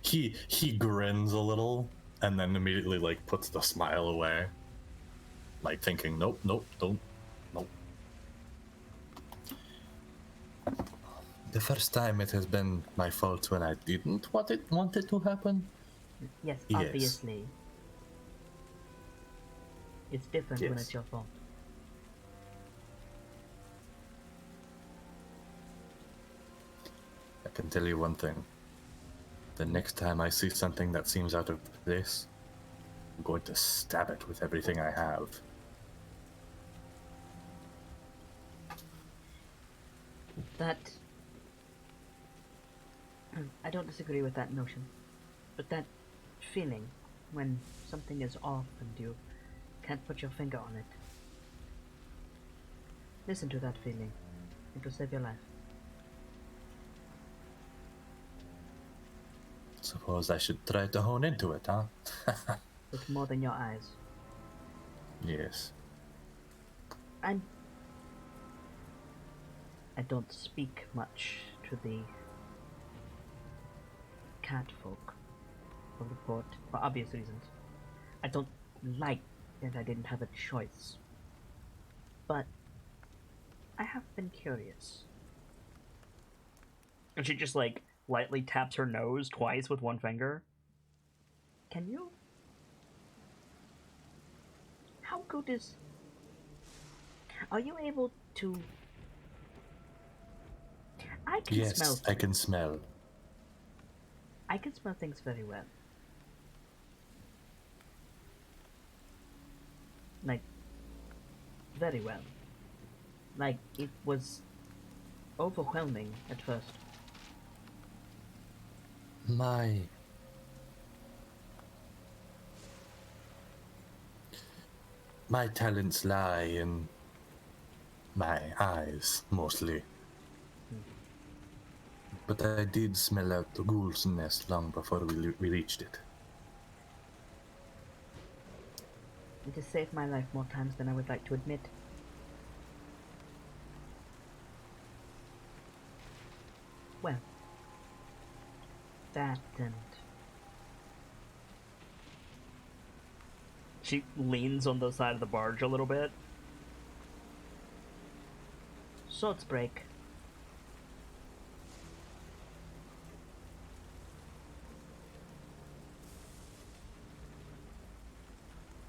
He grins a little and then immediately like puts the smile away. Like thinking, nope, don't. The first time it has been my fault when I didn't want it to happen. Yes, Yes. obviously. It's different when Yes. it's your fault. I can tell you one thing. The next time I see something that seems out of place, I'm going to stab it with everything I have. That... I don't disagree with that notion. But that feeling when something is off and you can't put your finger on it. Listen to that feeling. It will save your life. Suppose I should try to hone into it, huh? With more than your eyes. Yes. I don't speak much to the cat folk of the port for obvious reasons. I don't like that I didn't have a choice. But I have been curious. And she just like lightly taps her nose twice with one finger. Can you? How good is... Are you able to... I can Yes, smell I can smell. I can smell things very well. Like, very well. Like, it was overwhelming at first. My talents lie in my eyes, mostly. But I did smell out the ghoul's nest long before we reached it. It has saved my life more times than I would like to admit. Well, that and... She leans on the side of the barge a little bit. Swords break.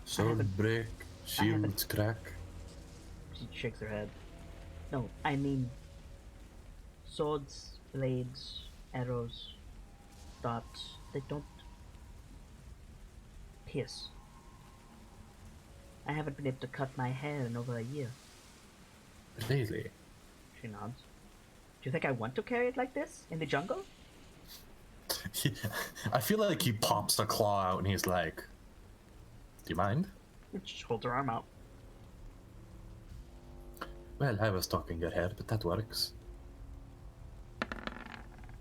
Sword break, shields crack. She shakes her head. No, I mean... Swords, blades, arrows, darts, they don't... pierce. I haven't been able to cut my hair in over a year. Really? She nods. Do you think I want to carry it like this, in the jungle? I feel like he pops a claw out and he's like, "Do you mind?" She just holds her arm out. Well, I was talking your hair, but that works.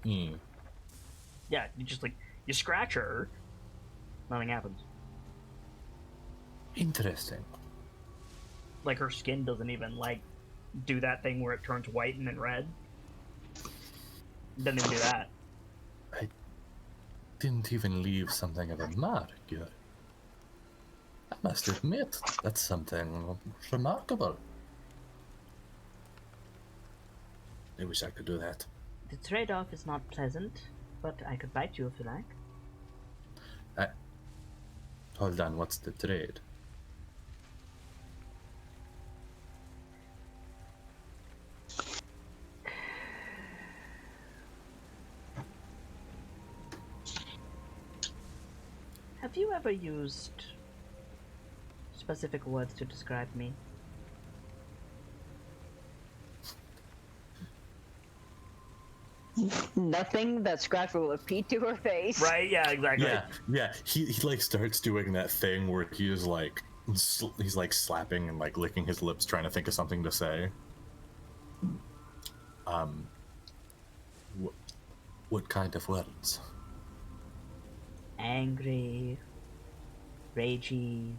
Hmm. Yeah, you just like, you scratch her, nothing happens. Interesting. Like her skin doesn't even like do that thing where it turns white and then red. Doesn't even do that. I didn't even leave something of a mark here. I must admit, that's something remarkable. I wish I could do that. The trade-off is not pleasant, but I could bite you if you like. Hold on, what's the trade? Have you ever used specific words to describe me? Nothing that Scratch will repeat to her face. Right? Yeah, exactly. Yeah. He like starts doing that thing where he's like slapping and like licking his lips, trying to think of something to say. What kind of words? Angry, ragey,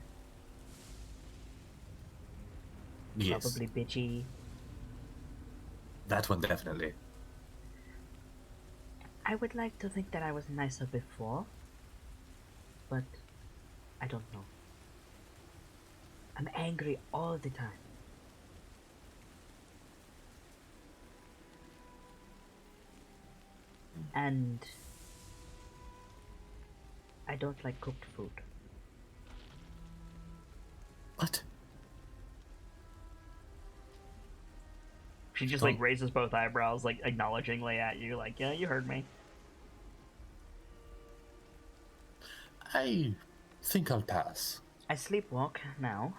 Yes, probably bitchy. that one definitely. I would like to think that I was nicer before, but I don't know. I'm angry all the time. And I don't like cooked food. What? She just like raises both eyebrows, like acknowledgingly at you, like, yeah, you heard me. I think I'll pass. I sleepwalk now.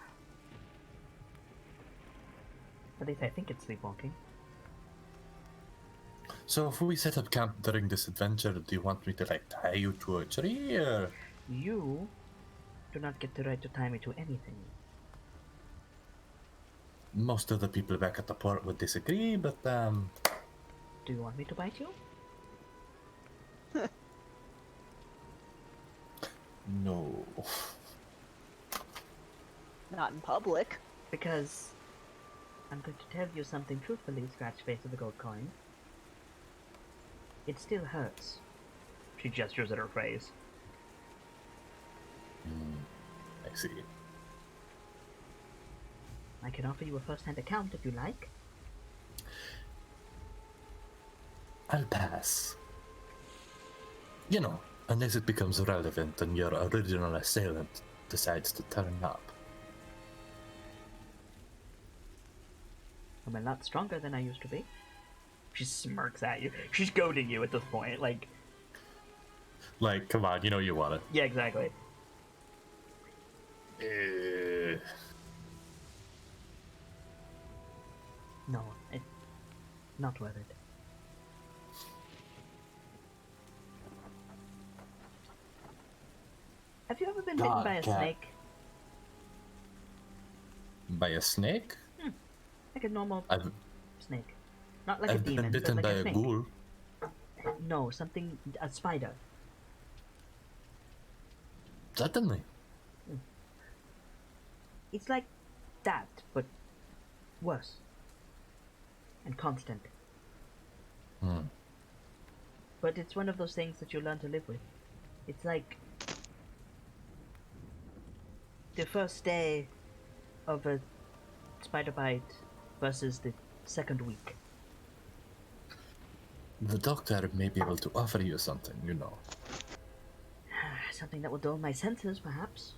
At least I think it's sleepwalking. So if we set up camp during this adventure, do you want me to like tie you to a tree or? You do not get the right to tie me to anything. Most of the people back at the port would disagree, but Do you want me to bite you? no. Not in public. Because I'm going to tell you something truthfully, Scratch Face of the Gold Coin. It still hurts. She gestures at her face. I see. I can offer you a first-hand account if you like. I'll pass. You know, unless it becomes relevant and your original assailant decides to turn up. I'm a lot stronger than I used to be. She smirks at you. She's goading you at this point. Like, Come on, you know you want it. yeah, exactly. No, it's not worth it. Have you ever been bitten by a cat. snake? By a snake? Like a normal I've snake. Not like a I've demon, been bitten but by like a a snake. ghoul. No, something... a spider. Certainly. It's like that, but worse. And constant. But it's one of those things that you learn to live with. It's like the first day of a spider bite versus the second week. The doctor may be able to offer you something, you know. Something that will dull my senses, perhaps.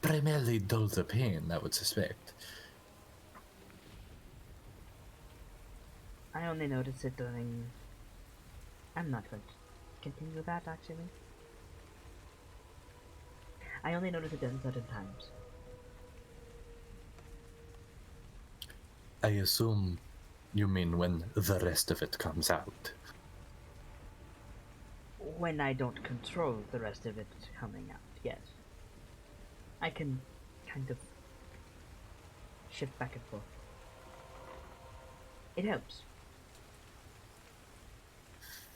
Primarily dull the pain, I would suspect. I only notice it during... I'm not going to continue that, actually. I only notice it during certain times. I assume you mean when the rest of it comes out. When I don't control the rest of it coming out, yes. I can kind of shift back and forth. It helps.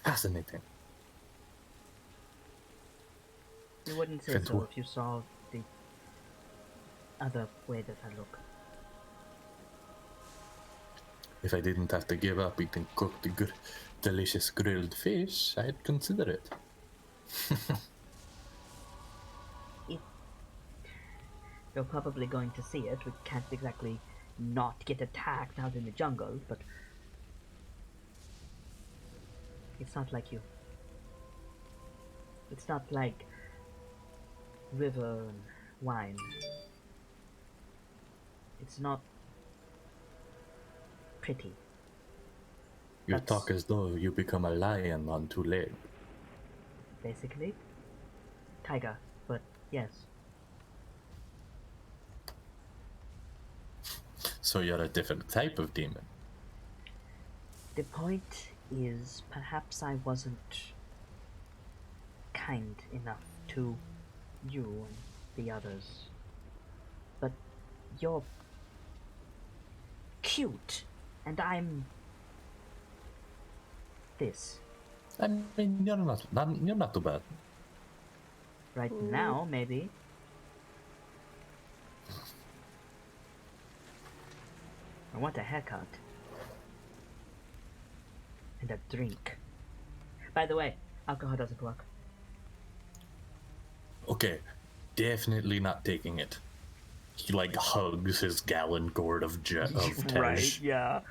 Fascinating. You wouldn't say Can't so wo- if you saw the other way that I look. If I didn't have to give up eating cooked, delicious grilled fish, I'd consider it. You're probably going to see it. We can't exactly not get attacked out in the jungle, but it's not like you. It's not like river and wine. It's not pretty. You That's- talk as though you become a lion on two legs. Basically. Tiger, but yes. So you're a different type of demon. The point is, perhaps I wasn't kind enough to you and the others. But you're cute, and I'm this. I mean, you're not too bad. Right now, maybe. I want a haircut. And a drink. By the way, alcohol doesn't work. Okay, definitely not taking it. He hugs his gallon gourd of Tej. Right, yeah.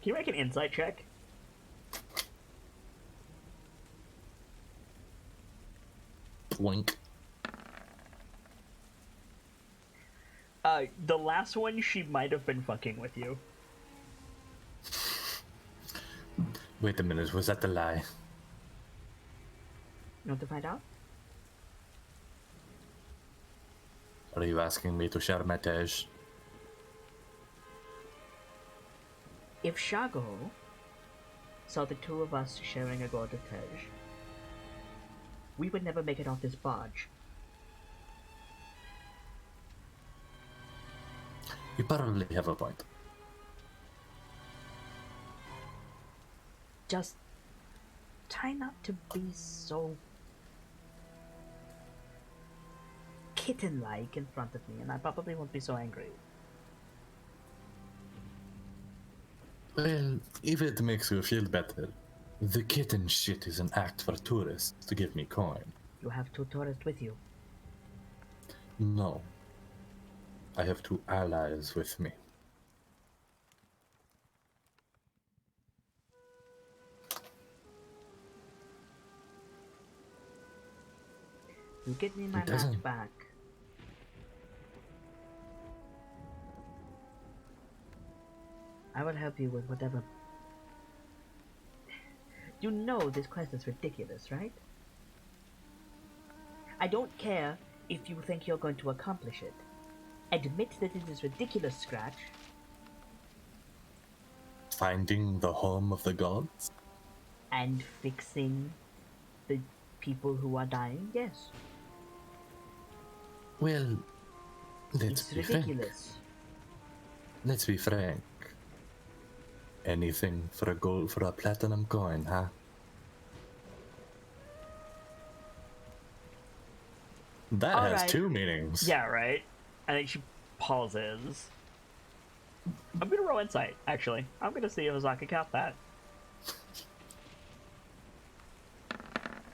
Can you make an insight check? Blink. The last one, she might have been fucking with you. Wait a minute, was that the lie? You want to find out? Are you asking me to share my Tej? If Shago saw the two of us sharing a gourd of Tej, we would never make it off this barge. You probably have a point. just try not to be so kitten-like in front of me, and I probably won't be so angry. Well, if it makes you feel better, the kitten shit is an act for tourists to give me coin. You have 2 tourists with you. No. I have 2 allies with me. You get me my It doesn't- match back. I will help you with whatever. You know this quest is ridiculous, right? I don't care if you think you're going to accomplish it. Admit that it is ridiculous, Scratch. Finding the home of the gods? And fixing the people who are dying, yes. Well, let's It's be frank. ridiculous. Let's be frank. Anything for a gold, for a platinum coin, huh? That All has right. 2 meanings. Yeah, right? I think she pauses. I'm gonna roll insight, actually. I'm gonna see if Azaka got that.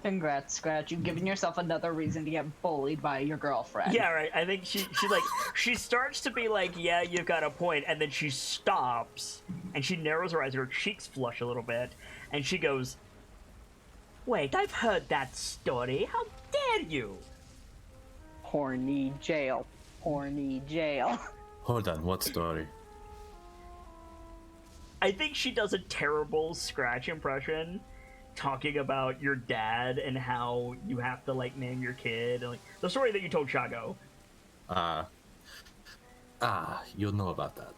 Congrats, Scratch. You've given yourself another reason to get bullied by your girlfriend. Yeah, right. I think she like she starts to be like, yeah, you've got a point, and then she stops and she narrows her eyes, her cheeks flush a little bit, and she goes, "Wait, I've heard that story. How dare you?" Horny jail. Horny jail. Hold on, what story? I think she does a terrible Scratch impression, talking about your dad and how you have to like name your kid, and like the story that you told Shago. You know about that.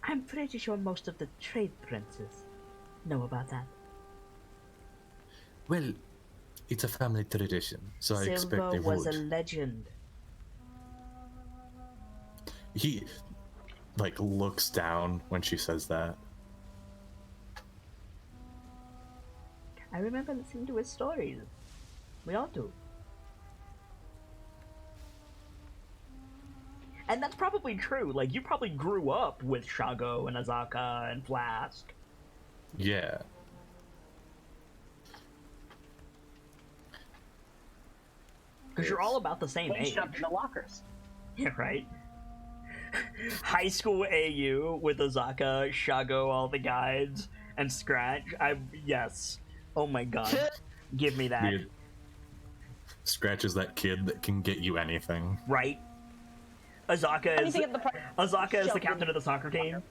I'm pretty sure most of the trade princes know about that. Well, it's a family tradition, so I expect Silver they was would. a legend. He, like, looks down when she says that. I remember listening to his stories. We all do. And that's probably true. Like, you probably grew up with Shago and Azaka and Flask. Yeah. Because you're all about the same age. Shoved in the lockers. Yeah, right? High school AU with Azaka, Shago, all the guides, and Scratch. Yes. Oh my god. Give me that. Weird. Scratch is that kid that can get you anything. Right? Azaka is Anything at the price. Azaka is the Shoved captain in- of the soccer team.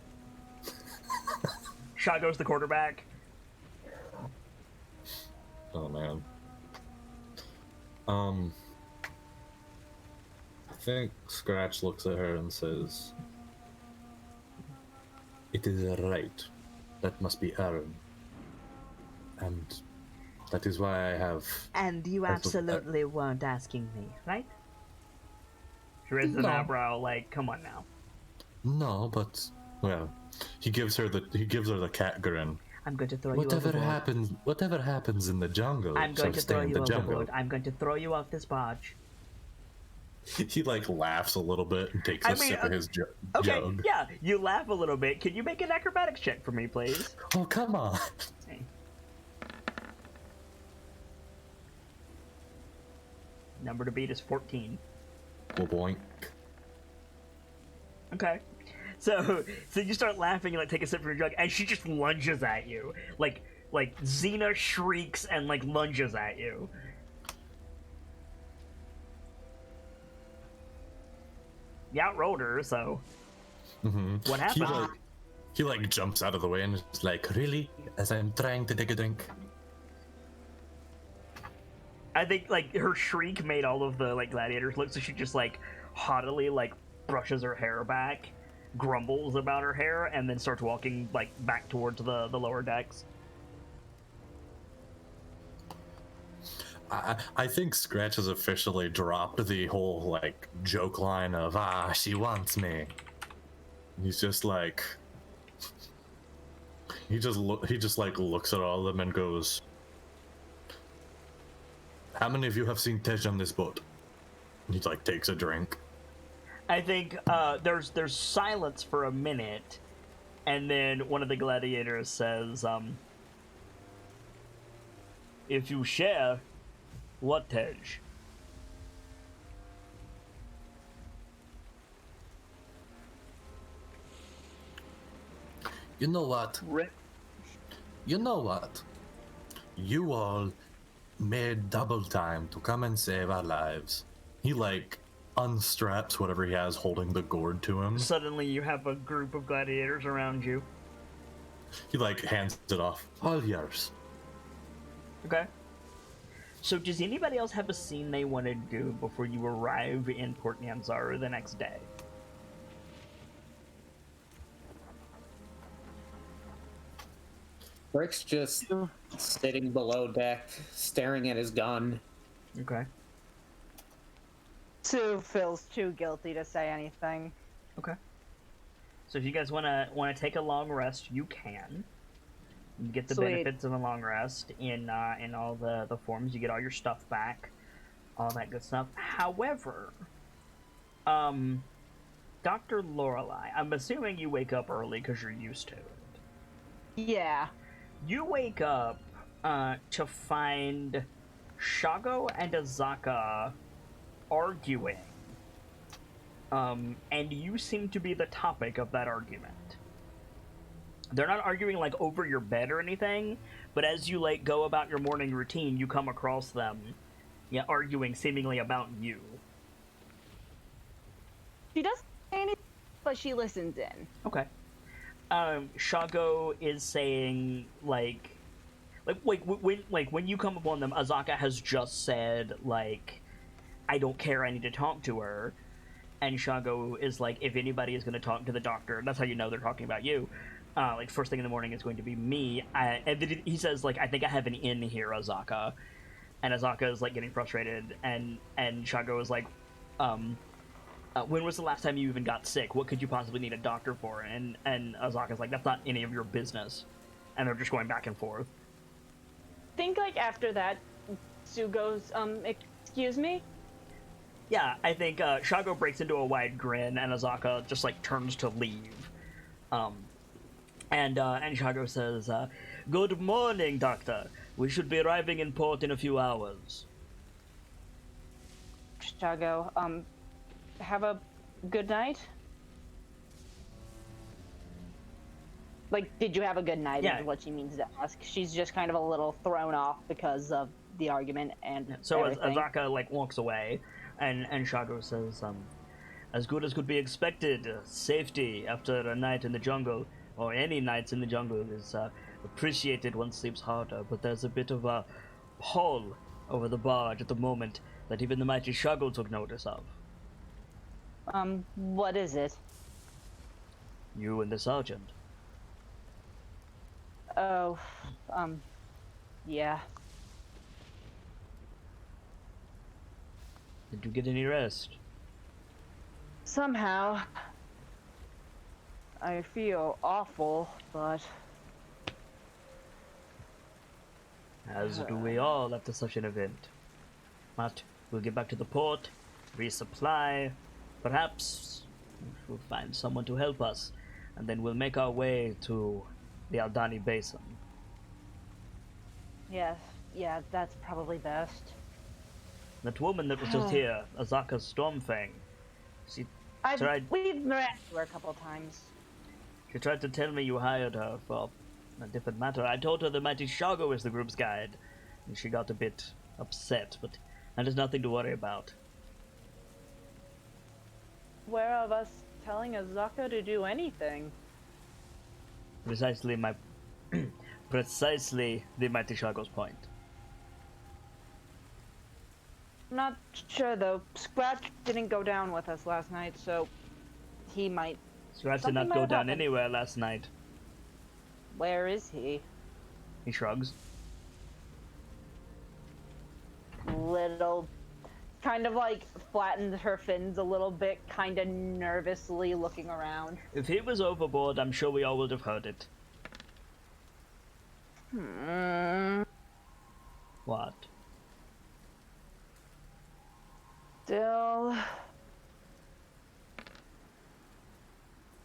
Shago's the quarterback. Oh man. I think Scratch looks at her and says, It is a right that must be earned. And that is why I have. And you That's what- absolutely weren't asking me, right? She raises an No. eyebrow like, come on now. No, but well, he gives her the cat grin. I'm going to throw you overboard. whatever happens in the jungle, I'm going shall to throw stay in you the jungle. overboard. I'm going to throw you off this barge. He like laughs a little bit and takes I a mean, sip of his Okay, jug. yeah, you laugh a little bit. Can you make an acrobatics check for me, please? Oh, come on. Okay. Number to beat is 14. Boink. Okay. So you start laughing and like take a sip from your jug, and she just lunges at you. Like Xena shrieks and like lunges at you. You outrolled her, so what happened? He like jumps out of the way and is like, Really? As I'm trying to take a drink? I think like her shriek made all of the like gladiators look, so she just like haughtily like brushes her hair back, grumbles about her hair, and then starts walking like back towards the lower decks. I think Scratch has officially dropped the whole like joke line of she wants me. He's just like He just like looks at all of them and goes, "How many of you have seen Tej on this boat?" And he like takes a drink. I think there's silence for a minute, and then one of the gladiators says, "If you share, what Tej?" You know what? You know what? You all made double time to come and save our lives. He like unstraps whatever he has holding the gourd to him. Suddenly you have a group of gladiators around you. He like hands it off. All yours. Okay. So does anybody else have a scene they want to do before you arrive in Port Nyanzaru the next day? Brick's just sitting below deck, staring at his gun. Okay. Sue feels too guilty to say anything. Okay. So if you guys wanna take a long rest, you can. You get the Sweet. benefits of a long rest in all the forms. You get all your stuff back, all that good stuff. However, Dr. Lorelei, I'm assuming you wake up early because you're used to it. Yeah. You wake up to find Shago and Azaka arguing. And you seem to be the topic of that argument. They're not arguing like over your bed or anything, but as you like go about your morning routine, you come across them, arguing seemingly about you. She doesn't say anything, but she listens in. Okay. Shago is saying like when you come upon them, Azaka has just said like, "I don't care, I need to talk to her," and Shago is like, "If anybody is going to talk to the doctor," that's how you know they're talking about you. Like first thing in the morning is going to be me. And then he says like, "I think I have an in here, Azaka," and Azaka is like getting frustrated, and Shago is like, when was the last time you even got sick? What could you possibly need a doctor for? And Azaka's like, "That's not any of your business," and they're just going back and forth. Think like after that, Sue goes, excuse me? Yeah, I think Shago breaks into a wide grin, and Azaka just like turns to leave. And Shago says, "Good morning, Doctor. We should be arriving in port in a few hours." Shago, have a good night? Like, did you have a good night? Yeah. Is what she means to ask. She's just kind of a little thrown off because of the argument and So everything. Azaka like walks away, and Shago says, "As good as could be expected. Safety after a night in the jungle, or any nights in the jungle, is appreciated. One sleeps harder, but there's a bit of a pall over the barge at the moment that even the mighty Shago took notice of. What is it? You and the sergeant." Oh, yeah. Did you get any rest? Somehow, I feel awful, but As do we all after such an event. But we'll get back to the port, resupply, perhaps we'll find someone to help us, and then we'll make our way to the Aldani Basin. yeah, that's probably best. That woman that was just here, Azaka Stormfang, she We've met her a couple times. tried to tell me you hired her for a different matter. I told her the mighty Shago is the group's guide, and she got a bit upset, but that is nothing to worry about. Where of us telling Azaka to do anything? Precisely the mighty Shago's point. I'm not sure though. Scratch didn't go down with us last night, so he might. Scratch did Something not might go have down happened. anywhere last night. Where is he? He shrugs. Little, kind of like flattened her fins a little bit, kind of nervously looking around. If he was overboard, I'm sure we all would have heard it. What? Still.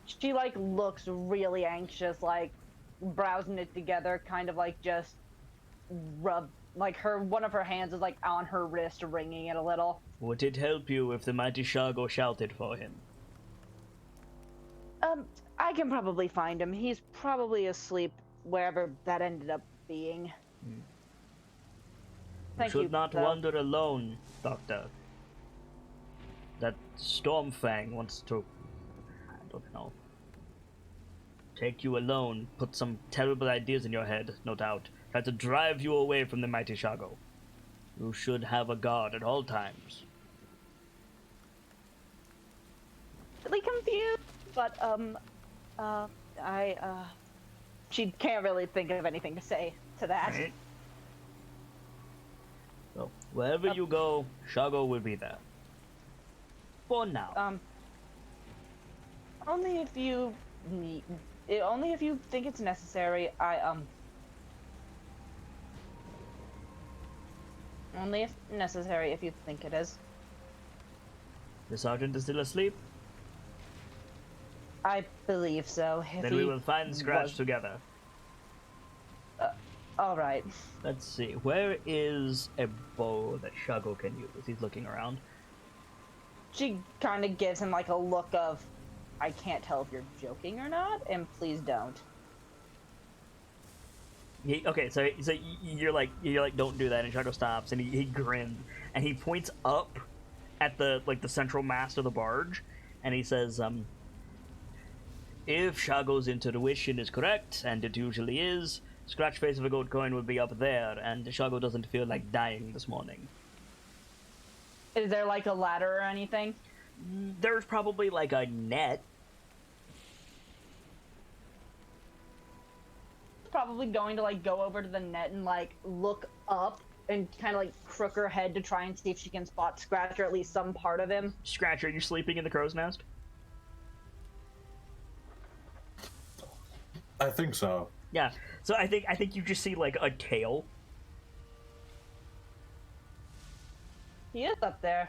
She like looks really anxious, like browsing it together, kind of like just like one of her hands is like on her wrist, wringing it a little. Would it help you if the mighty Shago shouted for him? I can probably find him. He's probably asleep wherever that ended up being. Thank you. Should not wander alone, Doctor. That Stormfang wants to, I don't know, take you alone, put some terrible ideas in your head, no doubt. Try to drive you away from the mighty Shago. You should have a guard at all times. Really confused, but she can't really think of anything to say to that. Right. So, wherever you go, Shago will be there. For now. Only if you need, only if you think it's necessary. Only if necessary, if you think it is. The sergeant is still asleep? I believe so. Then we will find Scratch together. Alright. Let's see. Where is a bow that Shago can use? He's looking around. She kind of gives him like a look of, I can't tell if you're joking or not, and please don't. Okay, so you're like, don't do that, and Shadow stops, and he grins, and he points up at the central mast of the barge, and he says, if Shago's intuition is correct, and it usually is, Scratch Face of a Gold Coin would be up there, and Shago doesn't feel like dying this morning. Is there like a ladder or anything? There's probably like a net. Probably going to like go over to the net and like look up and kind of like crook her head to try and see if she can spot Scratch or at least some part of him. Scratch, are you sleeping in the crow's nest? I think so. Yeah. So I think you just see like a tail. He is up there.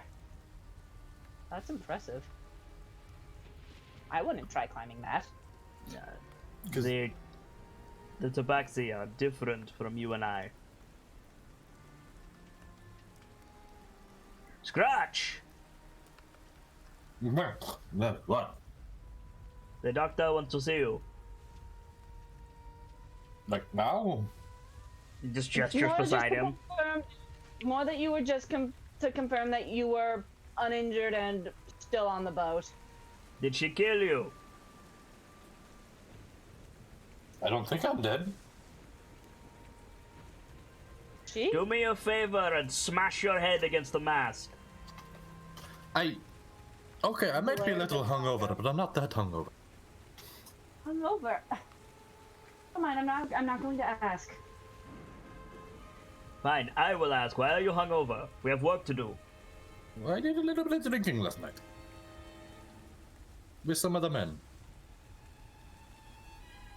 That's impressive. I wouldn't try climbing that. Yeah. The Tabaxi are different from you and I. Scratch! What? The doctor wants to see you. Like now? He just gestures beside him. More that you were just to confirm that you were uninjured and still on the boat. Did she kill you? I don't think I'm dead. She? Do me a favor and smash your head against the mast. Okay, I might be a little hungover, but I'm not that hungover. Hungover? Come on, I'm not going to ask. Fine, I will ask. Why are you hungover? We have work to do. I did a little bit of drinking last night. With some of the men.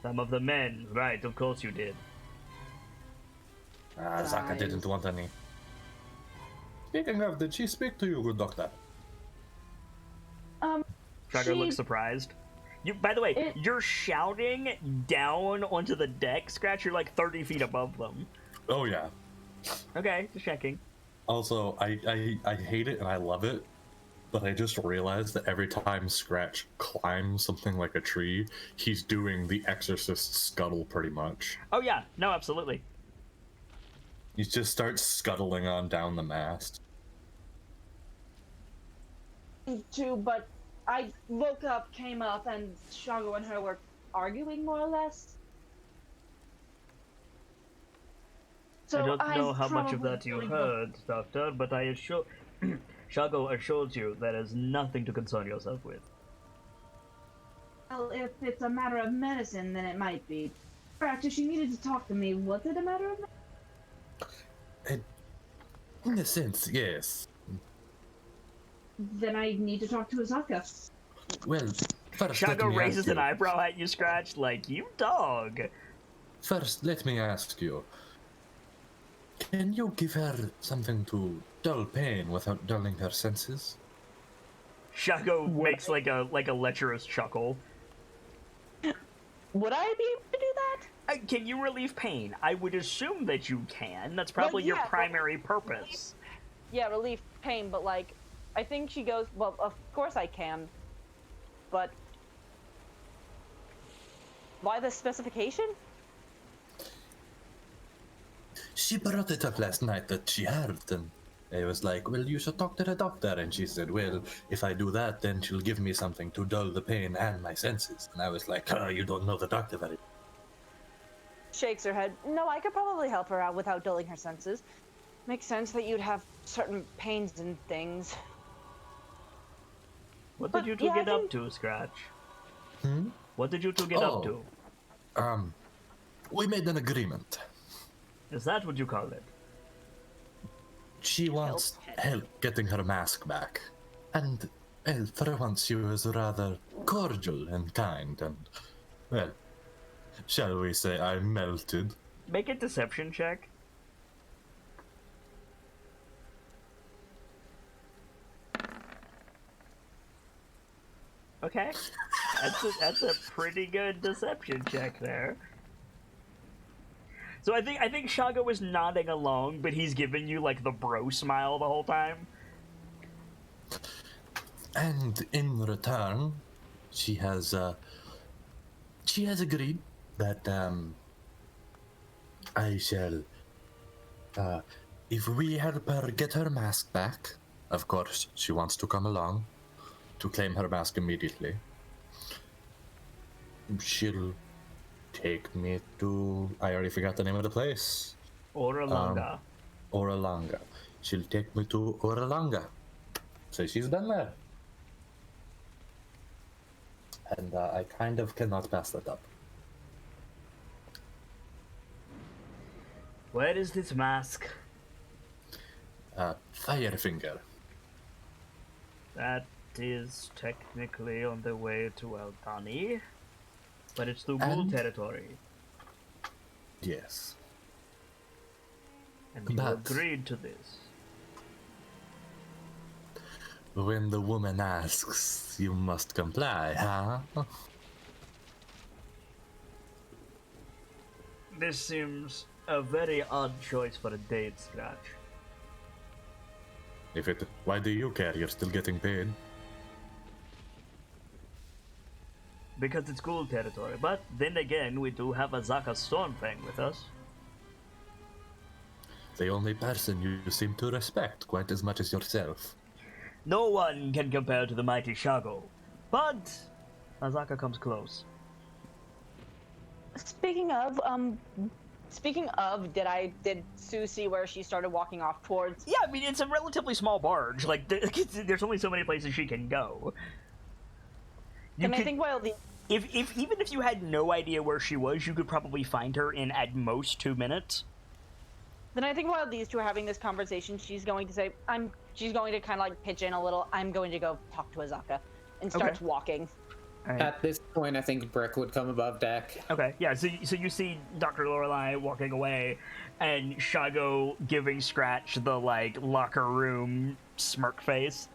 Some of the men, right, of course you did. Zaka didn't want any. Speaking of, did she speak to you, good doctor? Trager looks surprised. By the way, you're shouting down onto the deck, Scratch. You're like 30 feet above them. Oh yeah. Okay, just checking. Also, I hate it and I love it, but I just realized that every time Scratch climbs something like a tree, he's doing the Exorcist scuttle pretty much. Oh yeah, no, absolutely. He just starts scuttling on down the mast. Too, but I woke up, came up, and Shago and her were arguing more or less. So I don't know how much of probably that you really heard, Doctor, but I assure... Shago assures you that is nothing to concern yourself with. Well, if it's a matter of medicine, then it might be. Perhaps if she needed to talk to me, was it a matter of medicine? In a sense, yes. Then I need to talk to Azaka. Well, first let Shago me raises ask you. an eyebrow at you, Scratch, like, you dog. First, let me ask you. Can you give her something to dull pain without dulling her senses? Shago makes like a lecherous chuckle. Would I be able to do that? Can you relieve pain? I would assume that you can. That's probably your yeah, primary purpose. Yeah, relief pain, but like, I think she goes, well, of course I can, but why the specification? She brought it up last night that she heard, and I was like, well, you should talk to the doctor. And she said, well, if I do that, then she'll give me something to dull the pain and my senses. And I was like, oh, you don't know the doctor very well. Shakes her head. No, I could probably help her out without dulling her senses. Makes sense that you'd have certain pains and things. What did you two get up to, Scratch? What did you two get up to? We made an agreement. Is that what you call it? She wants help getting her mask back. And, well, for once she was rather cordial and kind and, well, shall we say I melted. Make a deception check. Okay. That's a pretty good deception check there. So I think Shago was nodding along, but he's giving you like the bro smile the whole time. And in return, she has agreed that I shall if we help her get her mask back, of course she wants to come along to claim her mask immediately. She'll take me to, I already forgot the name of the place. Oralanga. Oralanga. She'll take me to Oralanga. So she's done there. And I kind of cannot pass that up. Where is this mask? Firefinger. That is technically on the way to Eldani, but it's the Ghoul territory. Yes. And you But agreed to this. when the woman asks, you must comply, huh? This seems a very odd choice for a date, Scratch. Why do you care? You're still getting paid. Because it's Ghoul territory, but then again, we do have a Zaka Stormfang with us. The only person you seem to respect quite as much as yourself. No one can compare to the mighty Shago, but Azaka comes close. Speaking of, did Sue see where she started walking off towards? Yeah, I mean, it's a relatively small barge. Like, there's only so many places she can go. I think while the even if you had no idea where she was, you could probably find her in at most 2 minutes. Then I think while these two are having this conversation, she's going to say, she's going to kind of like pitch in a little, I'm going to go talk to Azaka, and starts walking. Right. At this point, I think Brick would come above deck. Okay, yeah, so you see Dr. Lorelei walking away, and Shago giving Scratch the, like, locker room smirk face.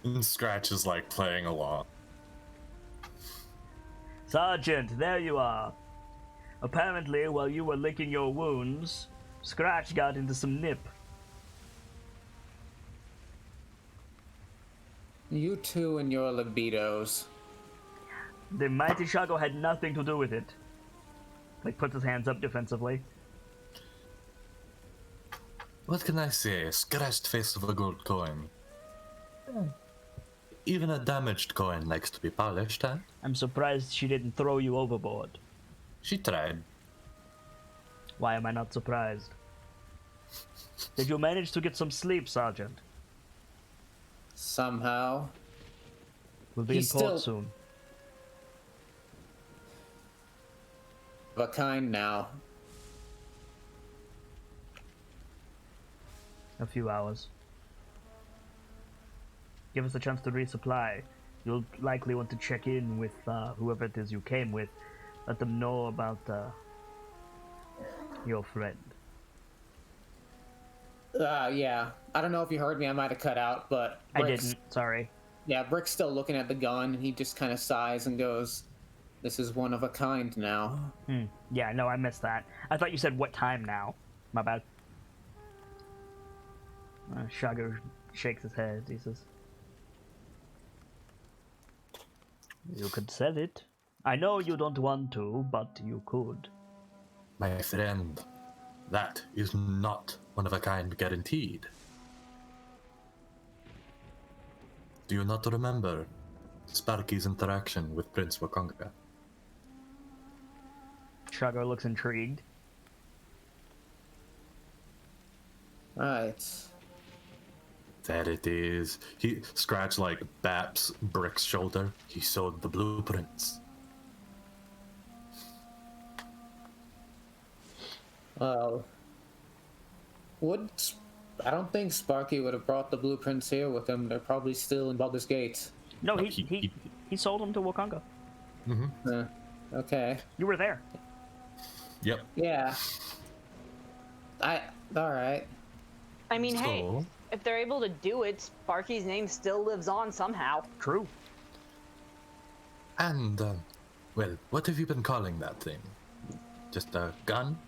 And Scratch is like playing along. Sergeant, there you are. Apparently, while you were licking your wounds, Scratch got into some nip. You two and your libidos. The mighty Shago had nothing to do with it. Like, puts his hands up defensively. What can I say? Scratched face of a gold coin. Even a damaged coin likes to be polished, huh? I'm surprised she didn't throw you overboard. She tried. Why am I not surprised? Did you manage to get some sleep, Sergeant? Somehow. We'll be in port soon. Of a kind now. A few hours. Give us a chance to resupply. You'll likely want to check in with whoever it is you came with Let them know about your friend. Yeah. I don't know if you heard me. I might have cut out, but I didn't. Sorry. Yeah, Brick's still looking at the gun, and he just kind of sighs and goes, "This is one of a kind now." Yeah, no, I missed that. I thought you said what time now. My bad. Shago shakes his head. He says, "You could sell it. I know you don't want to, but you could." My friend, that is not one of a kind guaranteed. Do you not remember Sparky's interaction with Prince Wakanga? Shago looks intrigued. Right. There it is. He scratched like Baps Brick's shoulder. He showed the blueprints. Well, I don't think Sparky would have brought the blueprints here with him. They're probably still in Baldur's Gate. No, No, he sold them to Wakanga. Okay. You were there. Yep. Yeah. Alright. I mean, hey, So- if they're able to do it, Sparky's name still lives on somehow. True. And, well, what have you been calling that thing? Just a gun?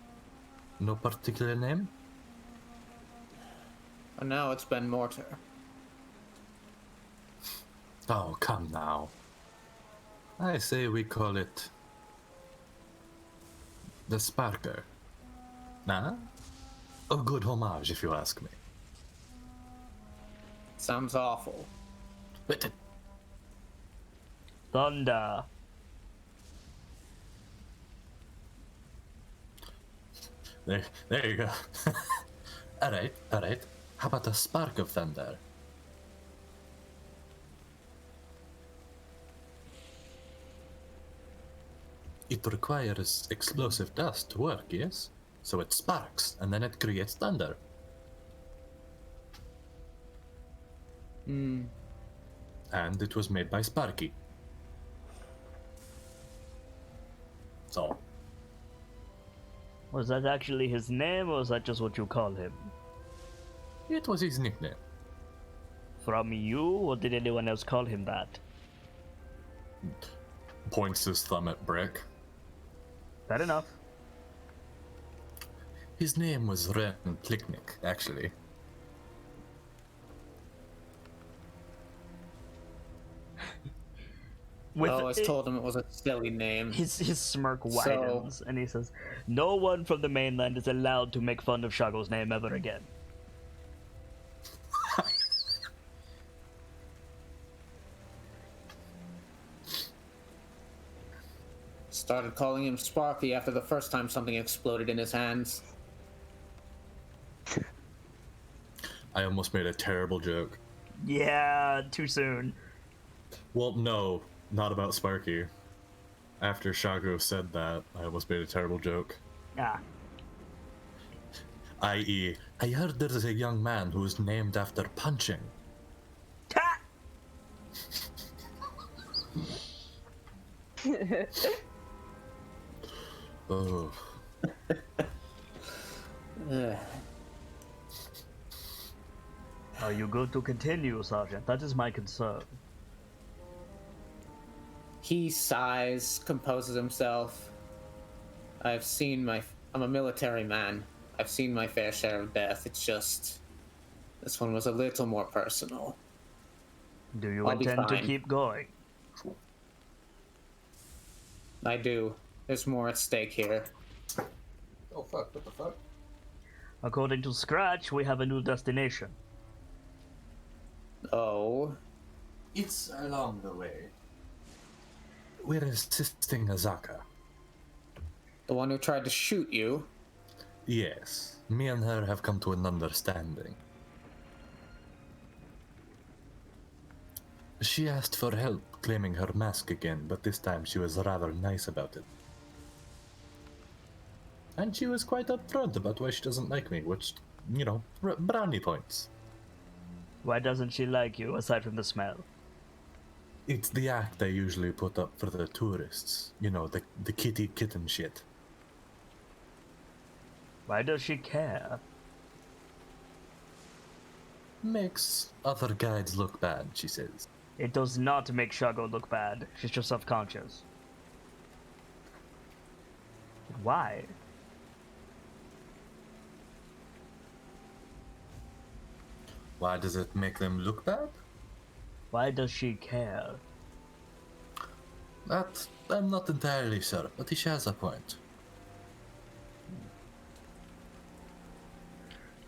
No particular name? And now it's Ben Mortar. Oh, come now. I say we call it the Sparker. Nah? A good homage, if you ask me. Sounds awful. But Thunder. there you go. Alright. How about a spark of thunder? It requires explosive dust to work, yes? So it sparks, and then it creates thunder. And it was made by Sparky. So, Was that actually his name, or was that just what you call him? it was his nickname. From you, or did anyone else call him that? Points his thumb at Brick. Fair enough. His name was Ren Plicknick, actually. With I always told him it was a silly name. his smirk widens, and he says, "No one from the mainland is allowed to make fun of Shago's name ever again." Started calling him Sparky after the first time something exploded in his hands. I almost made a terrible joke. Yeah, too soon. Well, no, not about Sparky. After Shago said that, I almost made a terrible joke. Ah, I.e., I heard there's a young man who's named after punching. ta! Oh, Ugh. Are you going to continue, Sergeant? That is my concern. He sighs, composes himself. I'm a military man. I've seen my fair share of death. It's just, this one was a little more personal. Do you I'll be intend to fine. keep going? I do. There's more at stake here. Oh fuck, what the fuck? According to Scratch, we have a new destination. Oh, it's along the way. We're assisting Azaka. the one who tried to shoot you? Yes, me and her have come to an understanding. She asked for help claiming her mask again, but this time she was rather nice about it. And she was quite upfront about why she doesn't like me, which, brownie points. Why doesn't she like you, aside from the smell? It's the act they usually put up for the tourists. You know, the kitty kitten shit. Why does she care? Makes other guides look bad, she says. It does not make Shago look bad. She's just self-conscious. Why? Why does it make them look bad? Why does she care? That I'm not entirely sure, but she has a point.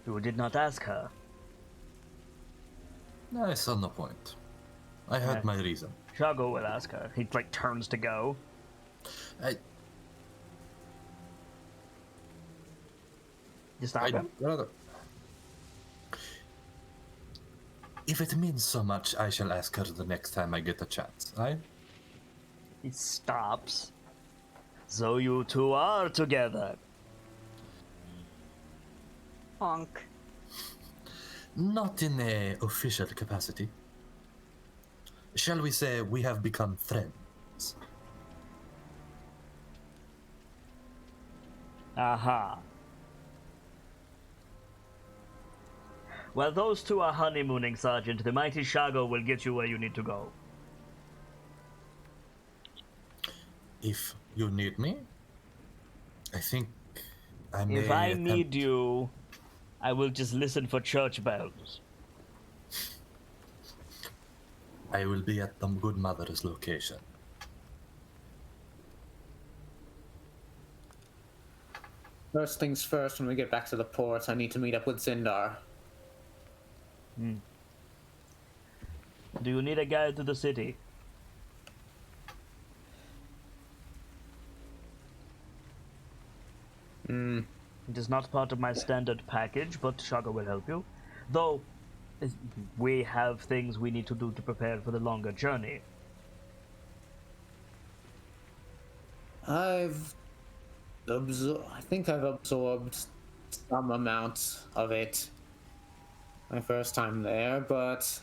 You did not ask her. I saw no point. I had Okay. my reason. Shago will ask her. He, like, turns to go. You stop him? Rather. If it means so much, I shall ask her the next time I get a chance, aye? He stops. So you two are together. Honk. Not in a official capacity. Shall we say we have become friends? Aha. While those two are honeymooning, Sergeant, the mighty Shago will get you where you need to go. If you need me, I think I may If I attempt- need you, I will just listen for church bells. I will be at the good mother's location. First things first, when we get back to the port, I need to meet up with Zindar. Do you need a guide to the city? It is not part of my standard package, but Shago will help you. Though, we have things we need to do to prepare for the longer journey. I think I've absorbed some amount of it my first time there, but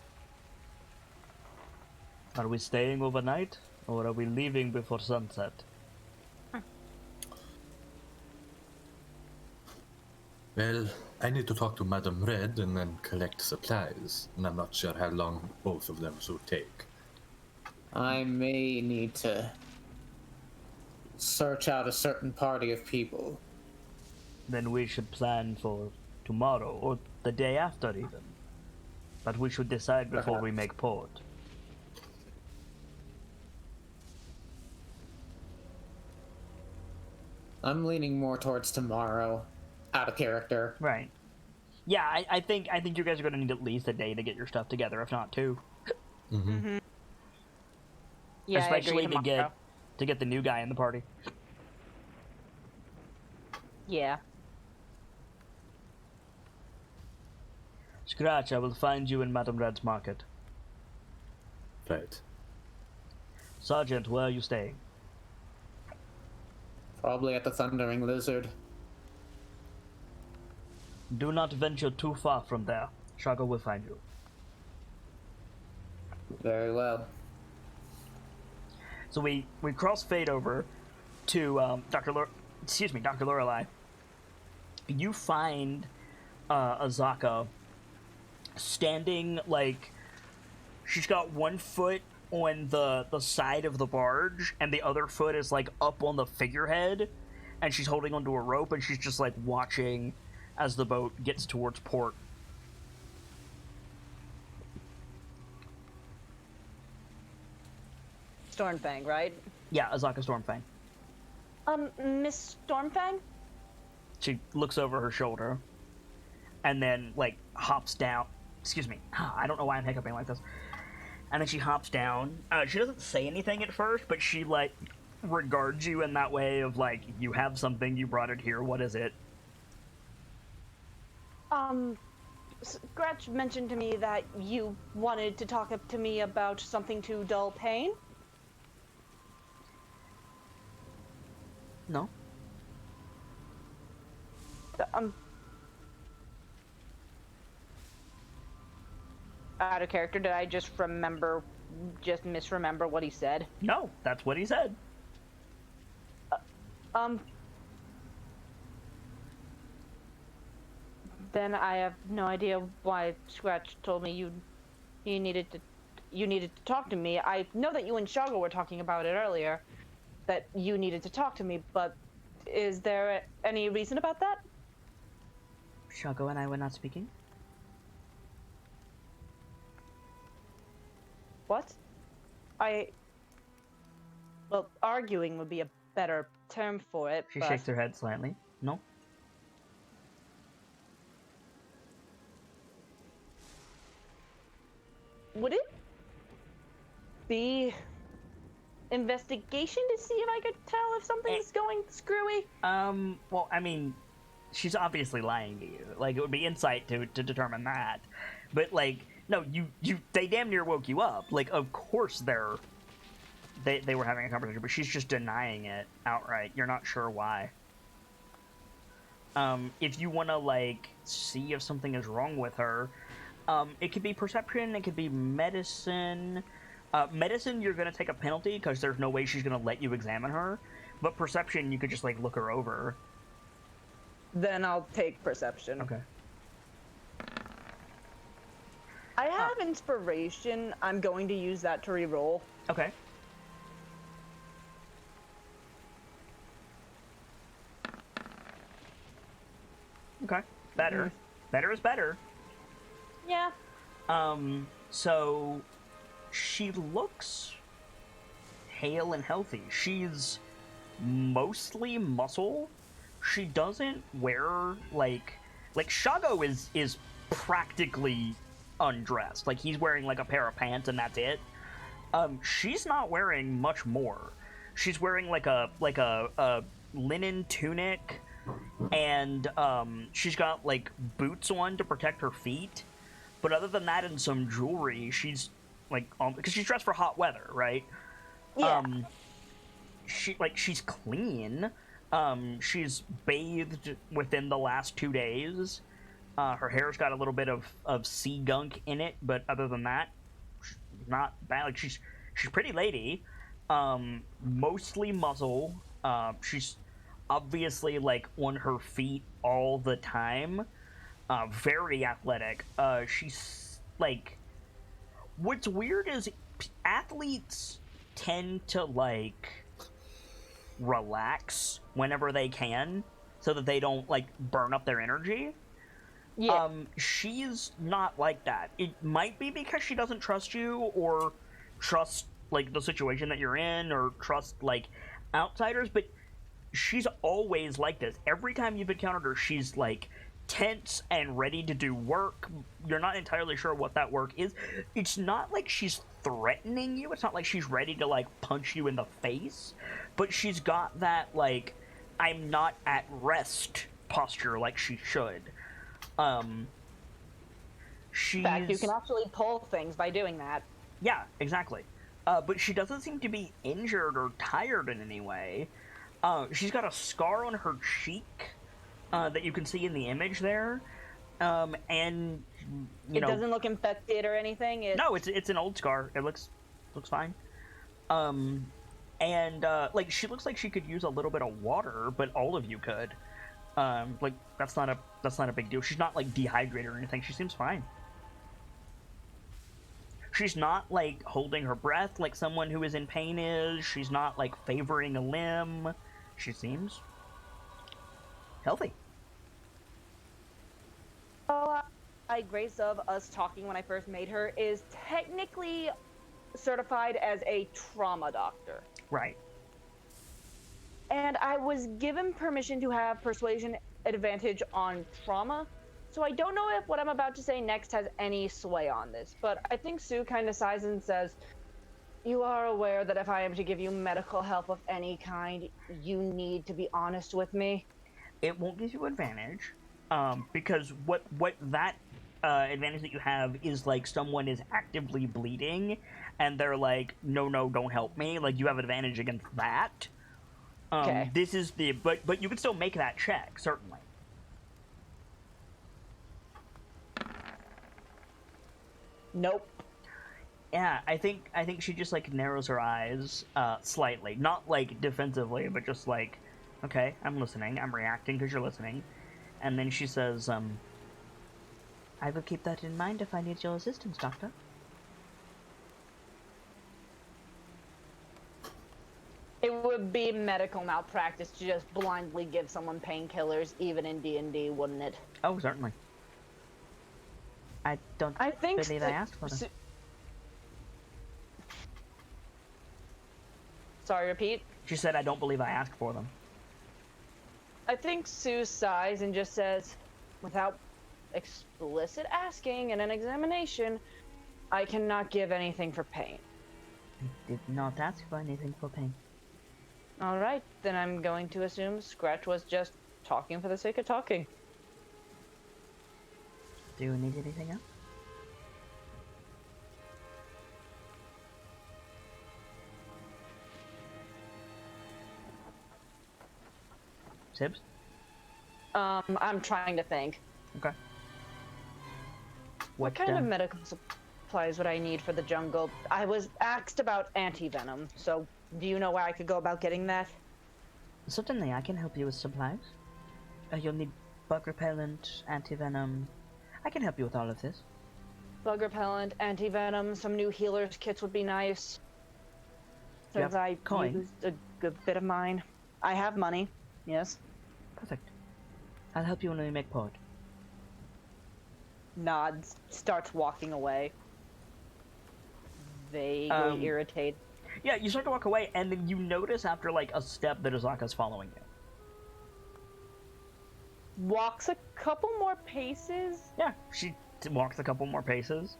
Are we staying overnight, or are we leaving before sunset? Well, I need to talk to Madame Red and then collect supplies, and I'm not sure how long both of them will take. I may need to search out a certain party of people. Then we should plan for tomorrow, or the day after even. But we should decide before we make port. I'm leaning more towards tomorrow, out of character. Right. Yeah, I think you guys are going to need at least a day to get your stuff together, if not two. Yeah, Especially I agree, tomorrow. to get the new guy in the party. Yeah. Scratch, I will find you in Madame Red's market. Right. Sergeant, where are you staying? Probably at the Thundering Lizard. Do not venture too far from there. Shago will find you. Very well. So we cross fade over to Dr. Lorelei. You find Azaka standing, like, she's got one foot on the side of the barge and the other foot is like up on the figurehead, and she's holding onto a rope and she's just like watching as the boat gets towards port. Stormfang, right? Yeah, Azaka Stormfang. Miss Stormfang? She looks over her shoulder and then, like, hops down. Excuse me. I don't know why I'm hiccuping like this. And then she hops down. She doesn't say anything at first, but she, like, regards you in that way of, like, you have something, you brought it here, what is it? Scratch mentioned to me that you wanted to talk to me about something to dull pain. No. Out of character, did I just remember just misremember what he said? No, that's what he said. Then I have no idea why Scratch told me you needed to talk to me. I know that you and Shago were talking about it earlier, that you needed to talk to me, but is there any reason about that? Shago and I were not speaking. What? Well, arguing would be a better term for it, She but... shakes her head slightly. No. Would it be investigation to see if I could tell if something's going screwy? Well, I mean, she's obviously lying to you. Like, it would be insight to determine that. But, like, no, they damn near woke you up. Like, of course they were having a conversation, but she's just denying it outright. You're not sure why. If you want to, like, see if something is wrong with her, it could be perception, it could be medicine. Medicine, you're going to take a penalty because there's no way she's going to let you examine her. But perception, you could just, like, look her over. Then I'll take perception. Okay. I have inspiration. I'm going to use that to re-roll. Okay. Okay. Better. Better is better. Yeah. So she looks hale and healthy. She's mostly muscle. She doesn't wear like Shago is practically undressed. Like, he's wearing like a pair of pants and that's it. She's not wearing much more. She's wearing like a linen tunic, and she's got like boots on to protect her feet. But other than that, and some jewelry, she's like, because she's dressed for hot weather, right? Yeah. She's clean. She's bathed within the last 2 days. Her hair's got a little bit of sea gunk in it, but other than that, she's not bad. Like, she's pretty lady. Mostly muscle. She's obviously like on her feet all the time. Very athletic. She's like, what's weird is athletes tend to like relax whenever they can so that they don't like burn up their energy. Yeah. She's not like that. It might be because she doesn't trust you or trust like the situation that you're in or trust like outsiders, but she's always like this. Every time you've encountered her, she's like tense and ready to do work. You're not entirely sure what that work is. It's not like she's threatening you. It's not like she's ready to like punch you in the face, but she's got that like I'm not at rest posture like she should. In fact, you can actually pull things by doing that. Yeah, exactly. But she doesn't seem to be injured or tired in any way. She's got a scar on her cheek that you can see in the image there. And you know, it doesn't look infected or anything. No, it's an old scar. It looks fine. And like, she looks like she could use a little bit of water, but all of you could. Like, that's not a big deal. She's not like dehydrated or anything. She seems fine. She's not like holding her breath like someone who is in pain is. She's not like favoring a limb. She seems healthy. Grace of us talking when I first made her is technically certified as a trauma doctor. Right. And I was given permission to have persuasion advantage on trauma. So I don't know if what I'm about to say next has any sway on this, but I think Sue kind of sighs and says, "You are aware that if I am to give you medical help of any kind, you need to be honest with me." It won't give you advantage, because what that advantage that you have is like someone is actively bleeding, and they're like, no, don't help me. Like, you have advantage against that. Okay. This is but you can still make that check, certainly. Nope. Yeah, I think she just like narrows her eyes slightly, not like defensively, but just like, okay, I'm listening, I'm reacting because you're listening, and then she says, I will keep that in mind if I need your assistance, Doctor. It would be medical malpractice to just blindly give someone painkillers, even in D&D, wouldn't it? Oh, certainly. I don't believe I asked for them. Sorry, repeat? She said, I don't believe I asked for them. I think Sue sighs and just says, without explicit asking in an examination, I cannot give anything for pain. I did not ask for anything for pain. All right, then I'm going to assume Scratch was just talking for the sake of talking. Do you need anything else? Sibs? I'm trying to think. Okay. What kind of medical supplies would I need for the jungle? I was asked about anti-venom, so do you know where I could go about getting that? Certainly, I can help you with supplies. You'll need bug repellent, anti-venom. I can help you with all of this. Bug repellent, anti-venom, some new healer's kits would be nice. Since I used a good bit of mine. I have money, yes. Perfect. I'll help you when we make port. Nods, starts walking away. Vaguely irritated. Yeah, you start to walk away, and then you notice after like a step that Azaka's following you. Walks a couple more paces. Yeah, she walks a couple more paces.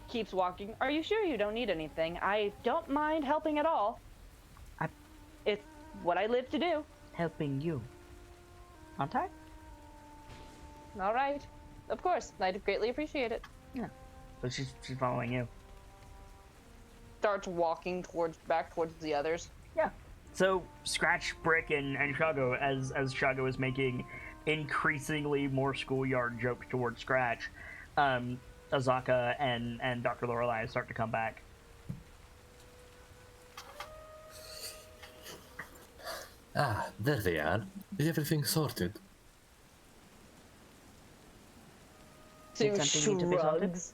Keeps walking. Are you sure you don't need anything? I don't mind helping at all. It's what I live to do. Helping you. Aren't I? All right. Of course. I'd greatly appreciate it. Yeah. But she's following you. Starts walking back towards the others. Yeah. So Scratch, Brick, and Shago, as Shago is making increasingly more schoolyard jokes towards Scratch, Azaka and Dr. Lorelei start to come back. Ah, there they are. Is everything sorted? Did something need to be sorted? Shrugs.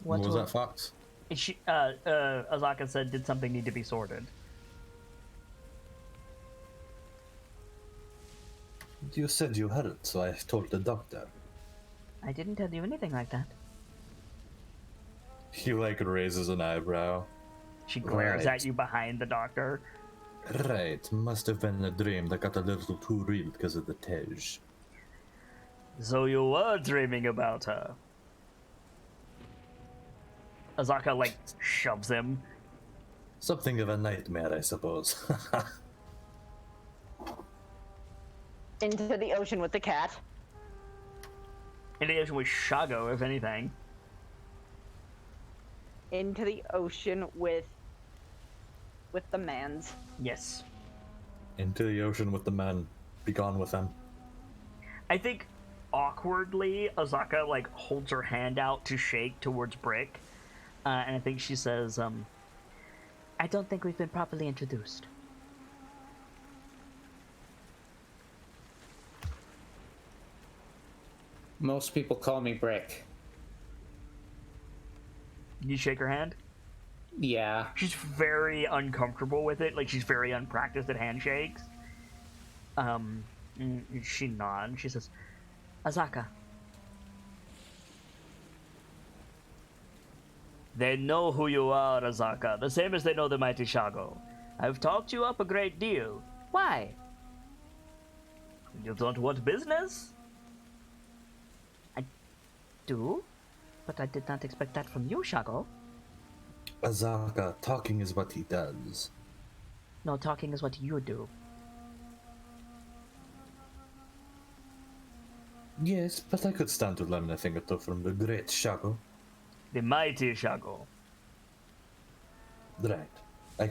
What was that, Fox? Azaka said, did something need to be sorted? You said you heard, so I told the doctor. I didn't tell you anything like that. He like raises an eyebrow. She glares Right. at you behind the doctor. Right, must have been a dream that got a little too real because of the Tej. So you were dreaming about her. Azaka, like, shoves him. Something of a nightmare, I suppose. Into the ocean with the cat. In the ocean with Shago, if anything. Into the ocean with the mans. Yes. Into the ocean with the men. Be gone with them. I think, awkwardly, Azaka, like, holds her hand out to shake towards Brick. And I think she says, I don't think we've been properly introduced. Most people call me Brick. You shake her hand? Yeah. She's very uncomfortable with it. Like, she's very unpracticed at handshakes. She nods. She says, Azaka. They know who you are, Azaka, the same as they know the mighty Shago. I've talked you up a great deal. Why? You don't want business? I do, but I did not expect that from you, Shago. Azaka, talking is what he does. No, talking is what you do. Yes, but I could stand to learn a thing or two from the great Shago. The mighty Shago. Right. I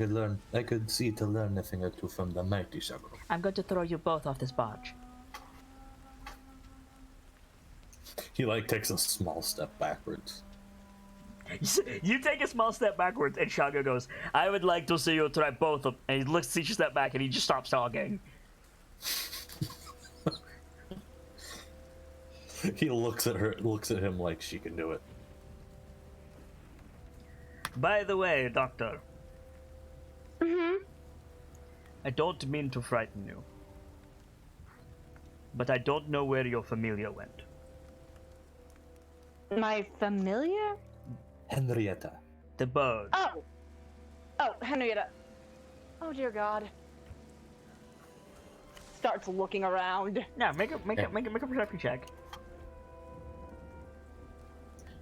could see to learn a thing or two from the mighty Shago. I'm going to throw you both off this barge. He like takes a small step backwards. You take a small step backwards, and Shago goes, "I would like to see you try both of." And he takes a step back, and he just stops talking. He looks at him like she can do it. By the way, Doctor. I don't mean to frighten you, but I don't know where your familia went. My familiar? Henrietta. The bird. Oh, Henrietta. Oh dear God. Starts looking around. Now make a perception check.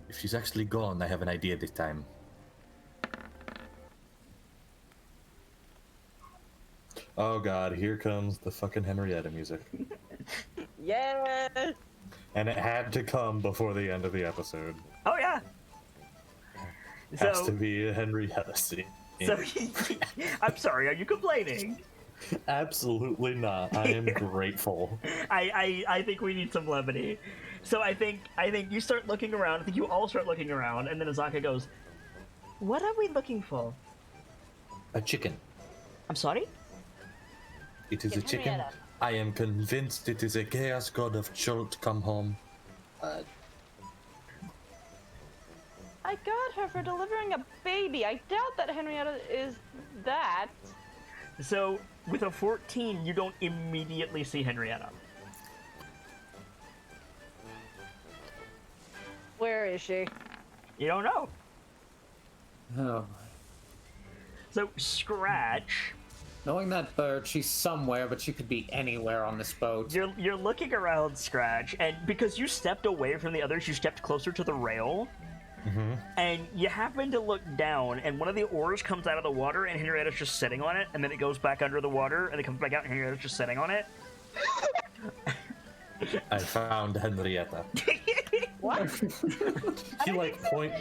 If she's actually gone, I have an idea this time. Oh god, here comes the fucking Henrietta music. Yeah. And it had to come before the end of the episode. Oh yeah. Has to be a Henrietta scene. So I'm sorry. Are you complaining? Absolutely not. I am grateful. I think we need some levity. So I think you start looking around. I think you all start looking around, and then Azaka goes, "What are we looking for?" A chicken. I'm sorry? It is a chicken. Henrietta. I am convinced it is a chaos god of Chult come home. I got her for delivering a baby. I doubt that Henrietta is that. So with a 14, you don't immediately see Henrietta. Where is she? You don't know. Oh. So Scratch, Knowing that bird, she's somewhere, but she could be anywhere on this boat. you're looking around, Scratch, and because you stepped away from the others, you stepped closer to the rail. And you happen to look down, and one of the oars comes out of the water, and Henrietta's just sitting on it, and then it goes back under the water, and it comes back out, and Henrietta's just sitting on it. I found Henrietta. What? He like point.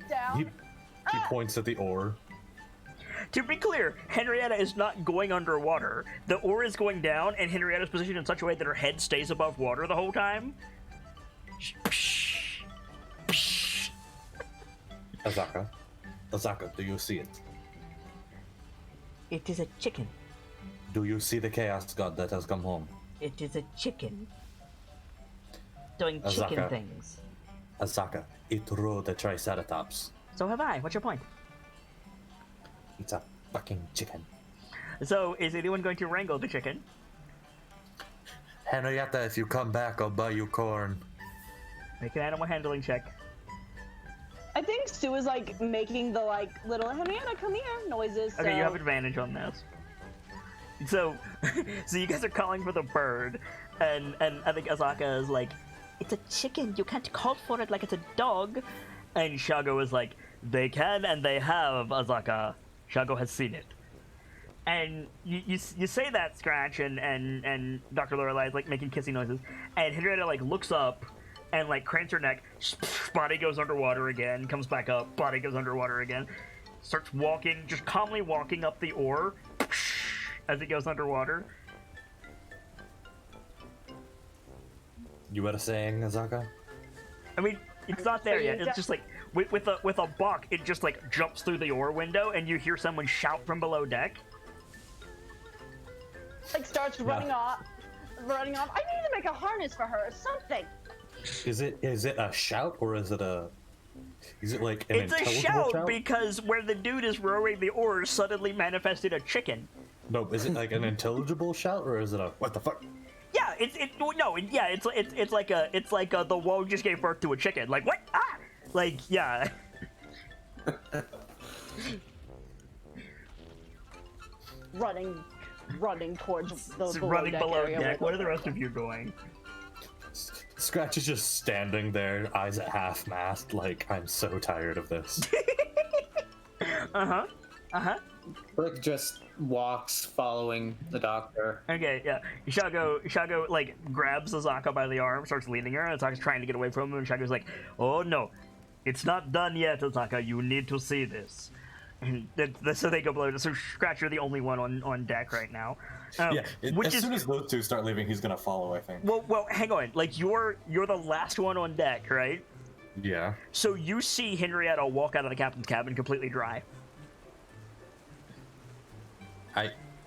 Down. He points at the oar. To be clear, Henrietta is not going underwater. The oar is going down, and Henrietta's positioned in such a way that her head stays above water the whole time. Azaka, do you see it? It is a chicken. Do you see the chaos god that has come home? It is a chicken. Doing chicken Azaka. things. Azaka, it rode a triceratops. So have I. What's your point? It's a fucking chicken. So, is anyone going to wrangle the chicken? Henrietta, if you come back, I'll buy you corn. Make an animal handling check. I think Sue is like making the like little Henrietta come here noises. Okay, so... you have advantage on this. So, so you guys are calling for the bird, and I think Azaka is like, "It's a chicken. You can't call for it like it's a dog." And Shago is like, "They can and they have, Azaka. Shago has seen it." And you say that, Scratch, and Dr. Lorelei is like making kissing noises, and Henrietta like looks up and like cranes her neck, body goes underwater again, comes back up, body goes underwater again, starts walking, just calmly walking up the oar as it goes underwater. You were saying, Azaka? I mean, it's not there yet. It's just like with a buck, it just like jumps through the oar window, and you hear someone shout from below deck. Like starts running off. I need to make a harness for her or something. Is it a shout or is it like an It's a intelligible shout because where the dude is rowing the oars suddenly manifested a chicken. No, is it like an intelligible shout or is it a what the fuck? Yeah, it's like the wall just gave birth to a chicken. Like what? Ah! Like yeah. running towards the It's below running deck below area deck. where What are the rest of you doing? Scratch is just standing there, eyes at half mast, like I'm so tired of this. Brick just walks following the doctor. Okay, yeah. Shago like grabs Azaka by the arm, starts leading her, and Azaka's trying to get away from him, and Shago's like, "Oh no, it's not done yet, Azaka. You need to see this." So they go below. So Scratch, you're the only one on deck right now. As soon as those two start leaving, he's gonna follow, I think. Well, hang on. Like you're the last one on deck, right? Yeah. So you see Henrietta walk out of the captain's cabin completely dry.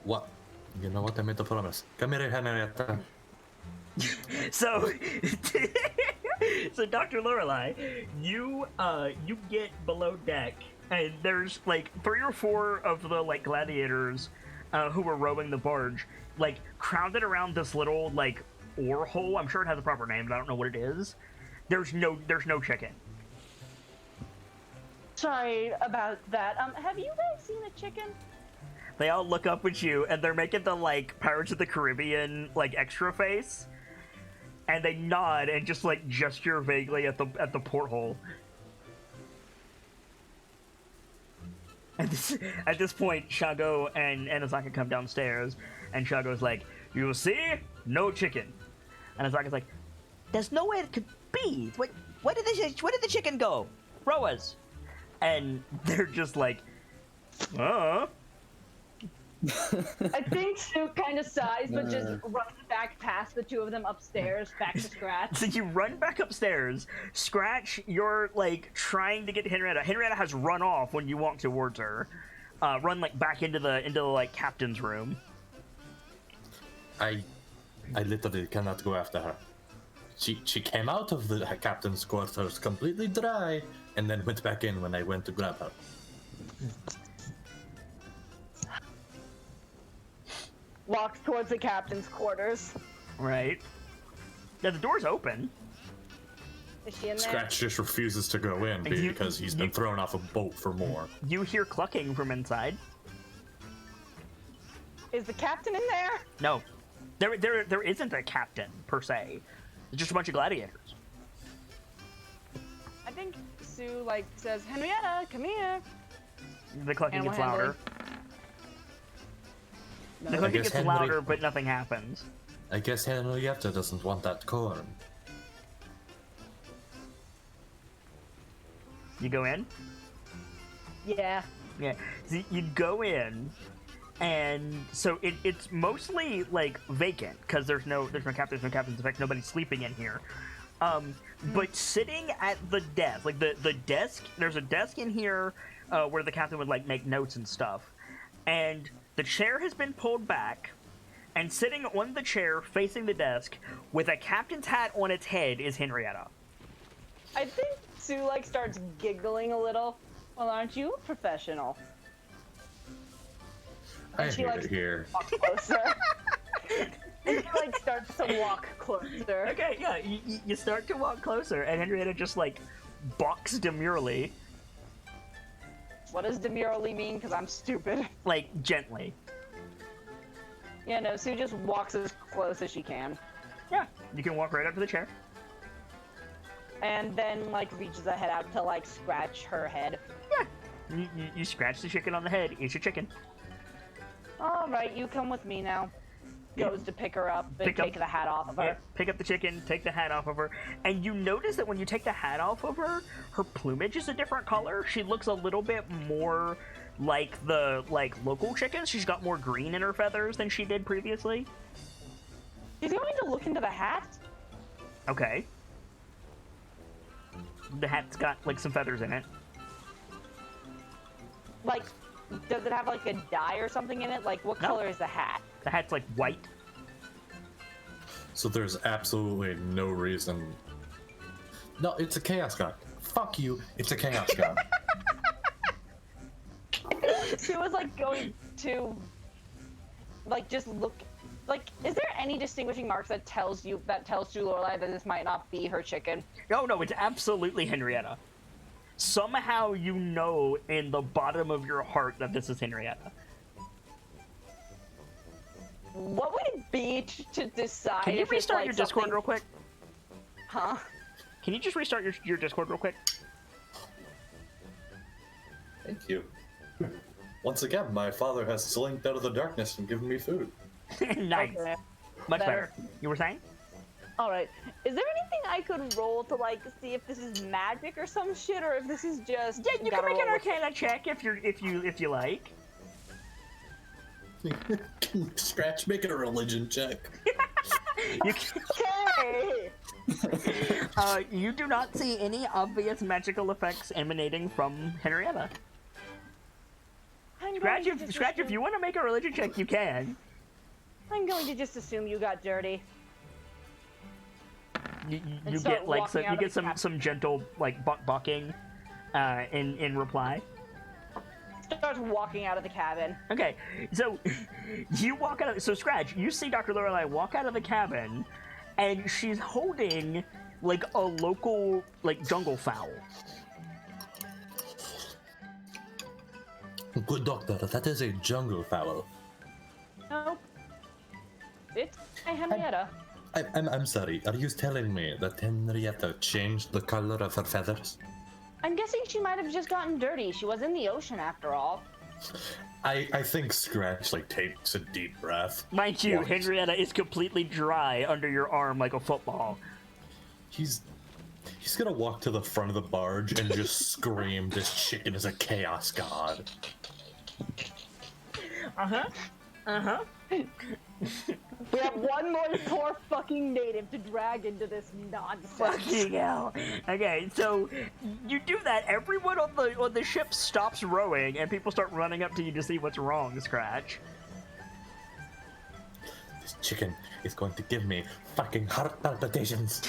What? You know what? I made a promise. Come here, Henrietta. So, so Dr. Lorelei, you get below deck, and there's like 3 or 4 of the like gladiators who were rowing the barge, like crowded around this little like oar hole. I'm sure it has a proper name, but I don't know what it is. There's no chicken. Sorry about that. Have you guys seen a chicken? They all look up at you, and they're making the like Pirates of the Caribbean like extra face, and they nod and just like gesture vaguely at the porthole. At this point, Shago and Azaka come downstairs, and Shago's like, "You see, no chicken," and Azaka's like, "There's nowhere it could be. Where did the chicken go? Rowers?" And they're just like, "Oh." I think Sue kind of sighs, but just runs back past the 2 of them upstairs, back to Scratch. So you run back upstairs. Scratch, you're like trying to get to Henrietta. Henrietta has run off when you walk towards her. Run like back into the like captain's room. I literally cannot go after her. She came out of the captain's quarters completely dry, and then went back in when I went to grab her. Walks towards the captain's quarters. Right. Now the door's open. Is she in there? Scratch just refuses to go in because he's been thrown off a boat for more. You hear clucking from inside. Is the captain in there? No. There isn't a captain, per se. It's just a bunch of gladiators. I think Sue, like, says, "Henrietta, come here." The clucking Animal gets louder. handling. The clucking gets louder, but nothing happens. I guess Henrietta doesn't want that corn. You go in? Yeah. Yeah. So you go in, and so it's mostly like vacant because there's no captains. In fact, nobody's sleeping in here. But sitting at the desk, like the desk, there's a desk in here where the captain would like make notes and stuff, and the chair has been pulled back, and sitting on the chair facing the desk with a captain's hat on its head is Henrietta. I think Sue, like, starts giggling a little. Well, aren't you a professional? I she, hate like, it here. walks closer. And she, like, starts to walk closer. Okay, yeah, you start to walk closer, and Henrietta just like balks demurely. What does demurely mean? Because I'm stupid. Like, gently. Yeah, no, Sue just walks as close as she can. Yeah, you can walk right up to the chair. And then, like, reaches a head out to, like, scratch her head. Yeah. You scratch the chicken on the head. It's your chicken. Alright, you come with me now. Goes to pick her up and Pick up- take the hat off of her. Pick up the chicken, take the hat off of her, and you notice that when you take the hat off of her, her plumage is a different color. She looks a little bit more like the local chickens. She's got more green in her feathers than she did previously. She's going to look into the hat. Okay. The hat's got like some feathers in it. Like, does it have, like, a dye or something in it? Like, what No. color is the hat? The hat's like white. So there's absolutely no reason. No, it's a chaos god. Fuck you, it's a chaos god. She was, like, going to, like, just look. Like, is there any distinguishing marks that tells to Lorelei that this might not be her chicken? No, it's absolutely Henrietta. Somehow you know in the bottom of your heart that this is Henrietta. What would it be to decide? Can you if it's, restart like, your Discord something- real quick? Huh? Can you just restart your Discord real quick? Thank you. Once again, my father has slinked out of the darkness and given me food. Nice. Okay. Much Better. better. You were saying? All right. Is there anything I could roll to like see if this is magic or some shit, or if this is just? Yeah, you can gotta make an roll with- Arcana check if you like. Scratch, make it a religion check. You can, Okay. you do not see any obvious magical effects emanating from Henrietta. I'm Scratch, going to just if assume- you want to make a religion check, you can. I'm going to just assume you got dirty. You And start get like walking out of the some gentle like bucking in reply. Starts walking out of the cabin. Okay, so you walk out. So Scratch, you see Dr. Lorelei walk out of the cabin, and she's holding like a local like jungle fowl. Good doctor, that is a jungle fowl. Nope. It's a Henrietta. I'm sorry, are you telling me that Henrietta changed the color of her feathers? I'm guessing she might have just gotten dirty. She was in the ocean after all. I think Scratch like takes a deep breath. Mind you, walks- Henrietta is completely dry under your arm like a football. He's gonna walk to the front of the barge and just scream, "This chicken is a chaos god." We have one more poor fucking native to drag into this nonsense. Fucking hell. Okay, so you do that. Everyone on the ship stops rowing, and people start running up to you to see what's wrong, Scratch. This chicken is going to give me fucking heart palpitations.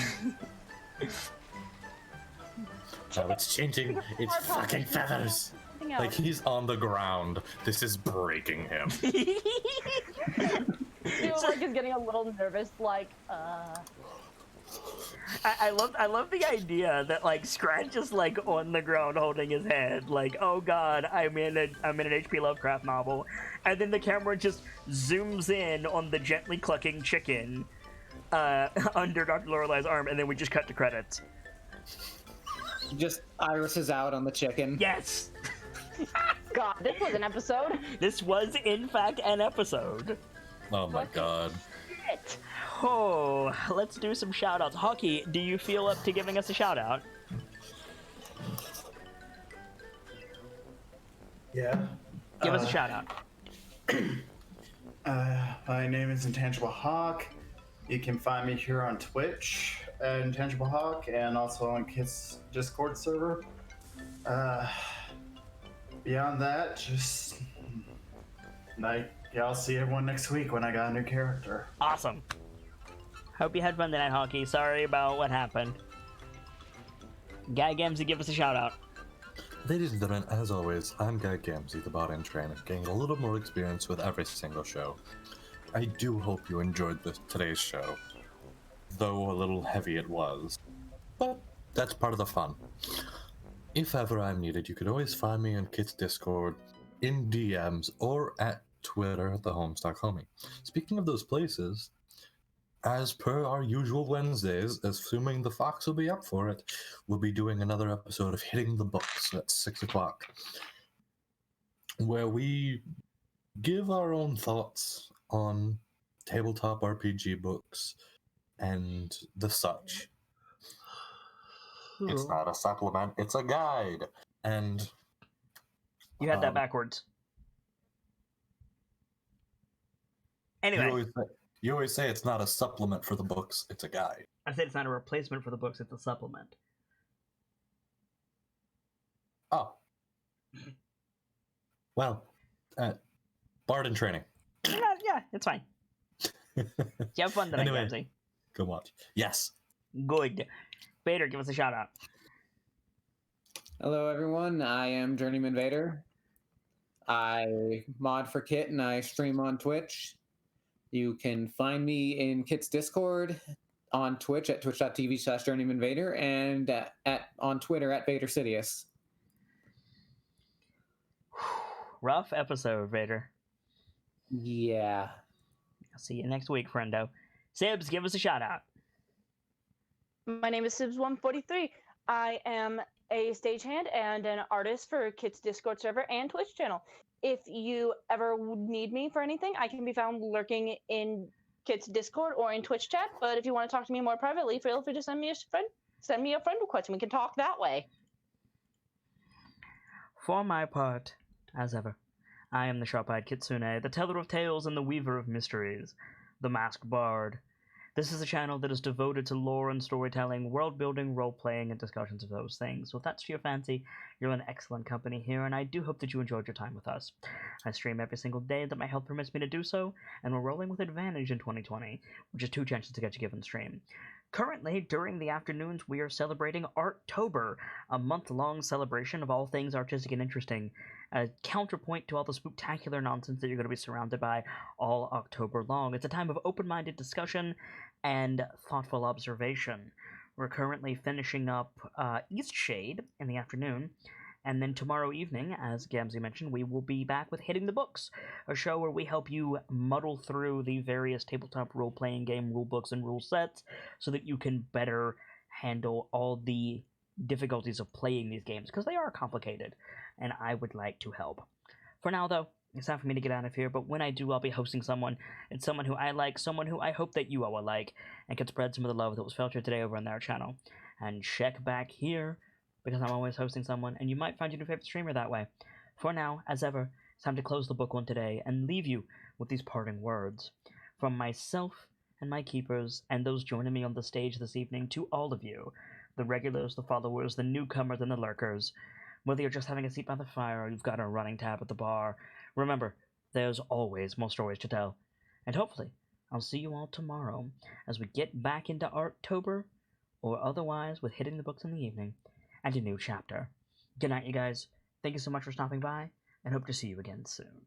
Now it's changing its fucking feathers. Something else. Like he's on the ground. This is breaking him. Feels like he's getting a little nervous, like, I love the idea that like Scratch is like on the ground holding his head, like, oh god, I'm in an H.P. Lovecraft novel, and then the camera just zooms in on the gently clucking chicken under Dr. Lorelei's arm, and then we just cut to credits. Just irises out on the chicken. Yes, God, this was an episode. this was in fact an episode. Oh my god. Shit. Oh, let's do some shout-outs. Hockey, do you feel up to giving us a shout-out? Yeah. Give us a shout-out. My name is Intangible Hawk. You can find me here on Twitch at Intangible Hawk and also on Kit's Discord server. Beyond that, just I'll see everyone next week when I got a new character. Awesome. Hope you had fun tonight, Hockey. Sorry about what happened. Guy Gamsey, give us a shout-out. Ladies and gentlemen, as always, I'm Guy Gamsey, the bot and trainer, getting a little more experience with every single show. I do hope you enjoyed today's show, though a little heavy it was. But that's part of the fun. If ever I'm needed, you can always find me in Kit's Discord, in DMs, or at Twitter at the Homestuck Homie. Speaking of those places, as per our usual Wednesdays, assuming the Fox will be up for it, we'll be doing another episode of Hitting the Books at 6 o'clock, where we give our own thoughts on tabletop RPG books and the such. It's not a supplement, it's a guide. And You had that backwards. Anyway, You always say it's not a supplement for the books, it's a guide. I said it's not a replacement for the books, it's a supplement. Oh. Well, Bard in training. Yeah, it's fine. You have fun tonight, Anyway. Gamsey. Go watch. Yes. Good. Vader, give us a shout-out. Hello, everyone. I am Journeyman Vader. I mod for Kit and I stream on Twitch. You can find me in Kit's Discord, on Twitch at twitch.tv/JourneymanVader, and on Twitter at VaderSidious. Rough episode, Vader. Yeah. I'll see you next week, friendo. Sibs, give us a shout-out. My name is Sibs143. I am a stagehand and an artist for Kit's Discord server and Twitch channel. If you ever need me for anything, I can be found lurking in Kit's Discord or in Twitch chat. But if you want to talk to me more privately, feel free to send me a friend request and we can talk that way. For my part, as ever, I am the sharp-eyed Kitsune, the teller of tales and the weaver of mysteries, the masked bard. This is a channel that is devoted to lore and storytelling, world-building, role-playing, and discussions of those things. So if that's to your fancy, you're in excellent company here, and I do hope that you enjoyed your time with us. I stream every single day that my health permits me to do so, and we're rolling with advantage in 2020, which is 2 chances to get a given stream. Currently, during the afternoons, we are celebrating Arttober, a month-long celebration of all things artistic and interesting, a counterpoint to all the spooktacular nonsense that you're going to be surrounded by all October long. It's a time of open-minded discussion and thoughtful observation. We're currently finishing up Eastshade in the afternoon, and then tomorrow evening, as Gamzee mentioned, we will be back with Hitting the Books, a show where we help you muddle through the various tabletop role-playing game rulebooks and rule sets so that you can better handle all the difficulties of playing these games, because they are complicated, and I would like to help. For now, though, it's time for me to get out of here, but when I do, I'll be hosting someone. It's someone who I like, someone who I hope that you all will like, and can spread some of the love that was felt here today over on their channel. And check back here, because I'm always hosting someone, and you might find your new favorite streamer that way. For now, as ever, it's time to close the book one today, and leave you with these parting words. From myself and my keepers, and those joining me on the stage this evening, to all of you, the regulars, the followers, the newcomers, and the lurkers, whether you're just having a seat by the fire or you've got a running tab at the bar, remember, there's always more stories to tell. And hopefully, I'll see you all tomorrow as we get back into Arttober, or otherwise with Hitting the Books in the evening, and a new chapter. Good night, you guys. Thank you so much for stopping by, and hope to see you again soon.